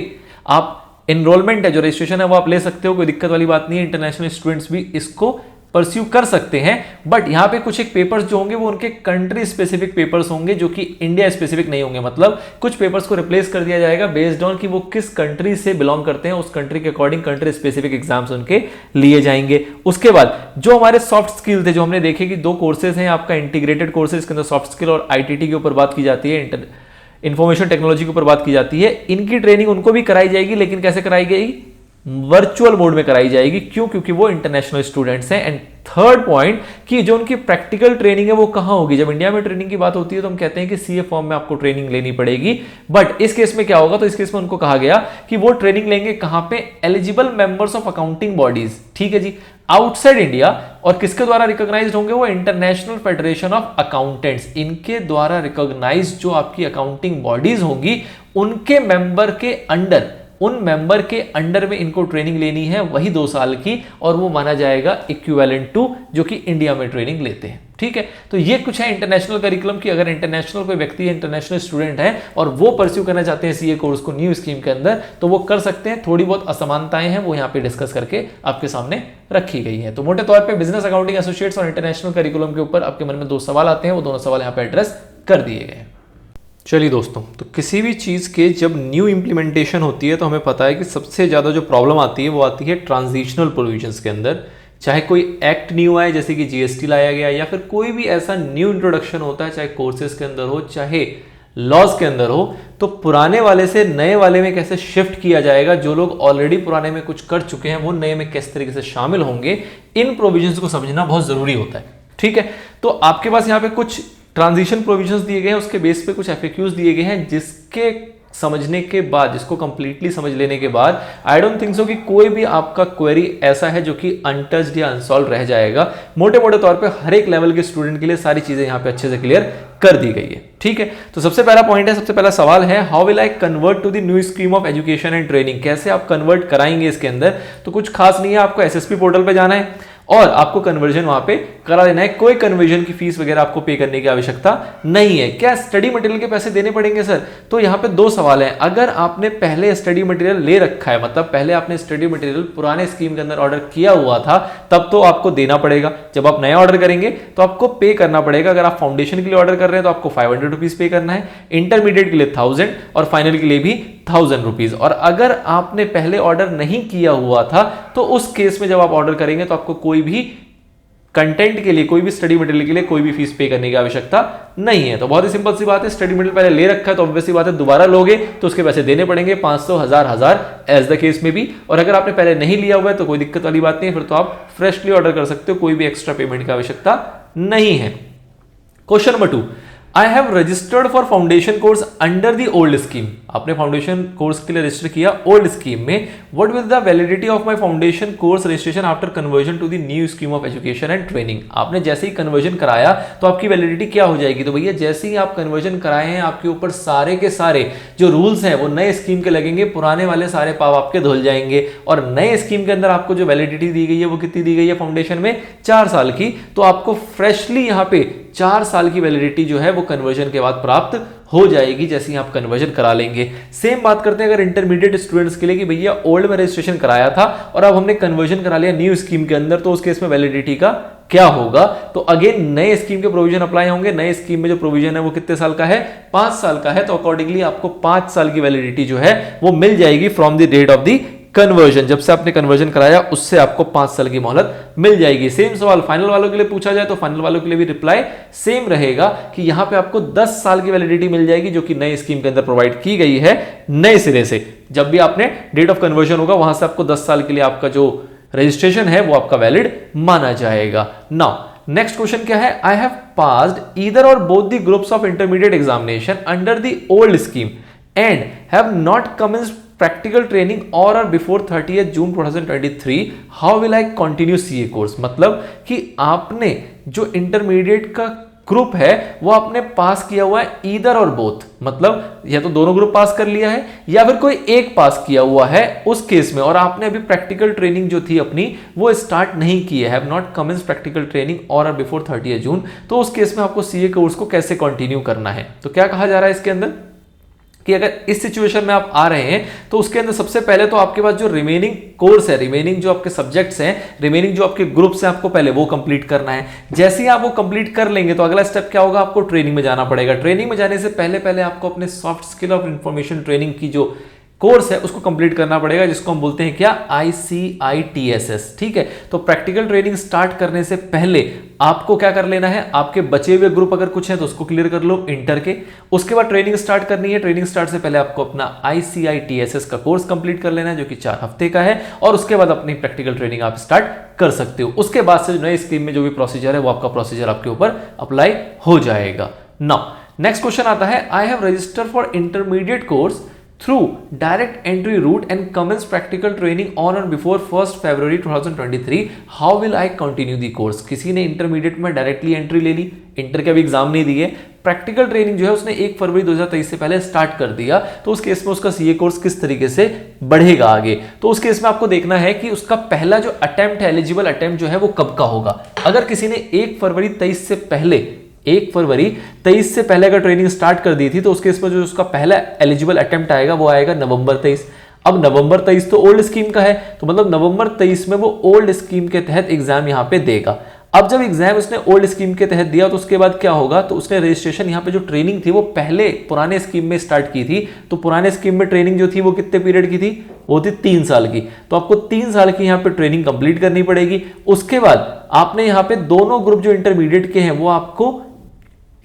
B: आप एनरोलमेंट है, जो रजिस्ट्रेशन है वो आप ले सकते हो, कोई दिक्कत वाली बात नहीं है। इंटरनेशनल स्टूडेंट्स भी इसको परस्यू कर सकते हैं, बट यहां पे कुछ एक पेपर्स जो होंगे वो उनके कंट्री स्पेसिफिक पेपर्स होंगे जो कि इंडिया स्पेसिफिक नहीं होंगे। मतलब कुछ पेपर्स को रिप्लेस कर दिया जाएगा बेस्ड ऑन कि वो किस कंट्री से बिलोंग करते हैं, उस कंट्री के अकॉर्डिंग कंट्री स्पेसिफिक एग्जाम्स उनके लिए जाएंगे। उसके बाद जो हमारे सॉफ्ट स्किल थे, जो हमने देखे कि 2 कोर्सेज हैं आपका इंटीग्रेटेड कोर्सेज के अंदर सॉफ्ट स्किल और आईटीटी के ऊपर बात की जाती है, इंफॉर्मेशन टेक्नोलॉजी के ऊपर बात की जाती है, इनकी ट्रेनिंग उनको भी कराई जाएगी, लेकिन कैसे कराई गई? वर्चुअल मोड में कराई जाएगी। क्यों? क्योंकि वो इंटरनेशनल स्टूडेंट्स हैं। एंड थर्ड पॉइंट कि जो उनकी प्रैक्टिकल ट्रेनिंग है वो कहां होगी? जब इंडिया में ट्रेनिंग की बात होती है तो हम कहते हैं कि सीए फॉर्म में आपको ट्रेनिंग लेनी पड़ेगी, बट इस केस में क्या होगा? तो इस केस में उनको कहा गया कि वो ट्रेनिंग लेंगे कहां पे? Eligible members of accounting bodies. ठीक है जी, आउटसाइड इंडिया। और किसके द्वारा रिकॉग्नाइज्ड होंगे? वो इंटरनेशनल फेडरेशन ऑफ अकाउंटेंट्स, इनके द्वारा रिकॉग्नाइज्ड जो आपकी अकाउंटिंग बॉडीज होंगी उनके मेंबर के अंडर, उन मेंबर के अंडर में इनको ट्रेनिंग लेनी है, वही 2 साल की, और वो माना जाएगा इक्विवेलेंट टू जो कि इंडिया में ट्रेनिंग लेते हैं। ठीक है। तो ये कुछ है इंटरनेशनल करिकुलम की। अगर इंटरनेशनल कोई व्यक्ति है, इंटरनेशनल स्टूडेंट है और वो परस्यू करना चाहते हैं सीए कोर्स को न्यू स्कीम के अंदर, तो वो कर सकते हैं। थोड़ी बहुत असमानताएं हैं वो यहाँ पे डिस्कस करके आपके सामने रखी गई है। तो मोटे तौर पे बिजनेस अकाउंटिंग एसोसिएट्स और इंटरनेशनल करिकुलम के ऊपर आपके मन में 2 सवाल आते हैं, वो दोनों सवाल यहाँ पे एड्रेस कर दिए गए हैं। चलिए दोस्तों, तो किसी भी चीज़ के जब न्यू इम्प्लीमेंटेशन होती है तो हमें पता है कि सबसे ज़्यादा जो प्रॉब्लम आती है वो आती है ट्रांजिशनल प्रोविजंस के अंदर। चाहे कोई एक्ट न्यू आए जैसे कि जीएसटी लाया गया, या फिर कोई भी ऐसा न्यू इंट्रोडक्शन होता है, चाहे कोर्सेज के अंदर हो चाहे लॉज के अंदर हो, तो पुराने वाले से नए वाले में कैसे शिफ्ट किया जाएगा, जो लोग ऑलरेडी पुराने में कुछ कर चुके हैं वो नए में किस तरीके से शामिल होंगे, इन प्रोविजंस को समझना बहुत जरूरी होता है। ठीक है। तो आपके पास यहाँ पे कुछ ट्रांजिशन प्रोविजंस दिए गए हैं, उसके बेस पे कुछ एफएक्यूज दिए गए हैं, जिसके समझने के बाद, जिसको कंप्लीटली समझ लेने के बाद आई डोंट थिंक सो कि कोई भी आपका क्वेरी ऐसा है जो कि अनटच्ड या अनसॉल्व रह जाएगा। मोटे मोटे तौर पे हर एक लेवल के स्टूडेंट के लिए सारी चीजें यहाँ पे अच्छे से क्लियर कर दी गई है। ठीक है। तो सबसे पहला पॉइंट है, सबसे पहला सवाल है, how will I convert to the new scheme of education and training? कैसे आप कन्वर्ट कराएंगे इसके अंदर? तो कुछ खास नहीं है, आपको एसएसपी पोर्टल पे जाना है और आपको कन्वर्जन वहां पे करा देना है। कोई कन्वर्जन की फीस वगैरह आपको पे करने की आवश्यकता नहीं है। क्या स्टडी मटेरियल के पैसे देने पड़ेंगे सर? तो यहां पे 2 सवाल हैं। अगर आपने पहले स्टडी मटेरियल ले रखा है, मतलब पहले आपने स्टडी मटेरियल पुराने स्कीम के अंदर ऑर्डर किया हुआ था, तब तो आपको देना पड़ेगा। जब आप नया ऑर्डर करेंगे तो आपको पे करना पड़ेगा। अगर आप फाउंडेशन के लिए ऑर्डर कर रहे हैं तो आपको 500 रुपीज पे करना है, इंटरमीडिएट के लिए 1000 और फाइनल के लिए भी 1000 रुपीज। और अगर आपने पहले ऑर्डर नहीं किया हुआ था तो उस केस में जब आप ऑर्डर करेंगे तो आपको कोई भी कंटेंट के लिए, कोई भी स्टडी मटेरियल के लिए कोई भी फीस पे करने की आवश्यकता नहीं है। तो बहुत ही सिंपल सी बात है, स्टडी मटेरियल पहले ले रखा है तो ऑब्वियस सी बात है दोबारा लोगे तो उसके पैसे देने पड़ेंगे, 500, 1000 एज द केस में भी। और अगर आपने पहले नहीं लिया हुआ है तो कोई दिक्कत वाली बात नहीं है, फिर तो आप फ्रेशली ऑर्डर कर सकते हो, कोई भी एक्स्ट्रा पेमेंट की आवश्यकता नहीं है। Question number 2, I have registered for foundation course under the old scheme. आपने फाउंडेशन कोर्स के लिए रजिस्टर किया ओल्ड स्कीम में। What will the validity of my foundation course registration after conversion to the new scheme of education and training. आपने जैसे ही conversion कराया तो आपकी वैलिडिटी क्या हो जाएगी? तो भैया जैसे ही आप कन्वर्जन कराए हैं आपके ऊपर सारे के सारे जो रूल्स हैं वो नए स्कीम के लगेंगे, पुराने वाले सारे पाव आपके धुल जाएंगे। और नए स्कीम के अंदर आपको जो वैलिडिटी दी गई है वो कितनी दी गई है फाउंडेशन में? 4 साल की। तो आपको फ्रेशली यहाँ पे 4 साल की वैलिडिटी जो है वो कन्वर्जन के बाद प्राप्त हो जाएगी जैसे ही आप कन्वर्जन करा लेंगे। सेम बात करते हैं अगर इंटरमीडिएट स्टूडेंट्स के लिए कि भैया ओल्ड में रजिस्ट्रेशन कराया था और अब हमने कन्वर्जन करा लिया न्यू स्कीम के अंदर, तो उस केस में वैलिडिटी का क्या होगा? तो अगेन नए स्कीम के प्रोविजन अप्लाई होंगे। नए स्कीम में जो प्रोविजन है वो कितने साल का है? 5 साल का है। तो अकॉर्डिंगली आपको 5 साल की वैलिडिटी जो है वो मिल जाएगी from the date of the conversion. जब से आपने कन्वर्जन कराया उससे आपको 5 साल की मोहलत मिल जाएगी। सेम सवाल फाइनल वालों के लिए पूछा जाए तो फाइनल वालों के लिए भी रिप्लाई सेम रहेगा कि यहां पे आपको 10 साल की वैलिडिटी मिल जाएगी जो कि नए स्कीम के अंदर प्रोवाइड की गई है नए सिरे से। जब भी आपने डेट ऑफ कन्वर्जन होगा वहां से आपको 10 साल के लिए आपका जो रजिस्ट्रेशन है वो आपका वैलिड माना जाएगा। नाउ नेक्स्ट क्वेश्चन क्या है? I have passed either or both the groups of intermediate examination under the old scheme and have not commenced practical training और before 30th June 2023, how will I continue CA course. मतलब कि आपने जो intermediate का group है वो आपने पास किया हुआ है ईदर और बोथ, मतलब या तो दोनों ग्रुप पास कर लिया है या फिर कोई एक पास किया हुआ है उस केस में, और आपने अभी प्रैक्टिकल ट्रेनिंग जो थी अपनी वो स्टार्ट नहीं की है, have not commence practical training और बिफोर 30th जून। तो उस केस में आपको सीए कोर्स को कैसे कंटिन्यू करना है? तो क्या कहा जा रहा है इसके अंदर कि अगर इस सिचुएशन में आप आ रहे हैं तो उसके अंदर सबसे पहले तो आपके पास जो रिमेनिंग कोर्स है, रिमेनिंग जो आपके सब्जेक्ट्स हैं, रिमेनिंग जो आपके ग्रुप्स हैं, आपको पहले वो कंप्लीट करना है। जैसे ही आप वो कंप्लीट कर लेंगे तो अगला स्टेप क्या होगा? आपको ट्रेनिंग में जाना पड़ेगा। ट्रेनिंग में जाने से पहले पहले आपको अपने soft skill of information training की जो कोर्स है उसको कंप्लीट करना पड़ेगा, जिसको हम बोलते हैं क्या? ICITSS। ठीक है, तो प्रैक्टिकल ट्रेनिंग स्टार्ट करने से पहले आपको क्या कर लेना है? आपके बचे हुए ग्रुप अगर कुछ है तो उसको क्लियर कर लो इंटर के। उसके बाद ट्रेनिंग स्टार्ट करनी है। ट्रेनिंग स्टार्ट से पहले आपको अपना ICITSS का कोर्स कंप्लीट कर लेना है जो कि 4 हफ्ते का है, और उसके बाद अपनी प्रैक्टिकल ट्रेनिंग आप स्टार्ट कर सकते हो। उसके बाद से नए स्कीम में जो भी प्रोसीजर है वो आपका प्रोसीजर आपके ऊपर अप्लाई हो जाएगा। नाउ नेक्स्ट क्वेश्चन आता है, I have registered for intermediate course through direct entry route and commence practical training on or before 1st February 2023, how will I continue the course। किसी ने इंटरमीडिएट में directly entry ले ली, inter के भी exam नहीं दिए, प्रैक्टिकल ट्रेनिंग जो है उसने 1 फरवरी 2023 से पहले स्टार्ट कर दिया, तो उस केस में उसका सीए कोर्स किस तरीके से बढ़ेगा आगे? तो उस केस में आपको देखना है कि उसका पहला जो अटेम्प्ट है, एलिजिबल अटेम्प्ट जो है वो कब का होगा। अगर किसी ने 1 फरवरी 23 से पहले 1 फरवरी 23 से पहले अगर ट्रेनिंग स्टार्ट कर दी थी तो उस केस में जो उसका पहला एलिजिबल अटेम्प्ट आएगा वो आएगा नवंबर 23। अब नवंबर 23 तो ओल्ड स्कीम का है, तो मतलब नवंबर 23 में वो ओल्ड स्कीम के तहत एग्जाम यहां पे देगा। अब जब एग्जाम उसने ओल्ड स्कीम के तहत दिया तो उसके बाद क्या होगा? तो उसने रजिस्ट्रेशन यहाँ पे जो ट्रेनिंग थी वो पहले पुराने स्कीम में स्टार्ट की थी, तो पुराने स्कीम में ट्रेनिंग जो थी वो कितने पीरियड की थी? वो थी 3 साल की। तो आपको 3 साल की यहाँ पे ट्रेनिंग कंप्लीट करनी पड़ेगी। उसके बाद आपने यहाँ पे दोनों ग्रुप जो इंटरमीडिएट के हैं वो आपको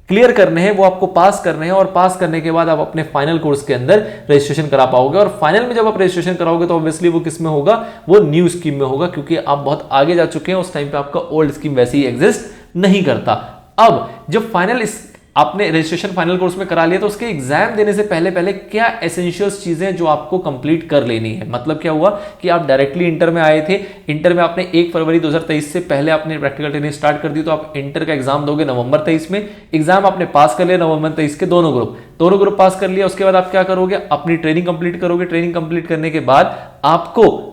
B: क्लियर करने हैं, वो आपको पास करने हैं, और पास करने के बाद आप अपने फाइनल कोर्स के अंदर रजिस्ट्रेशन करा पाओगे। और फाइनल में जब आप रजिस्ट्रेशन कराओगे तो ऑब्वियसली वो किस में होगा? वो न्यू स्कीम में होगा, क्योंकि आप बहुत आगे जा चुके हैं। उस टाइम पे आपका ओल्ड स्कीम वैसे ही एग्जिस्ट नहीं करता। अब जब फाइनल आपने रजिस्ट्रेशन फाइनल कोर्स में करा लिया तो उसके एग्जाम देने से पहले पहले क्या एसेंशियल्स चीजें जो आपको कंप्लीट कर लेनी है। मतलब क्या हुआ कि आप डायरेक्टली इंटर में आए थे, इंटर में आपने 1 फरवरी 2023 से पहले आपने प्रैक्टिकल ट्रेनिंग स्टार्ट कर दी, तो आप इंटर का एग्जाम दोगे नवंबर 23 में। एग्जाम आपने पास कर लिया नवंबर 23 के दोनों ग्रुप पास कर लिया। उसके बाद आप क्या करोगे? अपनी ट्रेनिंग कंप्लीट करोगे। ट्रेनिंग कंप्लीट करने के बाद आपको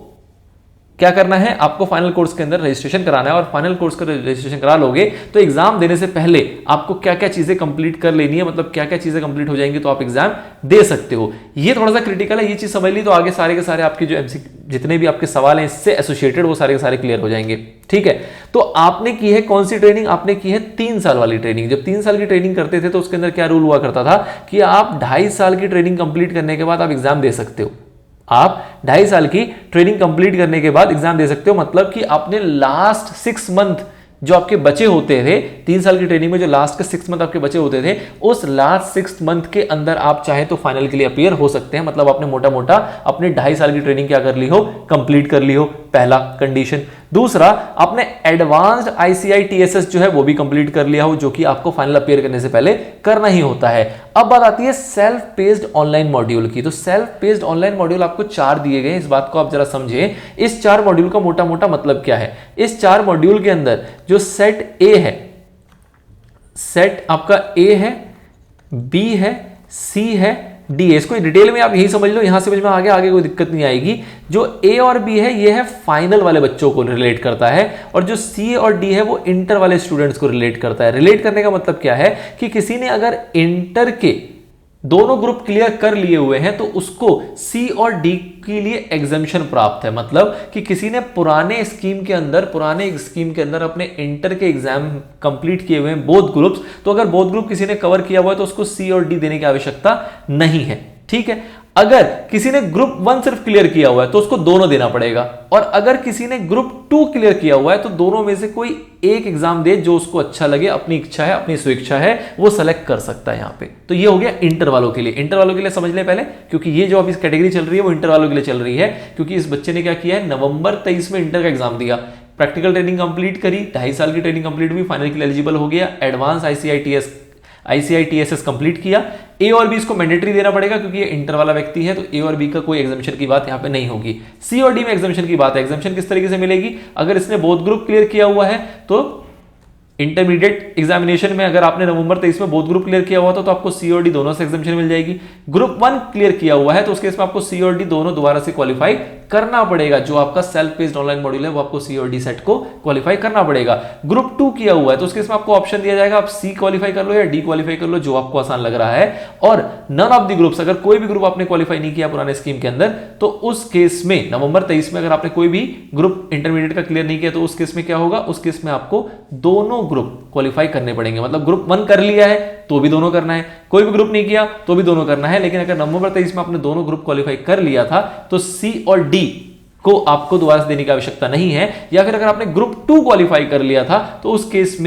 B: क्या करना है? आपको फाइनल कोर्स के अंदर रजिस्ट्रेशन कराना है, और फाइनल कोर्स का रजिस्ट्रेशन करा लोगे तो एग्जाम देने से पहले आपको क्या क्या चीजें कंप्लीट कर लेनी है, मतलब क्या क्या चीजें कंप्लीट हो जाएंगी तो आप एग्जाम दे सकते हो। ये थोड़ा सा क्रिटिकल है, ये चीज समझ ली तो आगे सारे के सारे आपके जो जितने भी आपके सवाल हैं इससे एसोसिएटेड वो सारे के सारे क्लियर हो जाएंगे। ठीक है, तो आपने की है कौन सी ट्रेनिंग? आपने की है 3 साल वाली ट्रेनिंग। जब 3 साल की ट्रेनिंग करते थे तो उसके अंदर क्या रूल हुआ करता था कि आप 2.5 साल की ट्रेनिंग कंप्लीट करने के बाद आप एग्जाम दे सकते हो। आप 2.5 साल की ट्रेनिंग कंप्लीट करने के बाद एग्जाम दे सकते हो, मतलब कि आपने लास्ट 6 मंथ जो आपके बचे होते थे 3 साल की ट्रेनिंग में, जो लास्ट के 6 मंथ आपके बचे होते थे, उस लास्ट 6 मंथ के अंदर आप चाहे तो फाइनल के लिए अपीयर हो सकते हैं। मतलब आपने मोटा मोटा अपने 2.5 साल की ट्रेनिंग क्या कर ली हो, कंप्लीट कर ली हो, पहला कंडीशन। दूसरा, आपने एडवांस्ड ICITSS जो है वो भी कंप्लीट कर लिया हो, जो कि आपको फाइनल अपीयर करने से पहले करना ही होता है। अब बात आती है सेल्फ पेस्ड ऑनलाइन मॉड्यूल की। तो सेल्फ पेस्ड ऑनलाइन मॉड्यूल आपको 4 दिए गए हैं, इस बात को आप जरा समझें। इस 4 मॉड्यूल का मोटा मोटा मतलब क्या है? इस 4 मॉड्यूल के अंदर जो सेट ए है, सेट आपका ए है, बी है, सी है, डी है। इसको डिटेल में आप यही समझ लो, यहां समझ में आगे कोई दिक्कत नहीं आएगी। जो ए और बी है ये है फाइनल वाले बच्चों को रिलेट करता है, और जो सी और डी है वो इंटर वाले स्टूडेंट्स को रिलेट करता है। रिलेट करने का मतलब क्या है कि किसी ने अगर इंटर के दोनों ग्रुप क्लियर कर लिए हुए हैं तो उसको सी और डी के लिए एग्जम्पशन प्राप्त है। मतलब कि किसी ने पुराने स्कीम के अंदर अपने इंटर के एग्जाम कंप्लीट किए हुए हैं बोथ ग्रुप्स, तो अगर बोथ ग्रुप किसी ने कवर किया हुआ है तो उसको सी और डी देने की आवश्यकता नहीं है। ठीक है। अगर किसी ने ग्रुप 1 सिर्फ क्लियर किया हुआ है तो उसको दोनों देना पड़ेगा, और अगर किसी ने ग्रुप 2 क्लियर किया हुआ है तो दोनों में से कोई एक एग्जाम दे, जो उसको अच्छा लगे, अपनी इच्छा है, अपनी स्वेच्छा है, वो सेलेक्ट कर सकता है यहां पे। तो ये हो गया इंटर वालों के लिए। इंटर वालों के लिए समझ ले पहले, क्योंकि ये जो अभी कैटेगरी चल रही है वो इंटर वालों के लिए चल रही है, क्योंकि इस बच्चे ने क्या किया है, नवंबर 23 में इंटर का एग्जाम दिया, प्रैक्टिकल ट्रेनिंग कंप्लीट करी, 2.5 साल की ट्रेनिंग कंप्लीट हुई, फाइनल के लिए एलिजिबल हो गया, एडवांस ICITSS कंप्लीट किया। ए और बी इसको मैंडेटरी देना पड़ेगा क्योंकि ये इंटर वाला व्यक्ति है, तो ए और बी का कोई एग्जामिशन की बात यहां पे नहीं होगी। सी और डी में एग्जामिशन की बात है। एग्जामिशन किस तरीके से मिलेगी? अगर इसने बोथ ग्रुप क्लियर किया हुआ है तो इंटरमीडिएट एग्जामिनेशन में अगर आपने नवंबर 23 में बोथ ग्रुप क्लियर किया हुआ था तो आपको सी और डी दोनों से एग्जामिशन मिल जाएगी। ग्रुप 1 क्लियर किया हुआ है तो उसके इसमें आपको सी और डी दोनों दोबारा से क्वालिफाई करना पड़ेगा। जो आपका सेल्फ पेस्ड ऑनलाइन मॉड्यूल है वो आपको सी और डी सेट को क्वालिफाई करना पड़ेगा। ग्रुप 2 किया हुआ है तो उसके इसमें आपको ऑप्शन दिया जाएगा, आप सी क्वालिफाई कर लो या डी क्वालिफाई कर लो, जो आपको आसान लग रहा है। और नन ऑफ द ग्रुप्स, अगर कोई भी ग्रुप आपने क्वालिफाई नहीं किया पुराने स्कीम के अंदर, तो उस केस में नवंबर 23 में अगर आपने कोई भी ग्रुप इंटरमीडिएट का क्लियर नहीं किया तो उस केस में क्या होगा? उस केस में आपको दोनों ग्रुप क्वालिफाई करने पड़ेंगे। मतलब ग्रुप 1 कर लिया है तो भी दोनों करना है, कोई भी ग्रुप नहीं किया तो भी दोनों करना है। लेकिन अगर नवंबर 23 में आपने दोनों ग्रुप क्वालिफाई कर लिया था तो सी और डी को आपको दोबारा से देने की आवश्यकता नहीं है। या फिर अगर आपने ग्रुप 2 क्वालिफाई कर लिया था तो उस केस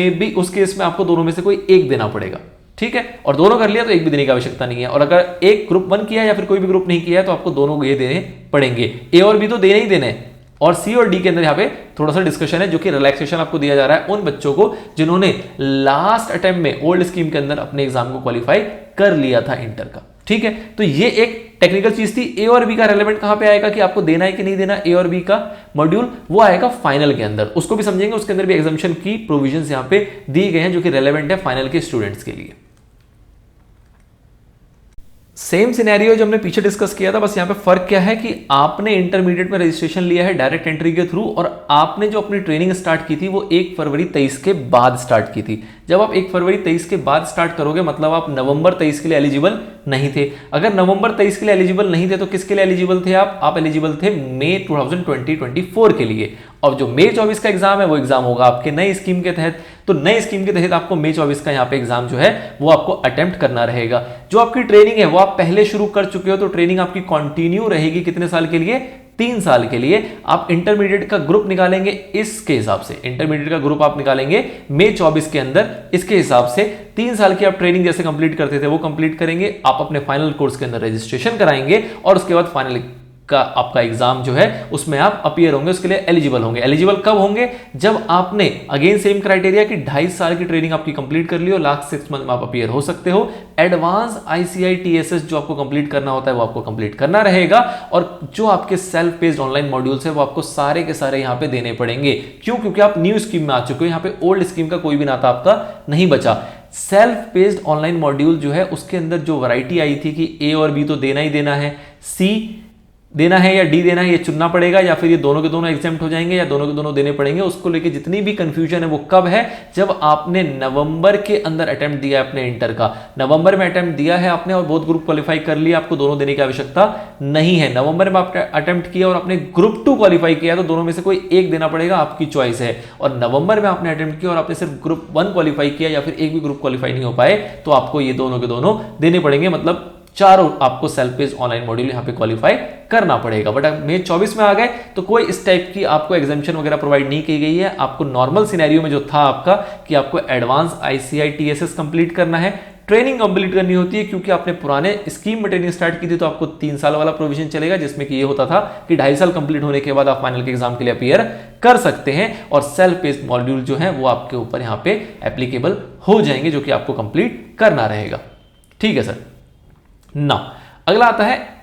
B: में आपको दोनों में से कोई एक देना पड़ेगा। ठीक है। और दोनों कर लिया तो एक भी देने की आवश्यकता नहीं है। और अगर एक ग्रुप 1 किया या फिर कोई भी ग्रुप नहीं किया है तो आपको दोनों ये देने पड़ेंगे। ए और बी तो देने ही देने हैं। और सी और डी के अंदर यहां पे थोड़ा सा डिस्कशन है, जो कि रिलैक्सेशन आपको दिया जा रहा है उन बच्चों को जिन्होंने लास्ट अटेम्प्ट में ओल्ड स्कीम के अंदर अपने एग्जाम को क्वालिफाई कर लिया था इंटर का। ठीक है। तो ये एक टेक्निकल चीज थी। ए और बी का रेलेवेंट कहां पे आएगा कि आपको देना है कि नहीं देना ए और बी का मॉड्यूल, वो आएगा फाइनल के अंदर। उसको भी समझेंगे, उसके अंदर भी एग्जामिशन की प्रोविजंस यहां पे दी गए हैं जो कि रेलेवेंट है फाइनल के स्टूडेंट्स के लिए। सेम सिनेरियो जो हमने पीछे डिस्कस किया था, बस यहां पे फर्क क्या है कि आपने इंटरमीडिएट में रजिस्ट्रेशन लिया है डायरेक्ट एंट्री के थ्रू, और आपने जो अपनी ट्रेनिंग स्टार्ट की थी वो 1 फरवरी 23 के बाद स्टार्ट की थी। जब आप 1 फरवरी 23 के बाद स्टार्ट करोगे मतलब आप नवंबर 23 के लिए एलिजिबल नहीं थे। अगर नवंबर 23 के लिए एलिजिबल नहीं थे तो किसके लिए एलिजिबल थे आप एलिजिबल थे मई 2024 के लिए। और जो मई 24 का एग्जाम है वो एग्जाम होगा आपके नई स्कीम के तहत। तो नई स्कीम के तहत आपको मई 24 का यहाँ पे एग्जाम जो है वो आपको अटेम्प्ट करना रहेगा। जो आपकी ट्रेनिंग है वो आप पहले शुरू कर चुके हो, तो ट्रेनिंग आपकी कंटिन्यू रहेगी कितने साल के लिए? 3 साल के लिए। आप इंटरमीडिएट का ग्रुप निकालेंगे इसके हिसाब से, इंटरमीडिएट का ग्रुप आप निकालेंगे मई 24 के अंदर, इसके हिसाब से 3 साल की आप ट्रेनिंग जैसे कंप्लीट करते थे वो कंप्लीट करेंगे। आप अपने फाइनल कोर्स के अंदर रजिस्ट्रेशन कराएंगे और उसके बाद फाइनल का आपका एग्जाम जो है उसमें आप अपीयर होंगे, उसके लिए एलिजिबल होंगे। एलिजिबल कब होंगे? जब आपने अगेन सेम क्राइटेरिया कि 2.5 साल की ट्रेनिंग आपकी कंप्लीट कर ली हो, लास्ट 6 मंथ में आप अपीयर हो सकते हो। एडवांस ICITSS जो आपको कंप्लीट करना होता है वो आपको कंप्लीट करना रहेगा, और जो आपके सेल्फ पेस्ड ऑनलाइन मॉड्यूल्स है वो आपको सारे के सारे यहाँ पे देने पड़ेंगे। क्यों? क्योंकि आप न्यू स्कीम में आ चुके हो, यहाँ पे ओल्ड स्कीम का कोई भी नाता आपका नहीं बचा। सेल्फ पेस्ड ऑनलाइन मॉड्यूल जो है उसके अंदर जो वैरायटी आई थी कि ए और बी तो देना ही देना है, सी देना है या डी देना है, ये चुनना पड़ेगा, या फिर ये दोनों के दोनों एग्जेम्प्ट हो जाएंगे या दोनों के दोनों देने पड़ेंगे। उसको लेके जितनी भी कंफ्यूजन है वो कब है? जब आपने नवंबर के अंदर अटेम्प्ट दिया है अपने इंटर का। नवंबर में अटेम्प्ट दिया है आपने और बोथ ग्रुप क्वालिफाई कर लिया, आपको दोनों देने की आवश्यकता नहीं है। नवंबर में आपने अटेम्प्ट किया और आपने ग्रुप 2 क्वालिफाई किया तो दोनों में से कोई एक देना पड़ेगा, आपकी चॉइस है। और नवंबर में आपने अटेम्प्ट किया और आपने सिर्फ ग्रुप 1 क्वालिफाई किया या फिर एक भी ग्रुप क्वालिफाई नहीं हो पाए तो आपको ये दोनों के दोनों देने पड़ेंगे। मतलब
A: चारों आपको सेल्फ बेस्ड ऑनलाइन मॉड्यूल यहाँ पे क्वालिफाई करना पड़ेगा। बट अब May 24 में आ गए तो कोई इस टाइप की आपको एग्जामिशन वगैरह प्रोवाइड नहीं की गई है। आपको नॉर्मल सिनेरियो में जो था आपका कि आपको एडवांस ICI TSS कंप्लीट करना है, ट्रेनिंग कंप्लीट करनी होती है, क्योंकि आपने पुराने स्कीम में ट्रेनिंग स्टार्ट की थी तो आपको 3 साल वाला प्रोविजन चलेगा, जिसमें कि ये होता था कि 2.5 साल कंप्लीट होने के बाद आप फाइनल के एग्जाम के लिए अपीयर कर सकते हैं और सेल्फ बेस्ड मॉड्यूल जो है वो आपके ऊपर यहाँ पे एप्लीकेबल हो जाएंगे, जो कि आपको कंप्लीट करना रहेगा। ठीक है सर। नाउ अगला आता है,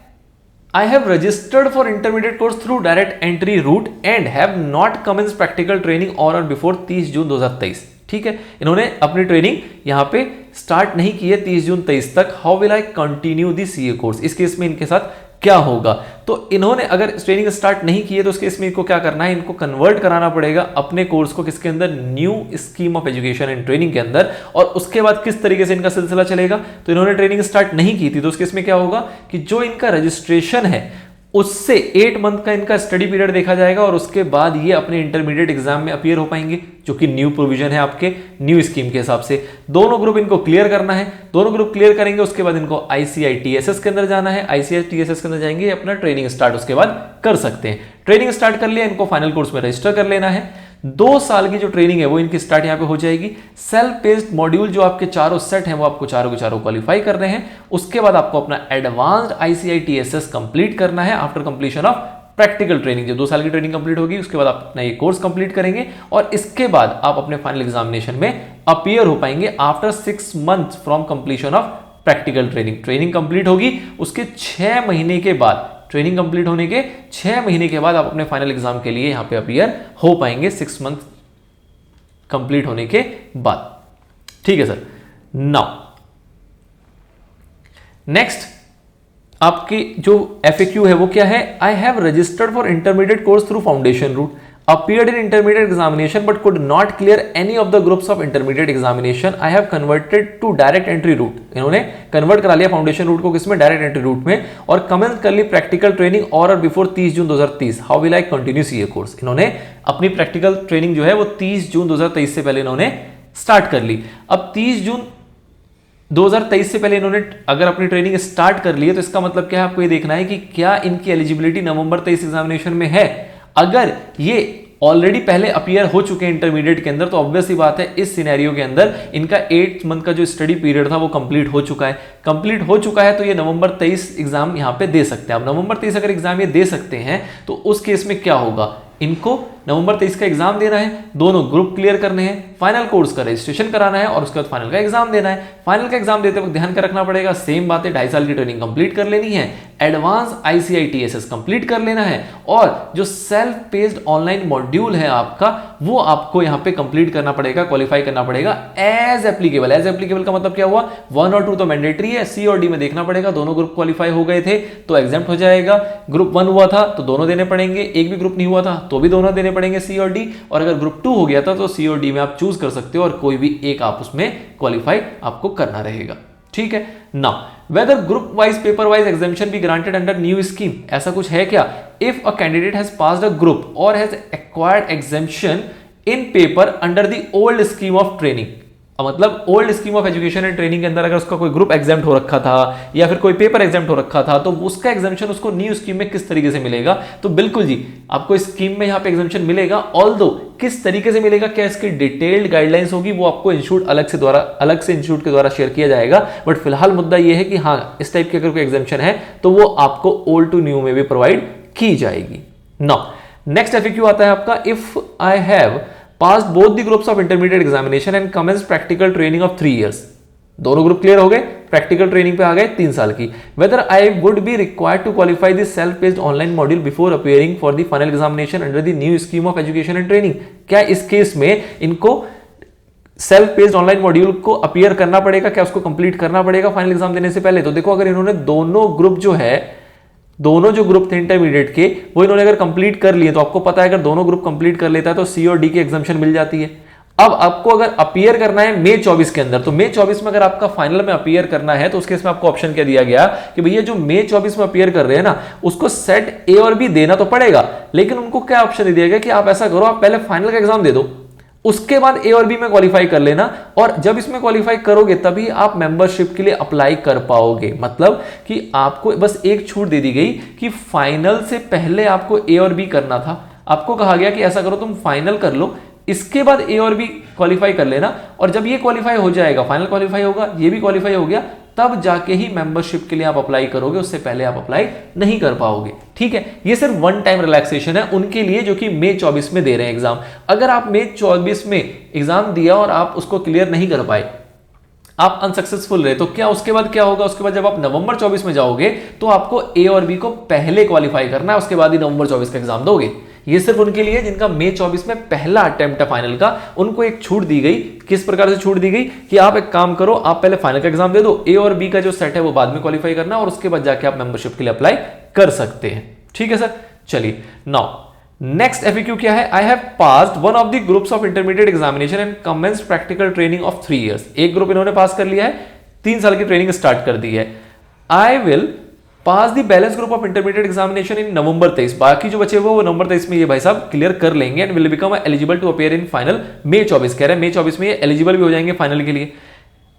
A: I have registered for intermediate course through direct entry route and have not commenced practical training on or before 30 जून 2023। ठीक है, इन्होंने अपनी ट्रेनिंग यहाँ पे स्टार्ट नहीं की है 30 जून 23 तक। How will I continue the CA course? इस केस में इनके साथ क्या होगा? तो इन्होंने अगर ट्रेनिंग स्टार्ट नहीं की है तो उस केस में इनको क्या करना है, इनको कन्वर्ट कराना पड़ेगा अपने कोर्स को किसके अंदर, new scheme of education and training के अंदर। और उसके बाद किस तरीके से इनका सिलसिला चलेगा, तो इन्होंने ट्रेनिंग स्टार्ट नहीं की थी तो उस केस में क्या होगा कि जो इनका रजिस्ट्रेशन है उससे 8 मंथ का इनका स्टडी पीरियड देखा जाएगा और उसके बाद ये अपने इंटरमीडिएट एग्जाम में अपीयर हो पाएंगे, जो कि न्यू प्रोविजन है आपके न्यू स्कीम के हिसाब से। दोनों ग्रुप इनको क्लियर करना है, दोनों ग्रुप क्लियर करेंगे उसके बाद इनको ICI TSS के अंदर जाना है। ICI TSS के अंदर जाएंगे, अपना ट्रेनिंग स्टार्ट उसके बाद कर सकते हैं। ट्रेनिंग स्टार्ट कर लिया, इनको फाइनल कोर्स में रजिस्टर कर लेना है। 2 साल की जो ट्रेनिंग है वो इनकी स्टार्ट यहाँ पे हो जाएगी। सेल्फ बेस्ड मॉड्यूल जो आपके चारों सेट हैं वो आपको चारों के चारों क्वालिफाई करने हैं। उसके बाद आपको अपना एडवांस्ड ICI TSS कंप्लीट करना है after completion of practical training. जो 2 साल की ट्रेनिंग कंप्लीट होगी उसके बाद आप अपना ये कोर्स कंप्लीट करेंगे और इसके बाद आप अपने फाइनल एग्जामिनेशन में अपीयर हो पाएंगे after 6 months from completion of practical training. Training complete होगी, उसके 6 महीने के बाद, ट्रेनिंग कंप्लीट होने के 6 महीने के बाद आप अपने फाइनल एग्जाम के लिए यहां पे अपीयर हो पाएंगे 6 मंथ कंप्लीट होने के बाद। ठीक है सर। नाउ नेक्स्ट आपकी जो FAQ है वो क्या है, I have registered for intermediate course through foundation route, appeared in intermediate examination but could not clear any of the groups of intermediate examination. I have converted to direct entry route. इन्होंने convert करा लिया foundation root को किसमें, direct entry root में, और commence कर ली practical training और before 30 June 2023। How will I continue CA course? इन्होंने अपनी प्रैक्टिकल ट्रेनिंग जो है वो 30 जून 2023 से पहले इन्होंने स्टार्ट कर ली। अब 30 जून 2023 से पहले इन्होंने अगर अपनी ट्रेनिंग स्टार्ट कर ली है तो इसका मतलब क्या है, आपको ये देखना है कि क्या इनकी एलिजिबिलिटी नवंबर 23 एग्जामिनेशन में है। अगर ये ऑलरेडी पहले अपीयर हो चुके हैं इंटरमीडिएट के अंदर तो ऑब्वियस ही बात है इस सिनेरियो के अंदर इनका 8 मंथ का जो स्टडी पीरियड था वो कंप्लीट हो चुका है। कंप्लीट हो चुका है तो ये नवंबर 23 एग्जाम यहां पे दे सकते हैं। अब नवंबर 23 अगर एग्जाम ये दे सकते हैं तो उस केस में क्या होगा, इनको नवंबर 23 का एग्जाम देना है, दोनों ग्रुप क्लियर करने हैं, फाइनल कोर्स का रजिस्ट्रेशन कराना है और उसके बाद फाइनल का एग्जाम देना है। फाइनल का एग्जाम देते वक्त ध्यान कर रखना पड़ेगा, सेम बात है, 2.5 साल की ट्रेनिंग कंप्लीट कर लेनी है, एडवांस ICI TSS कंप्लीट कर लेना है और जो सेल्फ बेस्ड ऑनलाइन मॉड्यूल है आपका वो आपको यहां पे कंप्लीट करना पड़ेगा, क्वालिफाई करना पड़ेगा एज एप्लीकेबल। एज एप्लीकेबल का मतलब क्या हुआ, 1 और 2 तो मैंडेटरी है, C और D में देखना पड़ेगा। दोनों ग्रुप क्वालिफाई हो गए थे तो एग्जाम हो जाएगा, ग्रुप 1 हुआ था तो दोनों देने पड़ेंगे, एक भी ग्रुप नहीं हुआ था तो भी दोनों देने पड़ेंगे C और D, और अगर ग्रुप 2 हो गया था तो C और D में आप चूज कर सकते हो और कोई भी एक आप उसमें क्वालिफाई आपको करना रहेगा। ठीक है। Now whether group wise paper wise examination be granted under new scheme, ऐसा कुछ है क्या? If a candidate has passed a group or has acquired examination in paper under the old scheme of training, मतलब old scheme of education and training के अंदर अगर उसका कोई ग्रुप एग्जाम्प्ट हो रखा था या फिर कोई पेपर एग्जाम्प्ट हो रखा था तो उसका एग्जामिनेशन उसको न्यू स्कीम में किस तरीके से मिलेगा? तो बिल्कुल जी आपको स्कीम में यहाँ पे एग्जामिनेशन मिलेगा, ऑल्दो किस तरीके से मिलेगा, क्या इसकी डिटेल्ड गाइडलाइंस होगी वो आपको इंस्टीट्यूट अलग से इंस्टीट्यूट के द्वारा शेयर किया जाएगा। बट फिलहाल मुद्दा ये है कि हाँ इस टाइप की अगर कोई एग्जामिनेशन है तो वो आपको ओल्ड टू न्यू में भी प्रोवाइड की जाएगी। नाउ नेक्स्ट FAQ आता है आपका, if I have passed both the groups of intermediate examination and commenced practical training of 3 years, दोनों ग्रुप क्लियर हो गए, प्रैक्टिकल ट्रेनिंग पे आ गए 3 साल की, whether I would be required to qualify the self-paced online module before appearing for the final examination under the new scheme of education and training, क्या इस case में इनको सेल्फ बेस्ड ऑनलाइन मॉड्यूल को appear करना पड़ेगा, क्या उसको complete करना पड़ेगा फाइनल एग्जाम देने से पहले? तो देखो अगर इन्होंने दोनों जो ग्रुप थे इंटरमीडिएट के वो इन्होंने अगर कंप्लीट कर लिए तो आपको पता है अगर दोनों ग्रुप कंप्लीट कर लेता है तो C और D की एग्जामिनेशन मिल जाती है। अब आपको अगर अपीयर करना है May 24 के अंदर, तो May 24 में अगर आपका फाइनल में अपीयर करना है तो उसके इसमें आपको ऑप्शन क्या दिया गया कि भैया जो May 24 में अपीयर कर रहे हैं ना उसको सेट A और B देना तो पड़ेगा, लेकिन उनको क्या ऑप्शन दिया गया कि आप ऐसा करो, आप पहले फाइनल का एग्जाम दे दो,
B: उसके बाद ए और बी में क्वालिफाई कर लेना, और जब इसमें क्वालिफाई करोगे तभी आप मेंबरशिप के लिए अप्लाई कर पाओगे। मतलब कि आपको बस एक छूट दे दी गई कि फाइनल से पहले आपको ए और बी करना था। आपको कहा गया कि ऐसा करो, तुम फाइनल कर लो, इसके बाद ए और बी क्वालिफाई कर लेना, और जब ये क्वालिफाई हो जाएगा, फाइनल क्वालिफाई होगा, ये भी क्वालिफाई हो गया, तब जाके ही मेंबरशिप के लिए आप अप्लाई करोगे, उससे पहले आप अप्लाई नहीं कर पाओगे। ठीक है, ये सिर्फ वन टाइम रिलैक्सेशन है उनके लिए जो कि मई 24 में दे रहे हैं एग्जाम। अगर आप मई 24 में एग्जाम दिया और आप उसको क्लियर नहीं कर पाए, आप अनसक्सेसफुल रहे, तो क्या उसके बाद क्या होगा? उसके बाद जब आप नवंबर 24 में जाओगे तो आपको ए और बी को पहले क्वालिफाई करना है, उसके बाद ही नवंबर 24 का एग्जाम दोगे। ये सिर्फ उनके लिए जिनका मई 24 में पहला अटेम्प्ट है फाइनल का, उनको एक छूट दी गई। किस प्रकार से छूट दी गई कि आप एक काम करो, आप पहले फाइनल का एग्जाम दे दो, ए और बी का जो सेट है वो बाद में क्वालिफाई करना, और उसके बाद जाके आप मेंबरशिप के लिए अप्लाई कर सकते हैं। ठीक है सर, चलिए नाउ नेक्स्ट एफएक्यू क्या है? I have passed one of the groups of intermediate examination and commenced practical training of 3 years। एक ग्रुप इन्होंने पास कर लिया है, 3 साल की ट्रेनिंग स्टार्ट कर दी है। I will pass the balance group of intermediate examination in November 23। बाकी जो बचे हुए वो नवंबर 23 में ये भाई साहब क्लियर कर लेंगे and will become eligible to appear in final May 24। कह रहे हैं मई 24 में ये एलिजिबल भी हो जाएंगे फाइनल के लिए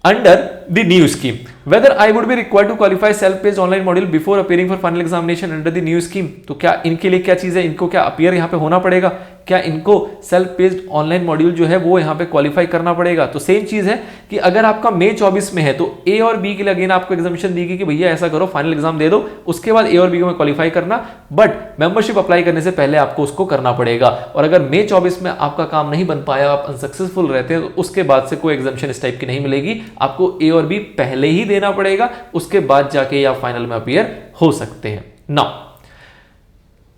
B: under the new scheme. Whether I would be required to qualify self paced online module before appearing for final examination under the new scheme. तो क्या इनके लिए क्या चीज है? इनको क्या अपीयर यहाँ पे होना पड़ेगा? क्या इनको सेल्फ पेस्ड ऑनलाइन मॉड्यूल जो है वो यहाँ पे क्वालिफाई करना पड़ेगा? तो सेम चीज है कि अगर आपका मई 24 में है तो ए और बी के लिए अगेन आपको एग्जामिनेशन दी गई कि भैया ऐसा करो, फाइनल एग्जाम दे दो, उसके बाद ए और बी में क्वालिफाई करना, बट मेंबरशिप अप्लाई करने से पहले आपको उसको करना पड़ेगा। और अगर मई 24 में आपका काम नहीं बन पाया, आप अनसक्सेसफुल रहते हैं, तो उसके बाद से कोई एग्जामिनेशन इस टाइप की नहीं मिलेगी, आपको ए और बी पहले ही देना पड़ेगा, उसके बाद जाके आप फाइनल में अपीयर हो सकते हैं। Now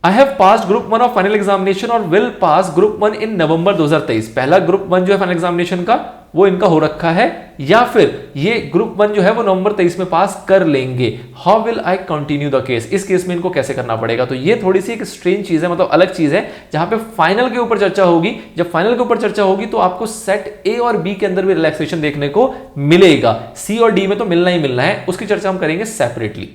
B: I have passed group 1 of final examination और will pass group 1 in नवंबर 2023। पहला ग्रुप 1 जो है फाइनल एग्जामिनेशन का वो इनका हो रखा है, या फिर ये ग्रुप 1 जो है वो नवंबर 23 में पास कर लेंगे। How will I continue the case? इस केस में इनको कैसे करना पड़ेगा? तो ये थोड़ी सी एक स्ट्रेंज चीज है, मतलब अलग चीज है, जहां पे फाइनल के ऊपर चर्चा होगी। जब फाइनल के ऊपर चर्चा होगी तो आपको सेट ए और बी के अंदर भी रिलैक्सेशन देखने को मिलेगा, सी और डी में तो मिलना ही मिलना है, उसकी चर्चा हम करेंगे सेपरेटली।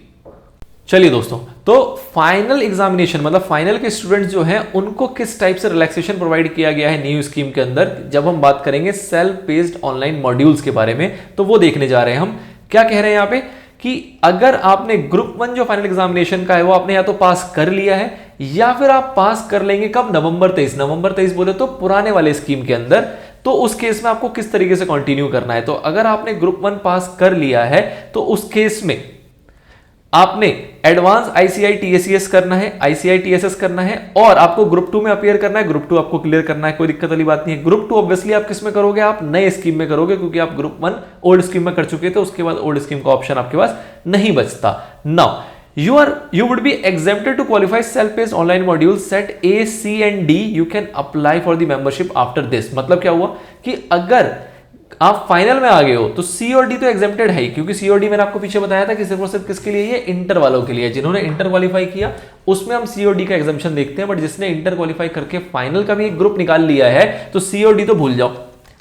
B: चलिए दोस्तों, तो फाइनल एग्जामिनेशन मतलब फाइनल के स्टूडेंट्स जो हैं उनको किस टाइप से रिलैक्सेशन प्रोवाइड किया गया है न्यू स्कीम के अंदर, जब हम बात करेंगे सेल्फ पेस्ड ऑनलाइन मॉड्यूल्स के बारे में, तो वो देखने जा रहे हैं हम। क्या कह रहे हैं यहां पे कि अगर आपने ग्रुप 1 जो फाइनल एग्जामिनेशन का है वो आपने या तो पास कर लिया है, या फिर आप पास कर लेंगे कब? नवंबर 23। नवंबर 23 बोले तो पुराने वाले स्कीम के अंदर। तो उस केस में आपको किस तरीके से कंटिन्यू करना है? तो अगर आपने ग्रुप 1 पास कर लिया है तो उस केस में आपने एडवांस आईसीआई टीएसीएस करना है, आईसीआई टीएसएस करना है, और आपको ग्रुप 2 में अपीयर करना है। ग्रुप 2 आपको क्लियर करना है, कोई दिक्कत वाली बात नहीं है। ग्रुप 2 ऑब्वियसली आप किस में करोगे? आप नए स्कीम में करोगे, क्योंकि आप ग्रुप 1 ओल्ड स्कीम में कर चुके थे, उसके बाद ओल्ड स्कीम का ऑप्शन आपके पास नहीं बचता। Now you would be exempted to qualify self-paced online modules set A, C and D. You can apply for the membership after this। मतलब क्या हुआ कि अगर आप फाइनल में आ गए हो तो सी और डी तो एग्जेम्प्टेड है ही, क्योंकि सी और डी मैंने आपको पीछे बताया था कि सिर्फ और सिर्फ किसके लिए? ये इंटर वालों के लिए, जिन्होंने इंटर क्वालिफाई किया उसमें हम सी और डी का एग्जाम्पशन देखते हैं। बट जिसने इंटर क्वालिफाई करके फाइनल का भी एक ग्रुप निकाल लिया है तो सी और डी तो भूल जाओ।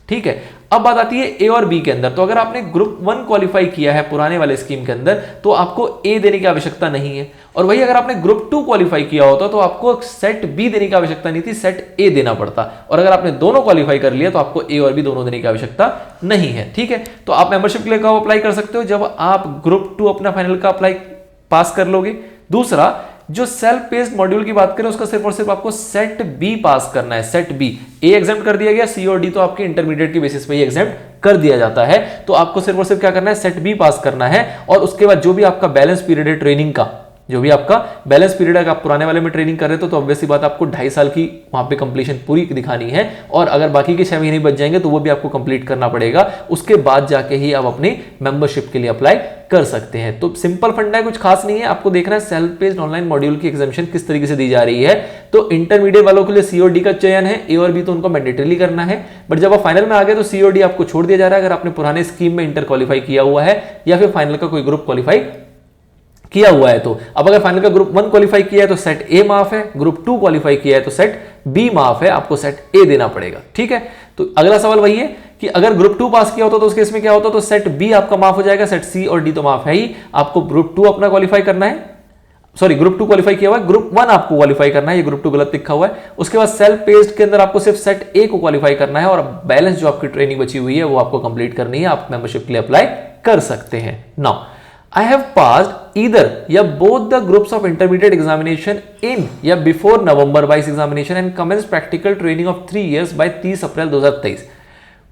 B: ठीक है, अब बात आती है ए और बी के अंदर। तो अगर आपने ग्रुप 1 क्वालिफाई किया है पुराने वाले स्कीम के अंदर तो आपको ए देने की आवश्यकता नहीं है, और वही अगर आपने ग्रुप 2 क्वालिफाई किया होता तो आपको सेट बी देने की आवश्यकता नहीं थी, सेट ए देना पड़ता। और अगर आपने दोनों क्वालिफाई कर लिया तो आपको ए और बी दोनों देने की आवश्यकता नहीं है। ठीक है, तो आप मेंबरशिप के लिए कब अप्लाई कर सकते हो? जब आप ग्रुप 2 अपना फाइनल का अप्लाई पास कर लोगे। दूसरा, जो सेल्फ पेस्ड मॉड्यूल की बात करें उसका सिर्फ और सिर्फ आपको सेट बी पास करना है। सेट बी, ए एग्जाम कर दिया गया, सी और डी तो आपके इंटरमीडिएट की बेसिस पे ही एग्जाम कर दिया जाता है। तो आपको सिर्फ और सिर्फ क्या करना है? सेट बी पास करना है, और उसके बाद जो भी आपका बैलेंस पीरियड है ट्रेनिंग का, जो भी आपका बैलेंस पीरियड है, आप पुराने वाले में ट्रेनिंग कर रहे हो तो ऑब्वियसली बात आपको 2.5 साल की वहां पे कंप्लीशन पूरी दिखानी है, और अगर बाकी के 6 महीने बच जाएंगे तो वो भी आपको कंप्लीट करना पड़ेगा। उसके बाद जाके ही आप अपनी मेंबरशिप के लिए अप्लाई कर सकते हैं। तो सिंपल फंडा है, कुछ खास नहीं है। आपको देखना है सेल्फ पेस्ड ऑनलाइन मॉड्यूल की एग्जामिनेशन किस तरीके से दी जा रही है। तो इंटरमीडिएट वालों के लिए सी और डी का चयन है, ए और बी तो उनको मैंडेटरीली करना है, बट जब आप फाइनल में आ गए तो सी और डी आपको छोड़ दिया जा रहा है अगर आपने पुराने स्कीम में इंटर क्वालिफाई किया हुआ है या फिर फाइनल का कोई ग्रुप क्वालिफाई किया हुआ है। तो अब अगर फाइनल का ग्रुप 1 क्वालिफाई किया है तो सेट ए माफ है, ग्रुप 2 क्वालिफाई किया है तो सेट बी माफ है, आपको सेट ए देना पड़ेगा। ठीक है, तो अगला सवाल वही है कि अगर ग्रुप 2 पास किया होता तो उस केस में क्या होता? तो सेट बी आपका माफ हो जाएगा, सेट सी और डी तो माफ है ही, आपको ग्रुप 2 अपना क्वालिफाई करना है। सॉरी ग्रुप 2 क्वालिफाई किया हुआ है, ग्रुप 1 आपको क्वालिफाई करना है, ये ग्रुप 2 गलत लिखा हुआ है। उसके बाद सेल्फ पेस्ड के अंदर आपको सिर्फ सेट ए को क्वालिफाई करना है और बैलेंस जो आपकी ट्रेनिंग बची हुई है वो आपको कंप्लीट करनी है, आप मेंबरशिप के लिए अप्लाई कर सकते हैं। Now I have passed either या both the groups of intermediate examination in या before November 22 examination and commenced practical training of 3 years by 30 April 2023.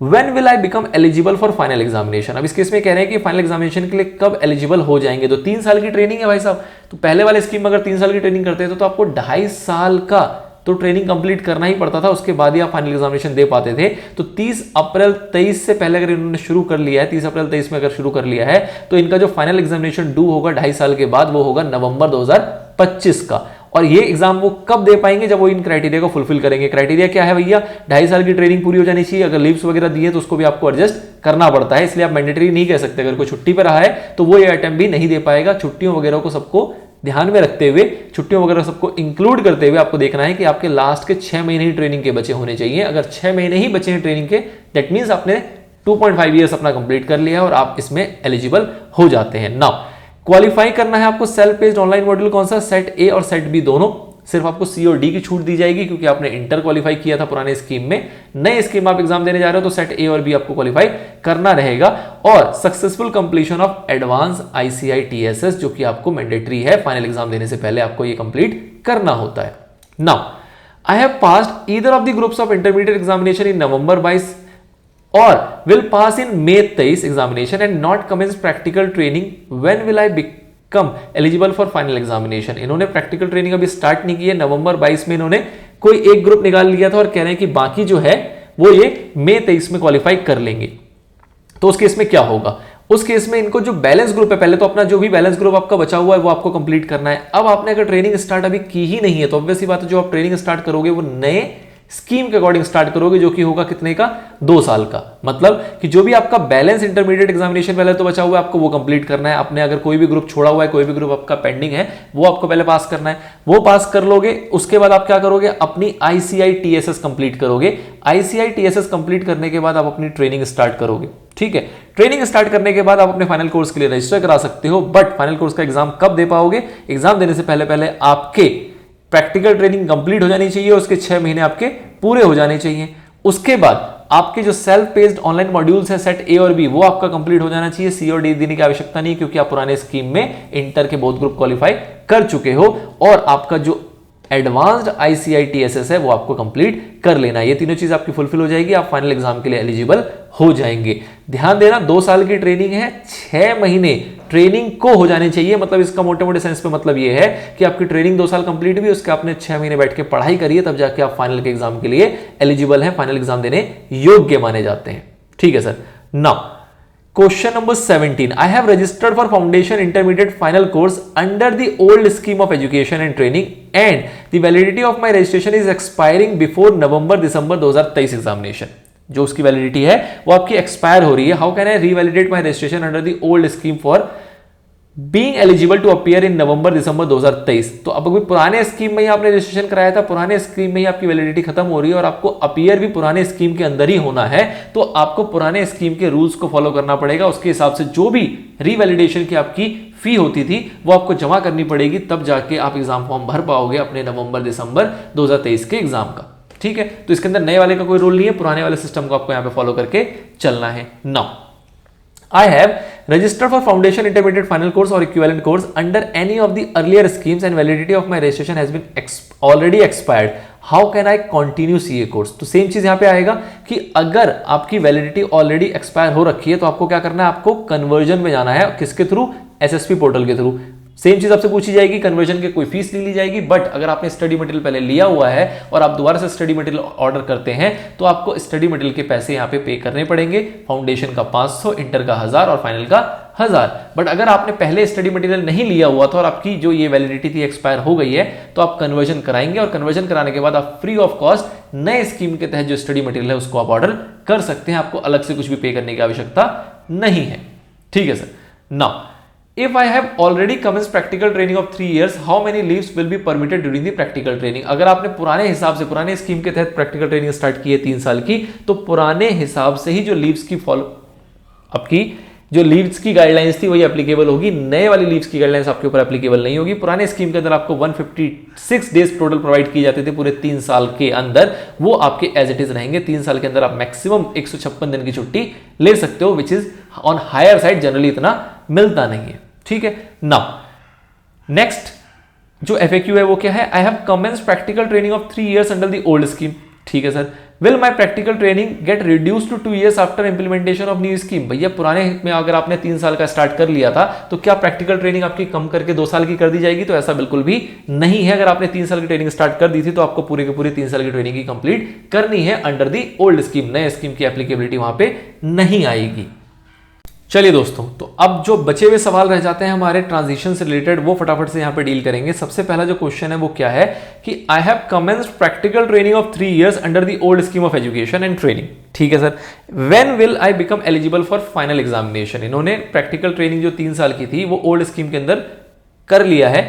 B: When will I become eligible for final examination? अब इस case में कह रहे हैं कि final examination के लिए कब एलिजिबल हो जाएंगे। तो 3 साल की ट्रेनिंग है भाई साहब, तो पहले वाले स्कीम में अगर 3 साल की ट्रेनिंग करते थे तो आपको 2.5 साल का तो ट्रेनिंग कंप्लीट करना ही पड़ता था, उसके बाद ही आप फाइनल एग्जामिनेशन दे पाते थे। तो 30 अप्रैल 23 से पहले अगर इन्होंने शुरू कर लिया है, 30 अप्रैल 23 में अगर शुरू कर लिया है तो इनका जो फाइनल एग्जामिनेशन ड्यू होगा 2.5 साल के बाद वो होगा नवंबर 2025 का। और ये एग्जाम वो कब दे पाएंगे, जब वो इन क्राइटेरिया को फुलफिल करेंगे। क्राइटेरिया क्या है भैया, 2.5 साल की ट्रेनिंग पूरी हो जानी चाहिए, अगर लीव्स वगैरह दिए तो उसको भी आपको एडजस्ट करना पड़ता है, इसलिए आप मैंडेटरी नहीं कह सकते। अगर कोई छुट्टी पे रहा है तो वो ये अटेम्प्ट भी नहीं दे पाएगा। छुट्टियों वगैरह को सबको ध्यान में रखते हुए, छुट्टियों वगैरह सबको इंक्लूड करते हुए आपको देखना है कि आपके लास्ट के 6 महीने ही ट्रेनिंग के बचे होने चाहिए। अगर 6 महीने ही बचे हैं ट्रेनिंग के, दैट मींस आपने 2.5 ईयर्स अपना कंप्लीट कर लिया है और आप इसमें एलिजिबल हो जाते हैं। नाउ क्वालिफाई करना है आपको सेल्फ पेस्ड ऑनलाइन मॉड्यूल कौन सा, सेट ए और सेट बी दोनों। सिर्फ आपको सी और डी की छूट दी जाएगी क्योंकि आपने इंटर क्वालिफाई किया था पुराने स्कीम में, नए स्कीम आप एग्जाम देने जा रहे हो तो सेट ए और बी आपको क्वालिफाई करना रहेगा। और successful completion of advance ICI TSS जो कि आपको मैंडेटरी है, फाइनल एग्जाम देने से पहले आपको ये कंप्लीट करना होता है। Now I have passed either of the groups of intermediate examination in November 22 or will pass in May 23 examination and not commence practical training. When will I become eligible for final examination? इन्होंने practical training अभी start नहीं की है, नवंबर 22 में इन्होंने कोई एक group निकाल लिया था और कह रहे हैं कि बाकी जो है वो ये मई 23 में क्वालिफाई कर लेंगे। तो उस केस में क्या होगा, उस केस में इनको जो बैलेंस ग्रुप है, पहले तो अपना जो भी बैलेंस ग्रुप आपका बचा हुआ है वो आपको कंप्लीट करना है। अब आपने अगर ट्रेनिंग स्टार्ट अभी की ही नहीं है तो ऑब्वियस सी बात है जो आप ट्रेनिंग स्टार्ट करोगे वो नए स्कीम के अकॉर्डिंग स्टार्ट करोगे, जो कि होगा कितने का, 2 साल का। मतलब कि जो भी आपका बैलेंस इंटरमीडिएट एग्जामिनेशन पहले तो बचा हुआ है आपको वो कंप्लीट करना है। आपने अगर कोई भी ग्रुप छोड़ा हुआ है, कोई भी ग्रुप आपका पेंडिंग है, वो आपको पहले पास करना है। वो पास कर लोगे, उसके बाद आप क्या करोगे, अपनी आईसीआई टीएसएस कंप्लीट करोगे। आईसीआई टीएसएस कंप्लीट करने के बाद आप अपनी ट्रेनिंग स्टार्ट करोगे। ठीक है, ट्रेनिंग स्टार्ट करने के बाद आप अपने फाइनल कोर्स के लिए रजिस्टर करा सकते हो, बट फाइनल कोर्स का एग्जाम कब दे पाओगे, एग्जाम देने से पहले पहले आपके प्रैक्टिकल ट्रेनिंग कंप्लीट हो जानी चाहिए, उसके 6 महीने आपके पूरे हो जाने चाहिए। उसके बाद आपके जो सेल्फ पेस्ड ऑनलाइन मॉड्यूल्स है सेट ए और बी वो आपका कंप्लीट हो जाना चाहिए। सी और डी देने की आवश्यकता नहीं क्योंकि आप पुराने स्कीम में इंटर के बोथ ग्रुप क्वालिफाई कर चुके हो। और आपका जो एडवांस्ड आईसीआई टीएसएस है वो आपको कंप्लीट कर लेना है। ये तीनों चीज आपकी फुलफिल हो जाएगी, आप फाइनल एग्जाम के लिए एलिजिबल हो जाएंगे। ध्यान देना 2 साल की ट्रेनिंग है, 6 महीने ट्रेनिंग को हो जाने चाहिए। मतलब इसका मोटे मोटे सेंस पे मतलब ये है कि आपकी ट्रेनिंग 2 साल कंप्लीट हुई, उसके आपने 6 महीने बैठ के पढ़ाई करिए, तब जाके आप फाइनल के एग्जाम के लिए एलिजिबल हैं, फाइनल एग्जाम देने योग्य माने जाते हैं। ठीक है sir. Now question number 17, I have registered for foundation intermediate final course under the old scheme of education and training and the validity of my registration is expiring before November-December 2023 examination। जो उसकी validity है वो आपकी expire हो रही है। How can I revalidate my registration under the old scheme for being eligible to appear in November December 2023। तो अब अभी पुराने स्कीम में ही आपने रजिस्ट्रेशन कराया था, पुराने स्कीम में ही आपकी वैलिडिटी खत्म हो रही है और आपको अपीयर भी पुराने स्कीम के अंदर ही होना है, तो आपको पुराने स्कीम के रूल्स को फॉलो करना पड़ेगा। उसके हिसाब से जो भी रीवैलिडेशन की आपकी फी होती थी वो आपको जमा करनी पड़ेगी, तब जाके आप एग्जाम फॉर्म भर पाओगे अपने नवंबर-दिसंबर 2023 के एग्जाम का। ठीक है, तो इसके अंदर नए वाले का कोई रूल नहीं है, पुराने वाले सिस्टम को आपको यहाँ पे फॉलो करके चलना है। Now I have registered for foundation intermediate final course or equivalent course under any of the earlier schemes and validity of my registration has been already expired. How can I continue CA course? तो same चीज यहाँ पे आएगा कि अगर आपकी validity already expire हो रखी है तो आपको क्या करना है, आपको कन्वर्जन में जाना है। किसके थ्रू, एसएसपी पोर्टल के थ्रू। सेम चीज आपसे पूछी जाएगी, कन्वर्जन के कोई फीस नहीं ली जाएगी, बट अगर आपने स्टडी मटेरियल पहले लिया हुआ है और आप दोबारा से स्टडी मटेरियल ऑर्डर करते हैं तो आपको स्टडी मटेरियल के पैसे यहाँ पे करने पड़ेंगे। फाउंडेशन का 500, इंटर का 1000 और फाइनल का 1000। बट अगर आपने पहले स्टडी मटेरियल नहीं लिया हुआ था और आपकी जो ये वैलिडिटी थी एक्सपायर हो गई है तो आप कन्वर्जन कराएंगे और कन्वर्जन कराने के बाद आप फ्री ऑफ कॉस्ट नए स्कीम के तहत जो स्टडी मटेरियल है उसको आप ऑर्डर कर सकते हैं। आपको अलग से कुछ भी पे करने की आवश्यकता नहीं है। ठीक है sir. Now if I have already commenced practical training of 3 years, how many leaves will be permitted during the practical training? अगर आपने पुराने हिसाब से पुराने स्कीम के तहत प्रैक्टिकल ट्रेनिंग स्टार्ट की है 3 साल की, तो पुराने हिसाब से ही जो लीव्स की फॉलो आपकी जो लीव्स की गाइडलाइंस थी वही एप्लीकेबल होगी, नए वाली लीव्स की गाइडलाइंस आपके ऊपर एप्लीकेबल नहीं होगी। पुराने स्कीम के अंदर आपको 156 डेज टोटल प्रोवाइड किए जाते थे पूरे 3 साल के अंदर, वो आपके एज इट इज रहेंगे। 3 साल के अंदर आप मैक्सिमम 156 दिन की छुट्टी ले सकते हो, which is on higher side, generally इतना मिलता नहीं है। ठीक है, नाउ नेक्स्ट जो FAQ है वो क्या है, I have commenced practical training of 3 years under the old scheme. ठीक है sir, will my practical training get reduce to 2 years after implementation of new scheme. भैया पुराने में अगर आपने 3 साल का स्टार्ट कर लिया था तो क्या प्रैक्टिकल ट्रेनिंग आपकी कम करके 2 साल की कर दी जाएगी? तो ऐसा बिल्कुल भी नहीं है। अगर आपने 3 साल की ट्रेनिंग स्टार्ट कर दी थी तो आपको पूरे के पूरे 3 साल की ट्रेनिंग की कंप्लीट करनी है अंडर दी ओल्ड स्कीम। नए स्कीम की एप्लीकेबिलिटी वहां पे नहीं आएगी। चलिए दोस्तों, तो अब जो बचे हुए सवाल रह जाते हैं हमारे ट्रांजिशन से रिलेटेड, वो फटाफट से यहां पे डील करेंगे। सबसे पहला जो क्वेश्चन है वो क्या है कि आई have commenced practical training of 3 years under the old scheme of education and training. ठीक है sir, when will I become eligible for final examination. इन्होंने प्रैक्टिकल ट्रेनिंग जो 3 साल की थी वो ओल्ड स्कीम के अंदर कर लिया है,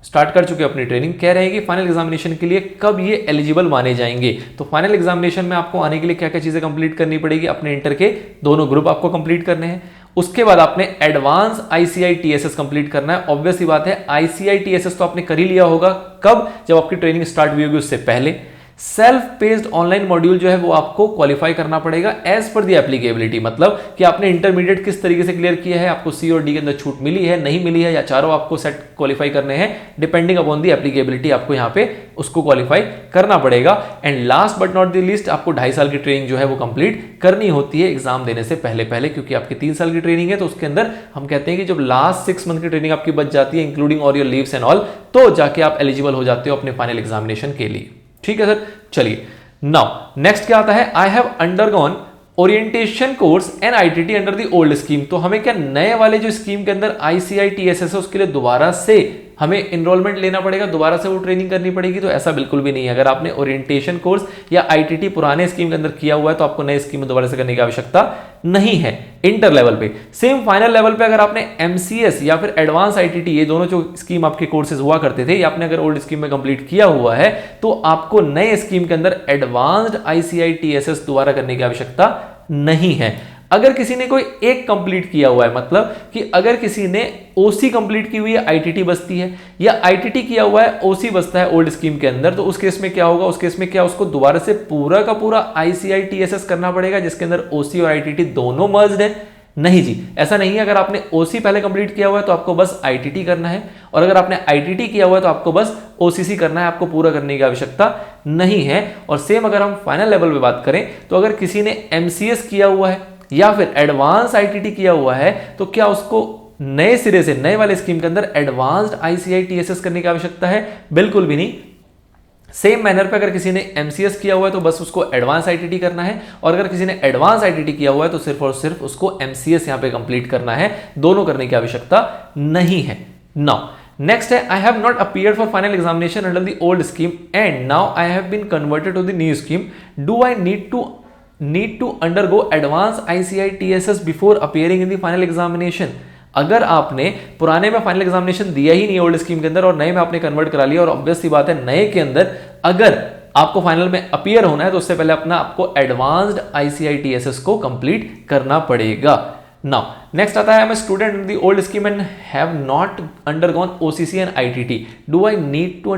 B: स्टार्ट कर चुके अपनी ट्रेनिंग। कह रहे हैं कि फाइनल एग्जामिनेशन के लिए कब ये एलिजिबल माने जाएंगे। तो फाइनल एग्जामिनेशन में आपको आने के लिए क्या क्या चीजें कंप्लीट करनी पड़ेगी, अपने इंटर के दोनों ग्रुप आपको कंप्लीट करने हैं। उसके बाद आपने एडवांस ICI TSS कंप्लीट करना है। ऑब्वियस सी बात है, ICI TSS तो आपने कर ही लिया होगा, कब? जब आपकी ट्रेनिंग स्टार्ट हुई होगी उससे पहले। सेल्फ पेस्ड ऑनलाइन मॉड्यूल जो है वो आपको क्वालिफाई करना पड़ेगा एज पर दी एप्लीकेबिलिटी, मतलब कि आपने इंटरमीडिएट किस तरीके से क्लियर किया है, आपको C और D के अंदर छूट मिली है, नहीं मिली है, या चारों आपको सेट क्वालिफाई करने हैं, डिपेंडिंग अपॉन दी एप्लीकेबिलिटी आपको यहाँ पे उसको क्वालिफाई करना पड़ेगा। And last but not the least, आपको 2.5 साल की ट्रेनिंग जो है वो कंप्लीट करनी होती है एग्जाम देने से पहले क्योंकि आपकी 3 साल की ट्रेनिंग है। तो उसके अंदर हम कहते हैं कि जब लास्ट 6 मंथ की ट्रेनिंग आपकी बच जाती है including all your leaves and all, तो जाके आप एलिजिबल हो जाते हो अपने फाइनल एग्जामिनेशन के लिए। ठीक है सर, चलिए नाउ नेक्स्ट क्या आता है, I have undergone orientation course and ITT under the old scheme. तो हमें क्या नए वाले जो स्कीम के अंदर ICI TSS है उसके लिए दोबारा से हमें इनरोलमेंट लेना पड़ेगा, दोबारा से वो ट्रेनिंग करनी पड़ेगी? तो ऐसा बिल्कुल भी नहीं है। अगर आपने ओरिएंटेशन कोर्स या ITT पुराने स्कीम के अंदर किया हुआ है तो आपको नए स्कीम में दोबारा से करने की आवश्यकता नहीं है इंटर लेवल पे। सेम फाइनल लेवल पे अगर आपने MCS या फिर एडवांस ITT, ये दोनों जो स्कीम आपके कोर्सेज हुआ करते थे, या आपने अगर ओल्ड स्कीम में कंप्लीट किया हुआ है तो आपको नए स्कीम के अंदर एडवांस्ड ICI TSS दोबारा करने की आवश्यकता नहीं है। अगर किसी ने कोई एक कंप्लीट किया हुआ है, मतलब कि अगर किसी ने OC कंप्लीट की हुई है, ITT बचती है, या ITT किया हुआ है, OC बचता है ओल्ड स्कीम के अंदर, तो उस केस में क्या होगा, उस केस में क्या उसको दोबारा से पूरा का पूरा ICI TSS करना पड़ेगा जिसके अंदर OC और ITT दोनों मर्ज्ड है? नहीं जी, ऐसा नहीं है। अगर आपने OC पहले कंप्लीट किया हुआ है तो आपको बस ITT करना है, और अगर आपने ITT किया हुआ है तो आपको बस OCC करना है, आपको पूरा करने की आवश्यकता नहीं है। और सेम अगर हम फाइनल लेवल पे बात करें तो अगर किसी ने MCS किया हुआ है या फिर एडवांस ITT किया हुआ है तो क्या उसको नए सिरे से, नए वाले स्कीम के अंदर एडवांस्ड ICI TSS करने की आवश्यकता है? बिल्कुल भी नहीं। सेम मैनर पे अगर किसी ने MCS किया हुआ है तो बस उसको एडवांस ITT करना है, और अगर किसी ने एडवांस ITT किया हुआ है तो सिर्फ और सिर्फ उसको MCS यहां पे कंप्लीट करना है, दोनों करने की आवश्यकता नहीं है। नाउ नेक्स्ट है, I have not appeared for final examination under the old scheme and now I have been converted to the new scheme, do I need to undergo advance ICI TSS before appearing in the final examination. अगर आपने पुराने में final examination दिया ही नहीं old scheme के अंदर और नए में आपने कन्वर्ट करा लिया, और ऑब्वियस सी बात है नए के अंदर अगर आपको फाइनल में अपीयर होना है तो उससे पहले आपको एडवांस्ड ICI TSS को कंप्लीट करना पड़ेगा। नाउ नेक्स्ट आता है, I am a student in the old scheme and have not undergone OCC and ITT, do I need to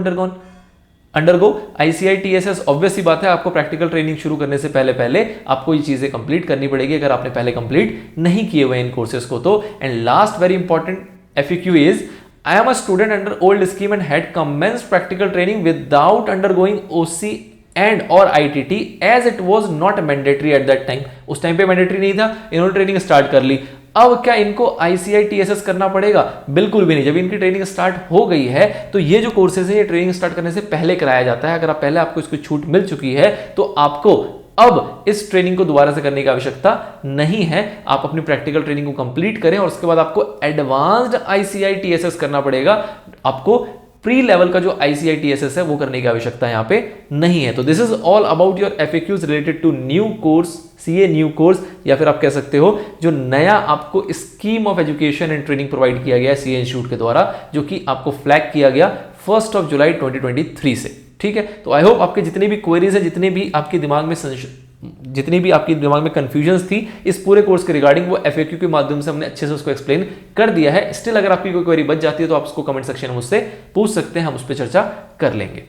B: undergo ICI TSS? Obvious सी बात है, आपको प्रैक्टिकल ट्रेनिंग शुरू करने से पहले आपको ये चीजें कंप्लीट करनी पड़ेगी अगर आपने पहले कंप्लीट नहीं किए हुए इन कोर्सेज को तो। And last very important FAQ is, I am a student under old scheme and had commenced practical training without undergoing OC and और ITT as it was not mandatory at that time. उस time पे mandatory नहीं था, इन्होंने training start कर ली। अब क्या इनको ICI TSS करना पड़ेगा? बिल्कुल भी नहीं। जब इनकी ट्रेनिंग स्टार्ट हो गई है तो ये जो कोर्सेज है ये ट्रेनिंग स्टार्ट करने से पहले कराया जाता है। अगर आप पहले आपको इसकी छूट मिल चुकी है तो आपको अब इस ट्रेनिंग को दोबारा से करने की आवश्यकता नहीं है। आप अपनी प्रैक्टिकल ट्रेनिंग को कंप्लीट करें और उसके बाद आपको एडवांस्ड ICI TSS करना पड़ेगा। आपको प्री लेवल का जो ICI TSS है वो करने की आवश्यकता यहाँ पे नहीं है। तो this is all about your FAQs related to new course, CA new course, या फिर आप कह सकते हो जो नया आपको scheme of education and training provide किया गया है CA इंस्टीट्यूट के द्वारा, जो कि आपको फ्लैग किया गया 1 जुलाई 2023 से। ठीक है, तो आई होप आपके जितने भी क्वेरीज है, जितने भी आपके दिमाग में जितनी भी आपकी दिमाग में कंफ्यूजन्स थी इस पूरे कोर्स के रिगार्डिंग, वो FAQ के माध्यम से हमने अच्छे से उसको एक्सप्लेन कर दिया है। स्टिल अगर आपकी कोई क्वेरी बच जाती है तो आप उसको कमेंट सेक्शन में मुझसे पूछ सकते हैं, हम उस पर चर्चा कर लेंगे।